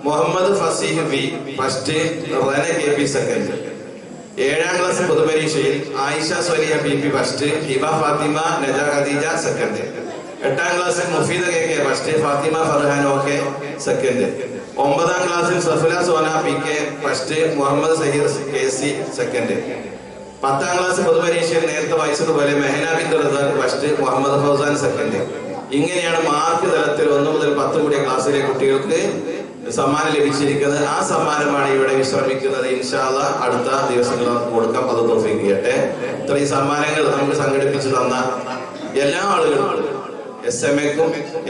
Muhammad Faseeh V first, Rana KP second. 7ാം ക്ലാസ് പൊതുപരീക്ഷയിൽ Ayisha Saniya PP first, Hiba Fathima Naja Khadeeja second. 8ാം ക്ലാസ്സിൽ Mufeeda KK first, Fathima Farhan second. 9ാം ക്ലാസ്സിൽ Safala Sona PK first, Muhammad Saheer KC second. 10ാം ക്ലാസ് പൊതുപരീക്ഷയിൽ നേരത്തെ വായിച്ചതുപോലെ മെഹന ബിന്ദു റസാഖ് ഫസ്റ്റ്, മുഹമ്മദ് ഫൗസാൻ സെക്കൻഡ്. ഇങ്ങനെയാണ് മാർക്ക് തലത്തിൽ 1 മുതൽ 10 കൂടിയ ക്ലാസ്സിലെ കുട്ടികൾക്ക് സമ്മാനം ലഭിച്ചിരിക്കുന്നത്. ആ സമ്മാനമാണ് ഇവിടെ വിശ്രമിക്കുന്നത്. ഇൻഷാ അല്ലാഹ് അടുത്ത ദിവസങ്ങൾ കൊടുക്കാം. അത് തൗഫീഖ് ചെയ്യട്ടെ. ഇത്രയും സമ്മാനങ്ങൾ നമുക്ക് സംഘടിപ്പിച്ചു തന്ന എല്ലാ ആളുകളും SMA-ക്കും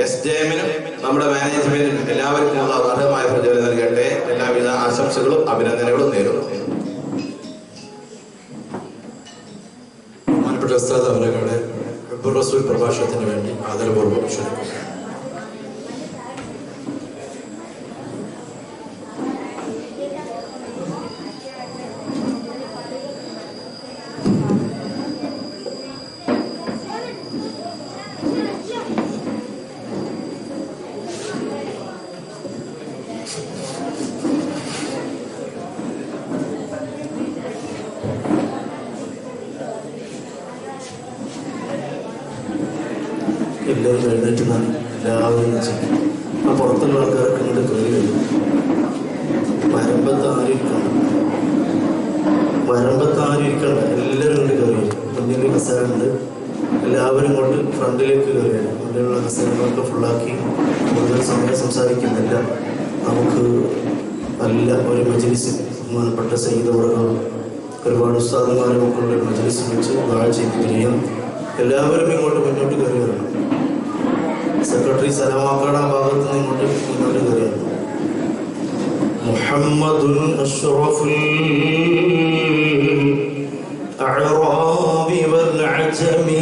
SJM-നും നമ്മുടെ മാനേജ്മെന്റിനും എല്ലാവർക്കും അർഹമായ പ്രചോദനം നൽകട്ടെ. എല്ലാവിധ ആശംസകളും അഭിനന്ദനങ്ങളും നേരുന്നു. ബഹുമാനപ്പെട്ട ഉസ്താദ് അവരുടെ ഹബ്ബുർ റസൂൽ പ്രഭാഷണത്തിന് വേണ്ടി ആദരപൂർവ്വം ക്ഷണിക്കുന്നു. എല്ലാവരും എഴുന്നേറ്റ് നിന്നാണ് എല്ലാവരും ചെയ്യും. ആ പുറത്തുള്ള ആൾക്കാരൊക്കെ ഇങ്ങോട്ട് കയറി വരും. വരമ്പത്ത് ആരും ഇരിക്കണം, എല്ലാവരും കൊണ്ട് കയറി വരും. മുന്നിൽ കസേരയുണ്ട്, എല്ലാവരും കൊണ്ട് ഫ്രണ്ടിലേക്ക് കയറി വരും. മുന്നിലുള്ള കസേരകളൊക്കെ ഫുള്ളാക്കി കൂടുതൽ സമയം സംസാരിക്കുന്നില്ല. നമുക്ക് നല്ല ഒരു മജ്‌ലിസ് ബഹുമാനപ്പെട്ട സയ്യിദ് അവറുകളും ഒരുപാട് ഉസ്താദുമാരും ഒക്കെ ഉള്ള ഒരു മജ്‌ലിസ് വെച്ച് ദുആ ചെയ്ത് പിരിയാം. എല്ലാവരും ഇങ്ങോട്ട് മുന്നോട്ട് കയറി വരണം. സെക്രട്ടറി സലാമാക്കാട് ആ ഭാഗത്ത് നിന്ന് ഇങ്ങോട്ട് മുന്നോട്ട് കയറി വരണം. മുഹമ്മദുൻ അഷ്റഫുൽ അഅറാബി വൽ അജമി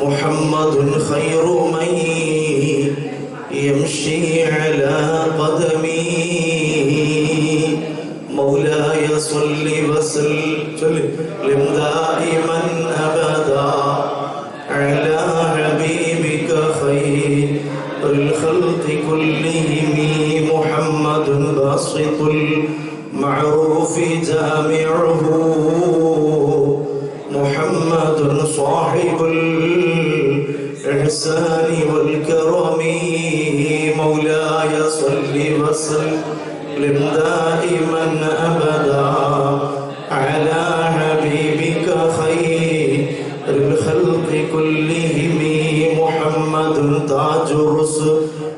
മുഹമ്മദുൻ ഖൈറു മൻ يمشي على قدمي مولاي صل وسلم دائما أبدا على حبيبك خير الخلق كلهم محمد باسط المعروف جامعه محمد صاحب الإحسان والكرم مولاي صل وسلم دائما أبدا على حبيبك خير الخلق كلهم محمد تاج رسل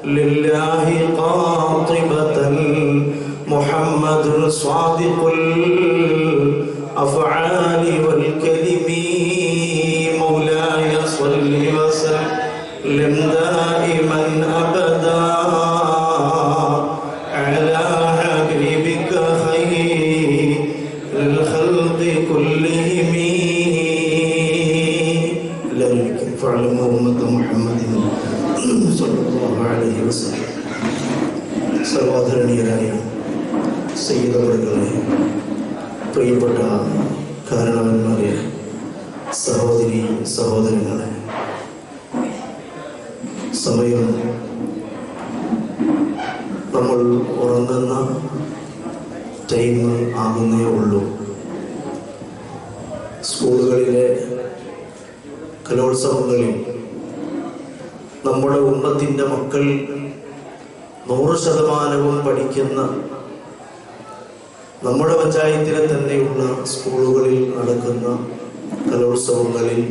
لله قاطبة محمد صادق الأفعال والكلم مولاي صل وسلم دائما أبدا على حبيبك خير الخلق كلهم لك فاعلم أمة محمد صلى الله عليه وسلم സർവാധരണീയരായ സയ്യിദവറുകളെ, പ്രിയപ്പെട്ട കാരണവന്മാരെ, സഹോദരി സഹോദരങ്ങളെ, സമയം നമ്മൾ ഉറങ്ങുന്ന ടൈം ആകുന്നേ ഉള്ളൂ. സ്കൂളുകളിലെ കലോത്സവങ്ങളിൽ നമ്മുടെ ഉമ്മത്തിൻ്റെ മക്കൾ 100% പഠിക്കുന്ന നമ്മുടെ പഞ്ചായത്തിലെ തന്നെയുള്ള സ്കൂളുകളിൽ നടക്കുന്ന കലോത്സവങ്ങളിൽ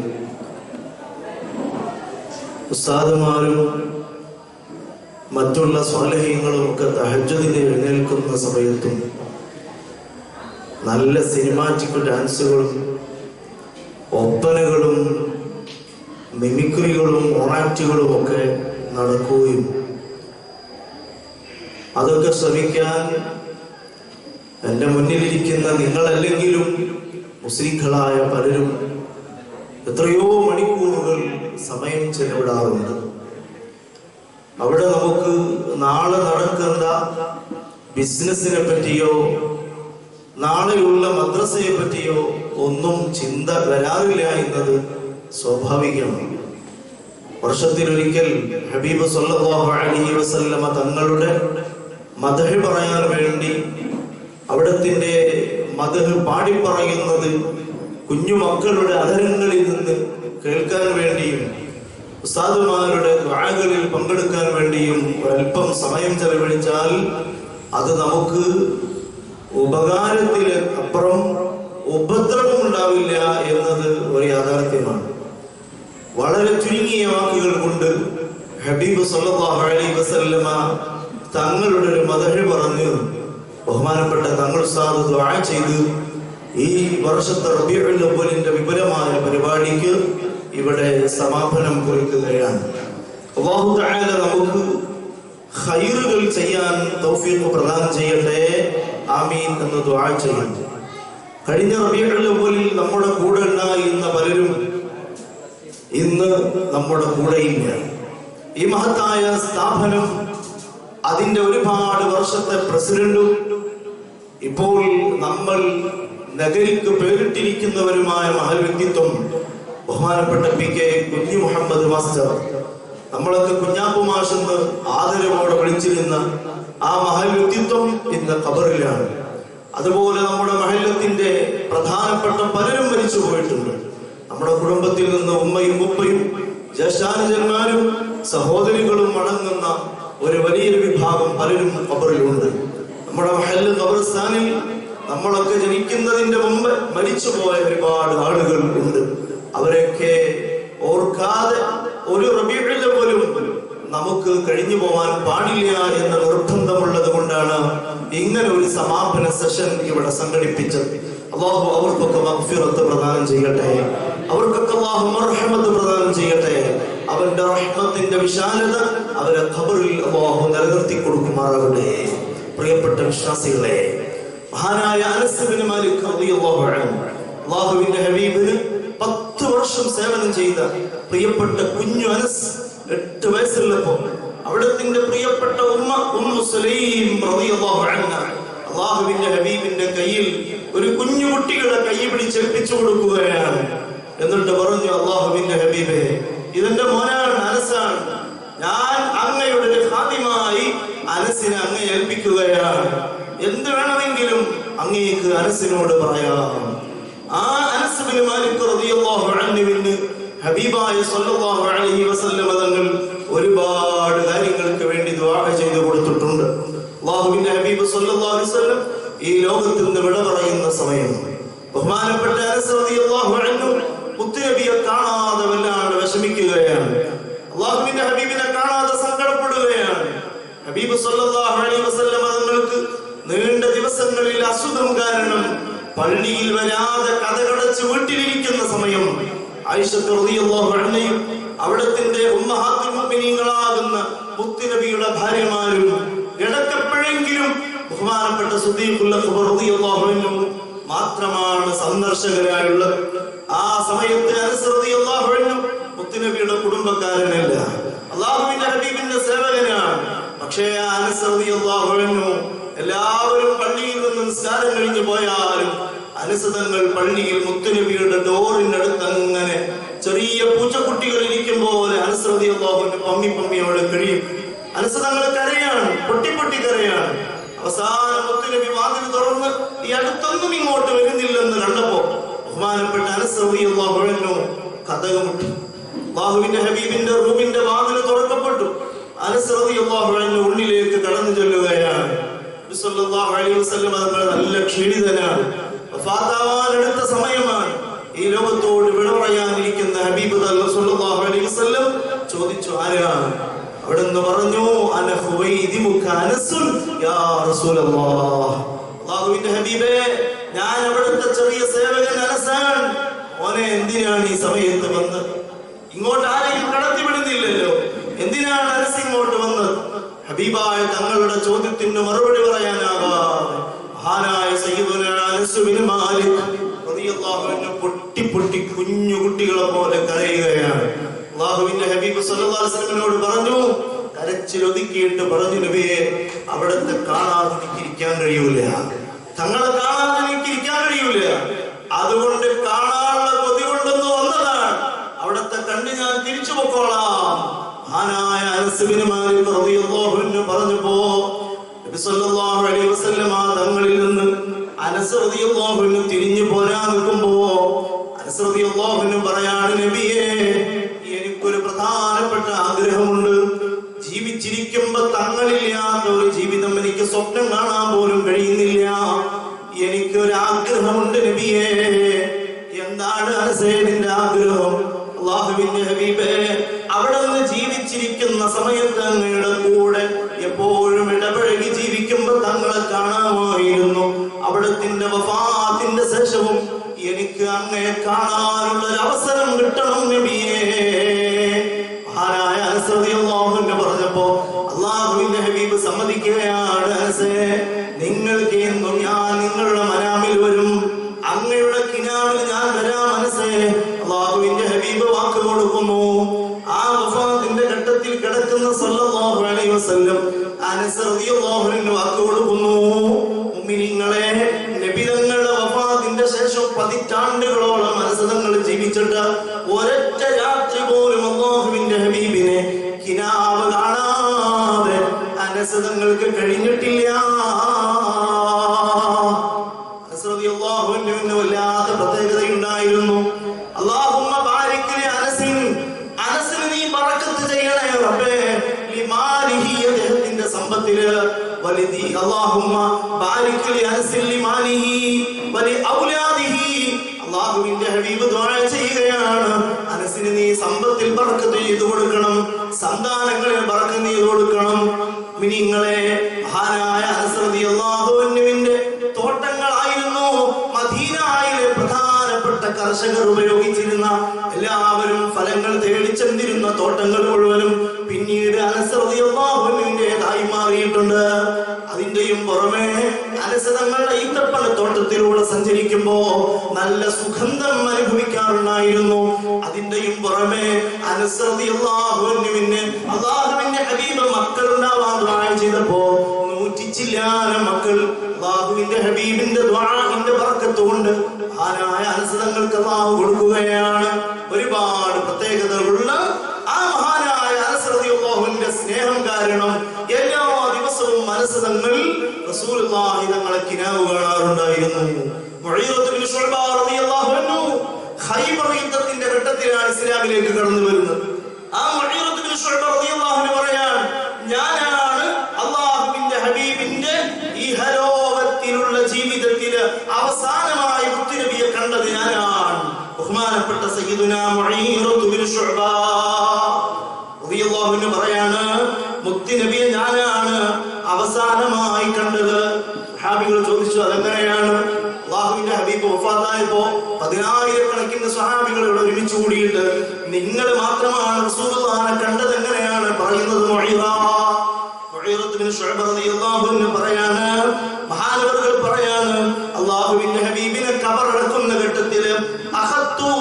ഉസ്താദുമാരും മറ്റുള്ള സ്വാലിഹീങ്ങളും ഒക്കെ തഹജ്ജുദിന് എഴുന്നേൽക്കുന്ന സമയത്തും നല്ല സിനിമാറ്റിക് ഡാൻസുകളും ഒപ്പനകളും മിമിക്രികളും ഓണാക്റ്റുകളും ഒക്കെ നടക്കുകയും അതൊക്കെ ശ്രമിക്കാൻ എൻ്റെ മുന്നിലിരിക്കുന്ന നിങ്ങളല്ലെങ്കിലും മുസ്ലിങ്ങളായ പലരും എത്രയോ മണിക്കൂറുകൾ സമയം ചെലവിടാറുണ്ട്. അവിടെ നമുക്ക് നാളെ നടക്കുന്ന ബിസിനസ്സിനെ പറ്റിയോ നാളെയുള്ള മദ്രസയെ പറ്റിയോ ഒന്നും ചിന്ത വരാറില്ല എന്നത് സ്വാഭാവികമാണ്. വർഷത്തിലൊരിക്കൽ ഹബീബ് സല്ലല്ലാഹു അലൈഹി വസല്ലമ തങ്ങളുടെ മദ്ഹ് പറയാൻ വേണ്ടി അവിടത്തിന്റെ മദ്ഹ് പാടിപ്പറയുന്നത് കുഞ്ഞുമക്കളുടെ അധരങ്ങളിൽ നിന്ന് കേൾക്കാൻ വേണ്ടിയും ഉസ്താദുമാരുടെ ദുആകളിൽ പങ്കെടുക്കാൻ വേണ്ടിയും ഒരല്പം സമയം ചെലവഴിച്ചാൽ അത് നമുക്ക് ഉപകാരത്തിന് അപ്പുറം ഉപദ്രവം ഉണ്ടാവില്ല എന്നത് ഒരു യാഥാർത്ഥ്യമാണ്. വളരെ ചുരുങ്ങിയ വാക്കുകൾ കൊണ്ട് ഹബീബ് സല്ലല്ലാഹു അലൈഹി വസല്ലമ തങ്ങളുടെ ഒരു മദ്ഹ് പറഞ്ഞു ബഹുമാനപ്പെട്ട തങ്ങൾ ഉസ്താദ് ദുആ ചെയ്ത് ഈ വർഷത്തെ റബീഉൽ അവ്വലിന്റെ വിപുലമായ പരിപാടിക്ക് ഇവിടെ സമാപനം കുറിക്കുകയാണ്. അല്ലാഹു തആല നമുക്ക് ഖൈറുകൾ ചെയ്യാൻ തൗഫീഖ് പ്രദാനം ചെയ്യട്ടെ, ആമീൻ എന്ന് ദുആ ചെയ്യാം. കഴിഞ്ഞ റബീഉൽ അവ്വലിൽ നമ്മുടെ കൂടെ ഉണ്ടായിരുന്ന പലരും ഇന്ന് നമ്മുടെ കൂടെയില്ല. ഈ മഹത്തായ സ്ഥാപനം അതിന്റെ ഒരുപാട് വർഷത്തെ പ്രസിഡന്റും ഇപ്പോൾ നമ്മൾ നഗരിക്ക് പേരിട്ടിരിക്കുന്നവരുമായ മഹൽ വ്യക്തിത്വം ബഹുമാനപ്പെട്ട PK കുഞ്ഞു മുഹമ്മദ് മാസ്റ്റർ, നമ്മളൊക്കെ കുഞ്ഞാപ്പു മാഷെന്ന് ആദരവോടെ വിളിച്ചിരുന്ന ആ മഹൽ വ്യക്തിത്വം ഇന്ന് ഖബറിലാണ്. അതുപോലെ നമ്മുടെ മഹല്ലത്തിന്റെ പ്രധാനപ്പെട്ട പലരും മരിച്ചു പോയിട്ടുണ്ട്. നമ്മുടെ കുടുംബത്തിൽ നിന്ന് ഉമ്മയും ഉപ്പയും ജ്യേഷ്ഠാനുജന്മാരും സഹോദരികളും അടങ്ങുന്ന ഒരു വലിയൊരു വിഭാഗം പലരും ഖബറിലുണ്ട്. നമ്മുടെ മഹല്ല് ഖബർസ്ഥാനിൽ നമ്മളൊക്കെ ജനിക്കുന്നതിന്റെ മുമ്പ് മരിച്ചുപോയ ഒരുപാട് ആളുകൾ ഉണ്ട്. അവരെയൊക്കെ ഓർക്കാതെ ഒരു റബീഉൽ അവ്വലും നമുക്ക് കഴിഞ്ഞു പോകാൻ പാടില്ല എന്ന നിർബന്ധമുള്ളത് കൊണ്ടാണ് ഇങ്ങനെ ഒരു സമാപന സെഷൻ ഇവിടെ സംഘടിപ്പിച്ചത്. അല്ലാഹു അവർക്കൊക്കെ മഗ്ഫിറത്ത് പ്രദാനം ചെയ്യട്ടെ, അവർക്കൊക്കെ അല്ലാഹു മർഹമത്ത് പ്രദാനം ചെയ്യട്ടെ. അവന്റെ റഹ്മത്തിന്റെ വിശാലത അവരെ ഖബറിൽ അല്ലാഹു നിലനിർത്തി കൊടുക്കുമാറാകട്ടെ. പ്രിയപ്പെട്ട വിശ്വാസികളെ, മഹാനായ അനസ് ഇബ്നു മാലിക് റളിയല്ലാഹു അൻഹു അല്ലാഹുവിന്റെ ഹബീബിന് 10 വർഷം സേവനം ചെയ്ത പ്രിയപ്പെട്ട കുഞ്ഞു അനസ് 8 വയസ്സുള്ളപ്പോ അവിടത്തിന്റെ പ്രിയപ്പെട്ട ഉമ്മു സുലൈം റളിയല്ലാഹു അൻഹ അല്ലാഹുവിന്റെ ഹബീബിന്റെ കയ്യിൽ ഒരു കുഞ്ഞു കുട്ടിയുടെ കൈ പിടിച്ചേൽപ്പിച്ചു കൊടുക്കുകയാണ്. എന്നിട്ട് പറഞ്ഞു, അല്ലാഹുവിന്റെ ഹബീബേ, ഇതെന്റെ മോനാണ്, അനസാണ്. ഞാൻ അങ്ങയുടെ ഒരു ഖാദിമായി അനസിനെ അങ്ങ് ഏൽപ്പിക്കുകയാണ്. എന്ത് വേണമെങ്കിലും അങ്ങേക്ക് അനസിനോട് പറയാം. ആ അനസ് ബിൻ മാലിക് റളിയല്ലാഹു അൻഹുവിന് ഹബീബായ സല്ലല്ലാഹു അലൈഹി വസല്ലം തങ്ങൾ ഒരുപാട് കാര്യങ്ങൾക്ക് വേണ്ടി ദുആ ചെയ്തു കൊടുത്തിട്ടുണ്ട്. അല്ലാഹുവിന്റെ ഹബീബ് സല്ലല്ലാഹു അലൈഹി വസല്ലം ഈ ലോകത്തിൽ നിന്ന് വിട പറയുന്ന സമയം ബഹുമാനപ്പെട്ട അനസ് റളിയല്ലാഹു അൻഹു മുത്തുനബിയെ കാണാതെ വല്ലാണ്ട് വിഷമിക്കുകയാണ്. അല്ലാഹുവിന്റെ ഹബീബിനെ കാണാതെ സങ്കടപ്പെടുകയാണ്. ഹബീബ് സല്ലല്ലാഹു അലൈഹി വസല്ലം തങ്ങൾക്ക് നീണ്ട ദിവസങ്ങളിൽ അസുഖം കാരണം പള്ളിയിൽ വരാതെ കഥകടച്ച് വീട്ടിലിരിക്കുന്ന സമയം ആയിഷത്ത് റളിയല്ലാഹു അൻഹയും അവിടത്തിന്റെ ഉമ്മഹാത്തുൽ മുഅ്മിനീങ്ങളാകുന്ന മുത്തുനബിയുടെ ഭാര്യമാരും ഇടയ്ക്കെപ്പോഴെങ്കിലും ബഹുമാനപ്പെട്ട സിദ്ദീഖുൽ അക്ബർ റളിയല്ലാഹു അൻഹു മാത്രമാണ് സന്ദർശകരായുള്ളത്. ആ സമയത്ത് അനസ് റളിയല്ലാഹു അൻഹു മുത്തുനബിയുടെ കുടുംബക്കാരനല്ല, അല്ലാഹുവിന്റെ ഹബീബിന്റെ സേവകനാണ്. പക്ഷേ അനസ് റളിയല്ലാഹു അൻഹു എല്ലാവരും പള്ളിയിൽ നിന്ന് നിസ്കാരം കഴിഞ്ഞു പോയാലും അനസ് തങ്ങൾ പള്ളിയിൽ മുത്തുനബിയുടെ ഡോറിനടുത്ത് അങ്ങനെ ചെറിയ പൂച്ചക്കുട്ടികൾ ഇരിക്കും പോലെ അനസ് റളിയല്ലാഹു അൻഹു പമ്മി പമ്മി അവിടെ കഴിയും. അനസ് തങ്ങൾ കരയാണ്, പൊട്ടി കരയാണ്. അവസാനം മുത്തുനബി വാതിൽ തുറന്ന് ഈ അടുത്തൊന്നും ഇങ്ങോട്ട് വരുന്നില്ലെന്ന് കണ്ടപ്പോ ബഹുമാനപ്പെട്ട അനസ് റളിയല്ലാഹു അൻഹു കതക് മുട്ടി. അല്ലാഹുവിന്റെ ഹബീബിന്റെ റൂമിന്റെ വാതിൽ തുറക്കപ്പെട്ടു. അനസ് റളിയല്ലാഹു അൻഹു ഉള്ളിലേക്ക് കടന്നു ചെല്ലുകയാണ്. നബി സല്ലല്ലാഹു അലൈഹി വസല്ലം നല്ല ക്ഷീണിതനാണ്, വഫാത്താവാൻ അടുത്ത സമയമാണ്. ഈ ലോകത്തോട് വിട പറയാനിരിക്കുന്ന ഹബീബ് സല്ലല്ലാഹു അലൈഹി വസല്ലം ചോദിച്ചു, ആരാണ്? അവിടുന്ന് പറഞ്ഞു, അന ഖുവൈദിമുക അനസുൻ യാ റസൂലല്ലാഹ്. അല്ലാഹുവിന്റെ ഹബീബേ, ഞാൻ അവിടുത്തെ ചെറിയ സേവകൻ അനസാണ്. മോനെ, എന്തിനാണ് ഈ സമയത്ത് വന്നത്? ഇങ്ങോട്ട് ആരെയും കടത്തിവിടുന്നില്ലല്ലോ, എന്തിനാണ് അനസ് ഇങ്ങോട്ട് വന്നത്? ഹബീബായ തങ്ങളുടെ ചോദ്യത്തിന് മറുപടി പറയാനാകാതെ മഹാനായ സയ്യിദുനാ അനസ് ബിൻ മാലിക് റളിയല്ലാഹു അൻഹു പൊട്ടി കുഞ്ഞു കുട്ടികളെ പോലെ കരയുകയാണ്. അല്ലാഹുവിന്റെ ഹബീബ് സല്ലല്ലാഹു അലൈഹി വസല്ലമയോട് പറഞ്ഞു, കരച്ചിൽ ഒതുക്കിയിട്ട് പറഞ്ഞു, നബിയെ, അവിടത്തെ കാണാതെ എനിക്ക് ഇരിക്കാൻ കഴിയൂല, തങ്ങളെ കാണാതെ എനിക്ക് ഇരിക്കാൻ കഴിയൂല, അതുകൊണ്ട് കാണാനുള്ള കൊതി കൊണ്ടൊന്ന് വന്നതാണ്, അവിടത്തെ കണ്ട് ഞാൻ തിരിച്ചു പൊക്കോളാം. മഹാനായ അനസ് ബിൻ മാലിക് റളിയല്ലാഹു അൻഹു പറഞ്ഞപ്പോ നബി സല്ലല്ലാഹു അലൈഹി വസല്ലം തങ്ങളിൽ നിന്ന് അനസ് റളിയല്ലാഹു അൻഹു തിരിഞ്ഞു പോരാൻ നിൽക്കുമ്പോ അനസ് റളിയല്ലാഹു അൻഹു പറയാണ്, നബിയേ, എനിക്കൊരു പ്രധാനപ്പെട്ട ആഗ്രഹമുണ്ട്. ജീവിച്ചിരിക്കുമ്പോ തങ്ങളില്ലാത്ത ഒരു ജീവിതം എനിക്ക് സ്വപ്നം കാണാൻ പോലും കഴിയുന്നില്ല. എനിക്കൊരു ആഗ്രഹമുണ്ട് നബിയേ. എന്താണ് അനസേ നിന്റെ ആഗ്രഹം? അല്ലാഹുവിന്റെ ഹബീബേ, അവിടെ നിന്ന് ജീവിച്ചിരിക്കുന്ന സമയത്ത് അങ്ങയുടെ കൂടെ എപ്പോഴും ഇടപഴകി ജീവിക്കുമ്പോ തങ്ങളെ കാണാമായിരുന്നു. അവിടത്തിന്റെ വഫാത്തിന്റെ ശേഷവും എനിക്ക് അങ്ങയെ കാണാനുള്ള ഒരു അവസരം കിട്ടണം നബിയേ. മഹാനായ അനസ് റളിയല്ലാഹു അൻഹു പറഞ്ഞപ്പോ അല്ലാഹുവിന്റെ ഹബീബ് സമ്മതിക്കുകയാണ്, അനസേ, നിങ്ങൾക്ക് എന്നും ഞാൻ നിങ്ങളുടെ മനാമിൽ വരും, അങ്ങയുടെ കിനാവിൽ ഞാൻ വരാം അനസേ. അല്ലാഹുവിന്റെ ഹബീബ് വാക്ക് കൊടുക്കുന്നു. ആ വഫാത്തിന്റെ ഘട്ടത്തിൽ കിടക്കുന്ന സല്ലല്ലാഹു അലൈഹി വസല്ലം അനസ് റളിയല്ലാഹു അൻഹു വാക്ക് കൊടുക്കുന്നു, മുഅ്മിനീങ്ങളെ, നബി തങ്ങളുടെ വഫാത്തിന്റെ ശേഷം പതിറ്റാണ്ടുകളോളം അനസ് തങ്ങൾ ജീവിച്ചിട്ട് ഒരൊറ്റ രാത്രി പോലും അല്ലാഹുവിന്റെ ഹബീബിനെ കിനാവ് കാണാതെ അനസ് തങ്ങൾക്ക് കഴിഞ്ഞിട്ടില്ല. അനസ് റളിയല്ലാഹു അൻഹുവിന് വല്ലാത്ത പ്രത്യേകതയുണ്ടായിരുന്നു. അല്ലാഹുമ്മ ബാരിക് ലി അനസിൻ, അനസിന് നീ ബറക്കത്ത് ചെയ്യണേ റബ്ബേ, ലിമാലിഹി, അദ്ദേഹത്തിന്റെ സമ്പത്തില്, വലിദി, അല്ലാഹുമ്മ ബാരിക് ലി അനസിൻ ലിമാലിഹി വലി ഔലാദിഹി. അല്ലാഹുവിന്റെ ഹബീബ് ദുആ ചെയ്യുകയാണ്, അനസിന് നീ സമ്പത്തിൽ ബറക്കത്ത് ചെയ്തു കൊടുക്കണം, സന്താനങ്ങളിൽ ബറക്കത്ത് ചെയ്തു കൊടുക്കണം. മിനിങ്ങളെ, മഹാനായ അനസ് റളിയല്ലാഹു അൻഹുവിന്റെ തോട്ടങ്ങളായിരുന്നു മദീനയിലെ പ്രധാനപ്പെട്ട കർഷകർ ഉപയോഗിച്ചിരുന്ന, എല്ലാവരും ഫലങ്ങൾ തേടിച്ചെന്നിരുന്ന തോട്ടങ്ങൾ മുഴുവനും പിന്നീട് അനസ് റളിയല്ലാഹു അൻഹുവിന്റേതായി മാറിയിട്ടുണ്ട്. അതിന്റെയും പുറമെ അനസ് തങ്ങളുടെ ഈത്തപ്പഴത്തോട്ടത്തിലൂടെ സഞ്ചരിക്കുമ്പോ നല്ല സുഗന്ധം അനുഭവിക്കാറുണ്ടായിരുന്നു. അതിന്റെ അള്ളാഹുവിന്റെയും പുറമെ അനസ് റളിയല്ലാഹു അൻഹുവിന് അള്ളാഹുവിന്റെ ഹബീബ് മക്കൾ ഉണ്ടാവാൻ ദുആ ചെയ്തപ്പോ 100 ചില്ലാനം മക്കൾ അള്ളാഹുവിന്റെ ഹബീബിന്റെ ദുആഇന്റെ ബർക്കത്ത് കൊണ്ട് മഹാനായ അനസ് തങ്ങൾക്ക് അള്ളാഹു കൊടുക്കുകയാണ്. ഒരുപാട് പ്രത്യേകതകളുള്ള ആ മഹാനായ അനസ് റളിയല്ലാഹുവിന്റെ സ്നേഹം കാരണം എല്ലാ ദിവസവും അനസ് തങ്ങൾ റസൂലുള്ളാഹി തങ്ങളെ കിനാവ് കാണാറുണ്ടായിരുന്നു. മുഈറത്ത് ബിൻ ശുഅബ റളിയല്ലാഹു അൻഹു ഖൈബർ യുദ്ധത്തിന്റെ ഘട്ടത്തിലാണ് ഇസ്ലാമിലേക്ക് കടന്നു വരുന്നത്. ആ മുഈറത്ത് ബിൻ ശുഅബ റളിയല്ലാഹു അൻഹു പറയാൻ, ഞാനാണ് അല്ലാഹുവിന്റെ ഹബീബിന്റെ ഇഹലോകത്തിലുള്ള ജീവിതത്തിൽ അവസാനമായി മുത്തുനബിയെ കണ്ടത് ഞാനാണ്. ബഹുമാനപ്പെട്ട സയ്യിദുനാ മുഈറത്ത് ബിൻ ശുഅബ റളിയല്ലാഹു അൻഹു പറയാണ്, മുത്തുനബിയെ ഞാനാണ് അവസാനമായി കണ്ടത്. സഹാബികൾ ചോദിച്ചു, അതെങ്ങനെയാണ്? അല്ലാഹുവിന്റെ ഹബീബ് വഫാത്തായപ്പോ 10,000 സ്വഹാബികൾ ഇവിടെ ഒരുമിച്ച് കൂടിയിട്ട് നിങ്ങൾ മാത്രമാണ് റസൂലുള്ളാഹിനെ കണ്ടത് എങ്ങനെയാണ് പറയുന്നത്? മുഈറത്ത് ബിൻ ശുഅബ റളിയല്ലാഹു അൻഹു പറയാണ്, മഹാനവറുകൾ പറയാണ്, അല്ലാഹുവിന്റെ ഹബീബിനെ ഖബറടക്കുന്ന ഘട്ടത്തിൽ അഖത്തു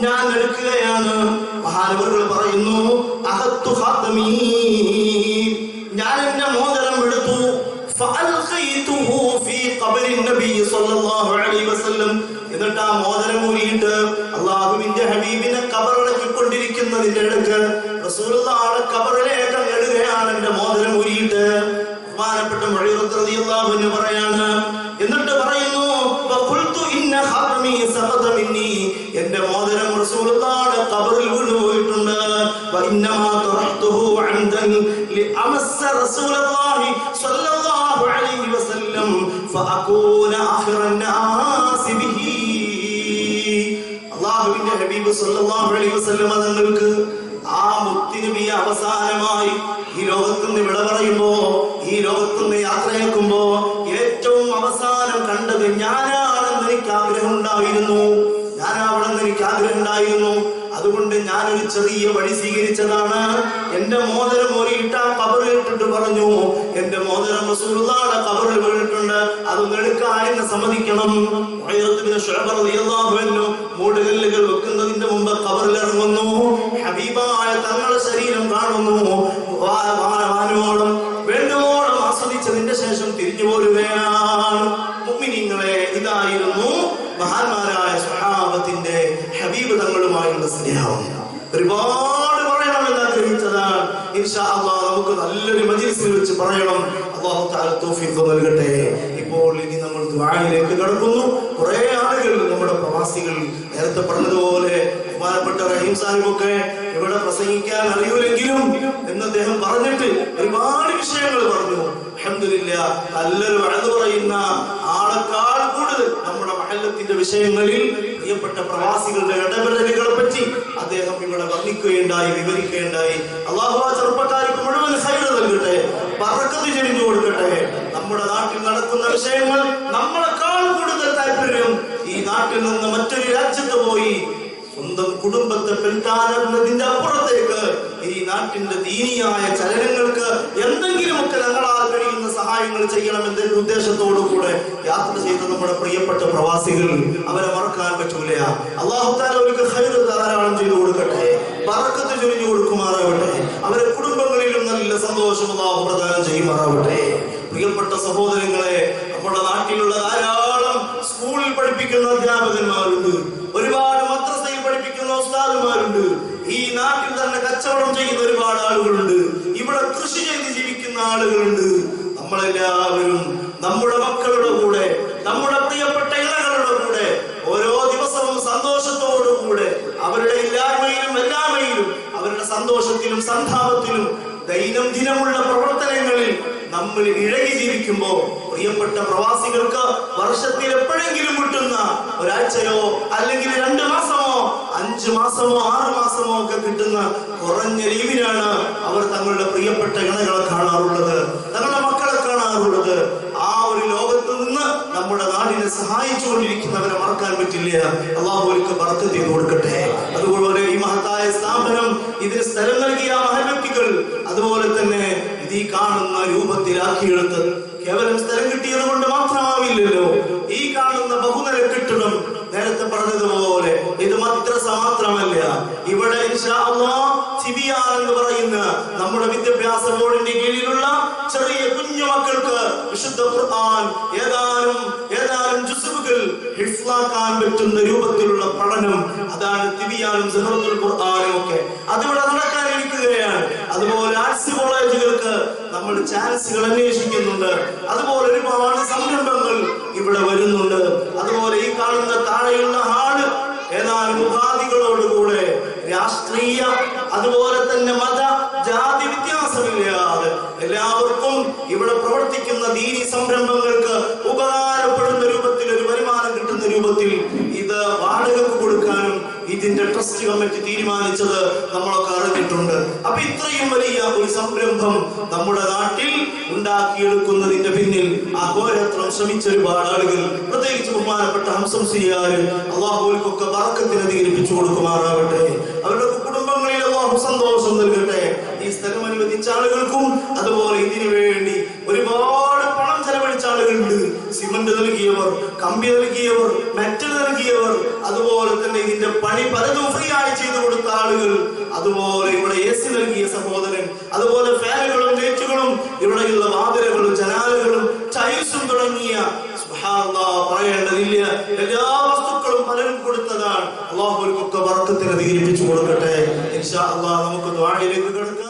ഞാൻ എടുക്കുകയാണ്. മഹാനവറുകൾ പറയുന്നു, അഖത്തു ഖാതമീ ഞാൻ എന്റെ മോതിരം എടുത്തു. فألقيته في قبر النبي صلى الله عليه وسلم എന്നിട്ട് ആ മോതിരം ഊരിയിട്ട് അല്ലാഹുവിന്റെ ഹബീബിനെ ഖബറടക്കിക്കൊണ്ടിരിക്കുന്നതിന്റെ ഇടയ്ക്ക് റസൂലുള്ളാഹിയുടെ ഖബറിലേക്ക് ഇടുകയാണ് എന്റെ മോതിരം ഊരിയിട്ട്. ബഹുമാനപ്പെട്ട മുഈറത്ത് റളിയല്ലാഹു അൻഹു പറയാണ്, എന്നിട്ട് പറയുന്നു, വഖുൽതു ഇന്ന ഖാതമി സഖത മിന്നി എന്റെ മോതിരം റസൂലുള്ളാഹിയുടെ ഖബറിൽ വീണുപോയിട്ടുണ്ട്. വഇന്നമാ തറഹ്തുഹു അംദൻ ലിഅമസ്സ റസൂലുള്ളാഹി സ്വല്ലല്ലാഹു അലൈഹി വസല്ലം ഫഅകൂന ആഖിറൻ നാസി ബിഹി. അല്ലാഹുവിന്റെ ഹബീബ് സ്വല്ലല്ലാഹു അലൈഹി വസല്ലം തങ്ങൾക്ക് ആ മുത്തുനബിയെ അവസാനമായി ഈ ലോകത്തുനിന്ന് വിട പറയുമ്പോ, ഈ ലോകത്തുനിന്ന് യാത്രയാക്കുമ്പോ ഏറ്റവും അവസാനം കണ്ടത് ഞാനാണെന്ന് എനിക്ക് ആഗ്രഹം ഉണ്ടായിരുന്നു. ഞാനാവണമെന്ന് എനിക്ക് ആഗ്രഹം ഉണ്ടായിരുന്നു. അതുകൊണ്ട് ഞാനൊരു ചെറിയ വഴി സ്വീകരിച്ചതാണ്. എന്റെ മോതിരം ഊരിയിട്ട് ആ ഖബറിൽ ഇട്ടിട്ട് പറഞ്ഞു, എന്റെ മോതിരം റസൂലുള്ളാഹിയുടെ ഖബറിൽ വീണിട്ടുണ്ട്, അതൊന്ന് എടുക്കാൻ എന്നെ സമ്മതിക്കണം. മുഈറത്ത് ബിൻ ശുഅബ റളിയല്ലാഹു അൻഹു മൂടുകല്ലുകൾ വെക്കുന്നതിന്റെ മുമ്പ് ഖബറിൽ ഇറങ്ങുന്നു. ഹബീബായ തങ്ങളുടെ ശരീരം കാണുന്നു. വാനോളം വേണ്ടുവോളം ആസ്വദിച്ചതിന്റെ ശേഷം തിരിഞ്ഞു പോരുകയാണ്. മുഅ്മിനീങ്ങളെ, ഇതായിരുന്നു മഹാന്മാരായ സ്വഹാബത്തിന്റെ ഹബീബ് തങ്ങളുമായുള്ള സ്നേഹം. ഒരുപാട് പറയണമെന്ന് ആഗ്രഹിച്ചതാണ്. ഇൻഷാ അല്ലാഹ് നമുക്ക് നല്ലൊരു മജ്‌ലിസിൽ വെച്ച് പറയണം. അല്ലാഹു തആല തൗഫീഖ് നൽകട്ടെ. ഇപ്പോൾ ഇനി നമ്മൾ ദുആയിലേക്ക് കടക്കുന്നു. കുറെ ആളുകൾ നമ്മുടെ പ്രവാസികൾ നേരത്തെ പറഞ്ഞതുപോലെ ബഹുമാനപ്പെട്ട റഹീം സാഹിബൊക്കെ ഇവിടെ പ്രസംഗിക്കാൻ അറിയൂലെങ്കിലും എന്ന് അദ്ദേഹം പറഞ്ഞിട്ട് ഒരുപാട് വിഷയങ്ങൾ പറഞ്ഞു. അൽഹംദുലില്ലാഹ്, നല്ലൊരു വഅദ് പറയുന്ന ആളെക്കാൾ കൂടുതൽ നമ്മുടെ മഹല്ലത്തിന്റെ വിഷയങ്ങളിൽ പ്രിയപ്പെട്ട പ്രവാസികളുടെ ഇടപെടലുകളെ പറ്റി അദ്ദേഹം ഇവിടെ വർണ്ണിക്കുകയുണ്ടായി, വിവരിക്കുകയുണ്ടായി. അല്ലാഹു ആ ചെറുപ്പക്കാർക്ക് മുഴുവൻ ഖൈർ നൽകട്ടെ, ബറക്കത്ത് ചൊരിഞ്ഞു കൊടുക്കട്ടെ. നമ്മുടെ നാട്ടിൽ നടക്കുന്ന വിഷയങ്ങൾ നമ്മളെക്കാൾ കൂടുതൽ താല്പര്യം ഈ നാട്ടിൽ നിന്ന് മറ്റൊരു രാജ്യത്ത് പോയി സ്വന്തം കുടുംബത്തെ പെരുത്താനെന്നതിന്റെ അപ്പുറത്തേക്ക് ഈ നാട്ടിന്റെ ദീനിയായ ചലനങ്ങൾക്ക് എന്തെങ്കിലുമൊക്കെ ഞങ്ങളാൽ കഴിയുന്ന സഹായങ്ങൾ ചെയ്യണമെന്ന ഉദ്ദേശത്തോടു കൂടെ യാത്ര ചെയ്ത നമ്മുടെ പ്രിയപ്പെട്ട പ്രവാസികൾ, അവരെ മറക്കാൻ പറ്റൂല. അല്ലാഹു തആല അവർക്ക് ഖൈർ ധാരാളം ചെയ്തു കൊടുക്കട്ടെ, ബറക്കത്ത് ചൊരിഞ്ഞു കൊടുക്കുമാറാവട്ടെ. അവരെ കുടുംബങ്ങളിലും നല്ല സന്തോഷം അല്ലാഹു പ്രദാനം ചെയ്യുമാറാവട്ടെ. പ്രിയപ്പെട്ട സഹോദരങ്ങളെ, നമ്മുടെ നാട്ടിലുള്ള ധാരാളം സ്കൂളിൽ പഠിപ്പിക്കുന്ന അധ്യാപകന്മാരുണ്ട്, ഒരുപാട് മദ്രസയിൽ പഠിപ്പിക്കുന്ന ഉസ്താദുമാരുണ്ട്, ഈ നാട്ടിൽ തന്നെ കച്ചവടം ചെയ്യുന്ന ഒരുപാട് ആളുകളുണ്ട്, ഇവിടെ കൃഷി ചെയ്ത് ജീവിക്കുന്ന ആളുകളുണ്ട്. നമ്മളെല്ലാവരും നമ്മുടെ മക്കളുടെ കൂടെ, നമ്മുടെ പ്രിയപ്പെട്ട ഇണകളുടെ കൂടെ ഓരോ ദിവസവും സന്തോഷത്തോടുകൂടെ അവരുടെ ഇല്ലായ്മയിലും എല്ലായ്മയിലും അവരുടെ സന്തോഷത്തിലും സന്താപത്തിലും ദൈനംദിനമുള്ള പ്രവർത്തനങ്ങളിൽ നമ്മൾ ഇഴകി ജീവിക്കുമ്പോ പ്രിയപ്പെട്ട പ്രവാസികൾക്ക് വർഷത്തിൽ എപ്പോഴെങ്കിലും കിട്ടുന്ന ഒരാഴ്ചയോ അല്ലെങ്കിൽ 2 മാസമോ 5 മാസമോ 6 മാസമോ ഒക്കെ കിട്ടുന്ന കുറഞ്ഞ ലീവിനാണ് അവർ തങ്ങളുടെ പ്രിയപ്പെട്ട ഇണകളെ കാണാറുള്ളത്, തങ്ങളുടെ മക്കളെ കാണാറുള്ളത്. ആ ഒരു ലോകത്ത് നിന്ന് നമ്മുടെ നാടിനെ സഹായിച്ചുകൊണ്ടിരിക്കുന്നവരെ മറക്കാൻ പറ്റില്ല. അല്ലാഹു അവർക്ക് ബർക്കത്ത് ചെയ്തു കൊടുക്കട്ടെ. അതുപോലെ ഈ മഹത്തായ സ്ഥാപനം, ഇതിന് സ്ഥലം നൽകിയ മഹല്ലുകൾ, അതുപോലെ തന്നെ ഇത് ഈ കാണുന്ന രൂപത്തിലാക്കിയെടുത്ത് കേവലം സ്ഥലം കിട്ടിയത് കൊണ്ട് മാത്രമാവില്ലല്ലോ. ഈ കാണുന്ന ബഹുനില കെട്ടിടം നേരത്തെ പറഞ്ഞതുപോലെ ഇത് മദ്രസ മാത്രമല്ല, ഇവിടെ ഇൻഷാ അല്ലാഹ് തിബിയാൻ എന്ന് പറയുന്ന നമ്മുടെ വിദ്യാഭ്യാസ ബോർഡിന്റെ കീഴിലുള്ള ചെറിയ കുഞ്ഞു മക്കൾക്ക് വിശുദ്ധ ഖുർആൻ ഏതാനും ജുസുകൾ ഹിഫ്ലാക്കാൻ പറ്റുന്ന രൂപത്തിലുള്ള പഠനം, അതാണ് തിബിയാനും സഹറത്തുൽ ഖുർആനും ഒക്കെ അതിവിടെ നടക്കാനിരിക്കുകയാണ്. അതുപോലെ ആർട്സ് കോളേജുകൾക്ക് നമ്മൾ ചാൻസുകൾ അന്വേഷിക്കുന്നുണ്ട്. അതുപോലെ ഒരുപാട് സംരംഭങ്ങൾ ഇവിടെ വരുന്നുണ്ട്. അതുപോലെ ഈ കാണുന്ന താഴെയുള്ള ഹാള് ഏതാനും ഉപാധികളോടുകൂടെ രാഷ്ട്രീയ അതുപോലെ തന്നെ മത ജാതി വ്യത്യാസമില്ലാതെ എല്ലാവർക്കും ഇവിടെ പ്രവർത്തിക്കുന്ന ദീനി സംരംഭങ്ങൾക്ക് ഉപകാരപ്പെടുന്ന രൂപത്തിൽ ഒരു വരുമാനം കിട്ടുന്ന രൂപത്തിൽ ഇത് വാടകയ്ക്ക് കൊടുക്കാനും ഇതിന്റെ ട്രസ്റ്റ് കമ്മിറ്റി തീരുമാനിച്ചത് നമ്മളൊക്കെ അറിഞ്ഞിട്ടുണ്ട്. അപ്പൊ ഇത്രയും വലിയ ഒരു സംരംഭം നമ്മുടെ നാട്ടിൽ ഉണ്ടാക്കിയെടുക്കുന്നതിന്റെ പിന്നിൽ അഹോരാത്രം ശ്രമിച്ച ഒരുപാട് ആളുകൾ, പ്രത്യേകിച്ച് ബഹുമാനപ്പെട്ട ഹംസം സിയാർ, അള്ളാഹുവിൽക്കൊക്കെ ബർക്കത്തിനെ അധികരിപ്പിച്ചു കൊടുക്കുമാറാവട്ടെ. അവരുടെ കുടുംബങ്ങളിൽ അള്ളാഹു സന്തോഷം നൽകട്ടെ. ഈ സ്ഥലം അനുവദിച്ച ആളുകൾക്കും അതുപോലെ ഇതിനു വേണ്ടി ഒരുപാട് പണം ചെലവഴിച്ച ആളുകളുണ്ട്. സിമന്റ് നൽകിയവർ, കമ്പി നൽകിയവർ, മെറ്റൽ നൽകിയവർ, അതുപോലെ തന്നെ ഇതിന്റെ പണി പലതും ഫ്രീ ആയി ചെയ്തു കൊടുത്ത ആളുകൾ, അതുപോലെ ഇവിടെ AC നൽകിയ സഹോദരൻ, അതുപോലെ ഫാനുകളും ലൈറ്റുകളും, ഇവിടെയുള്ള വാതിലുകളും ജനാലകളും ടൈൽസും തുടങ്ങിയ പറയേണ്ടതില്ല എല്ലാ വസ്തുക്കളും പലരും കൊടുത്തതാണ്. അള്ളാഹുവിനൊക്കെ ബർക്കത്തിനെ അധികരിപ്പിച്ചു കൊടുക്കട്ടെ. ഇൻഷാ അല്ലാഹ് നമുക്ക് ദുആയിലേക്ക് കടക്കാം.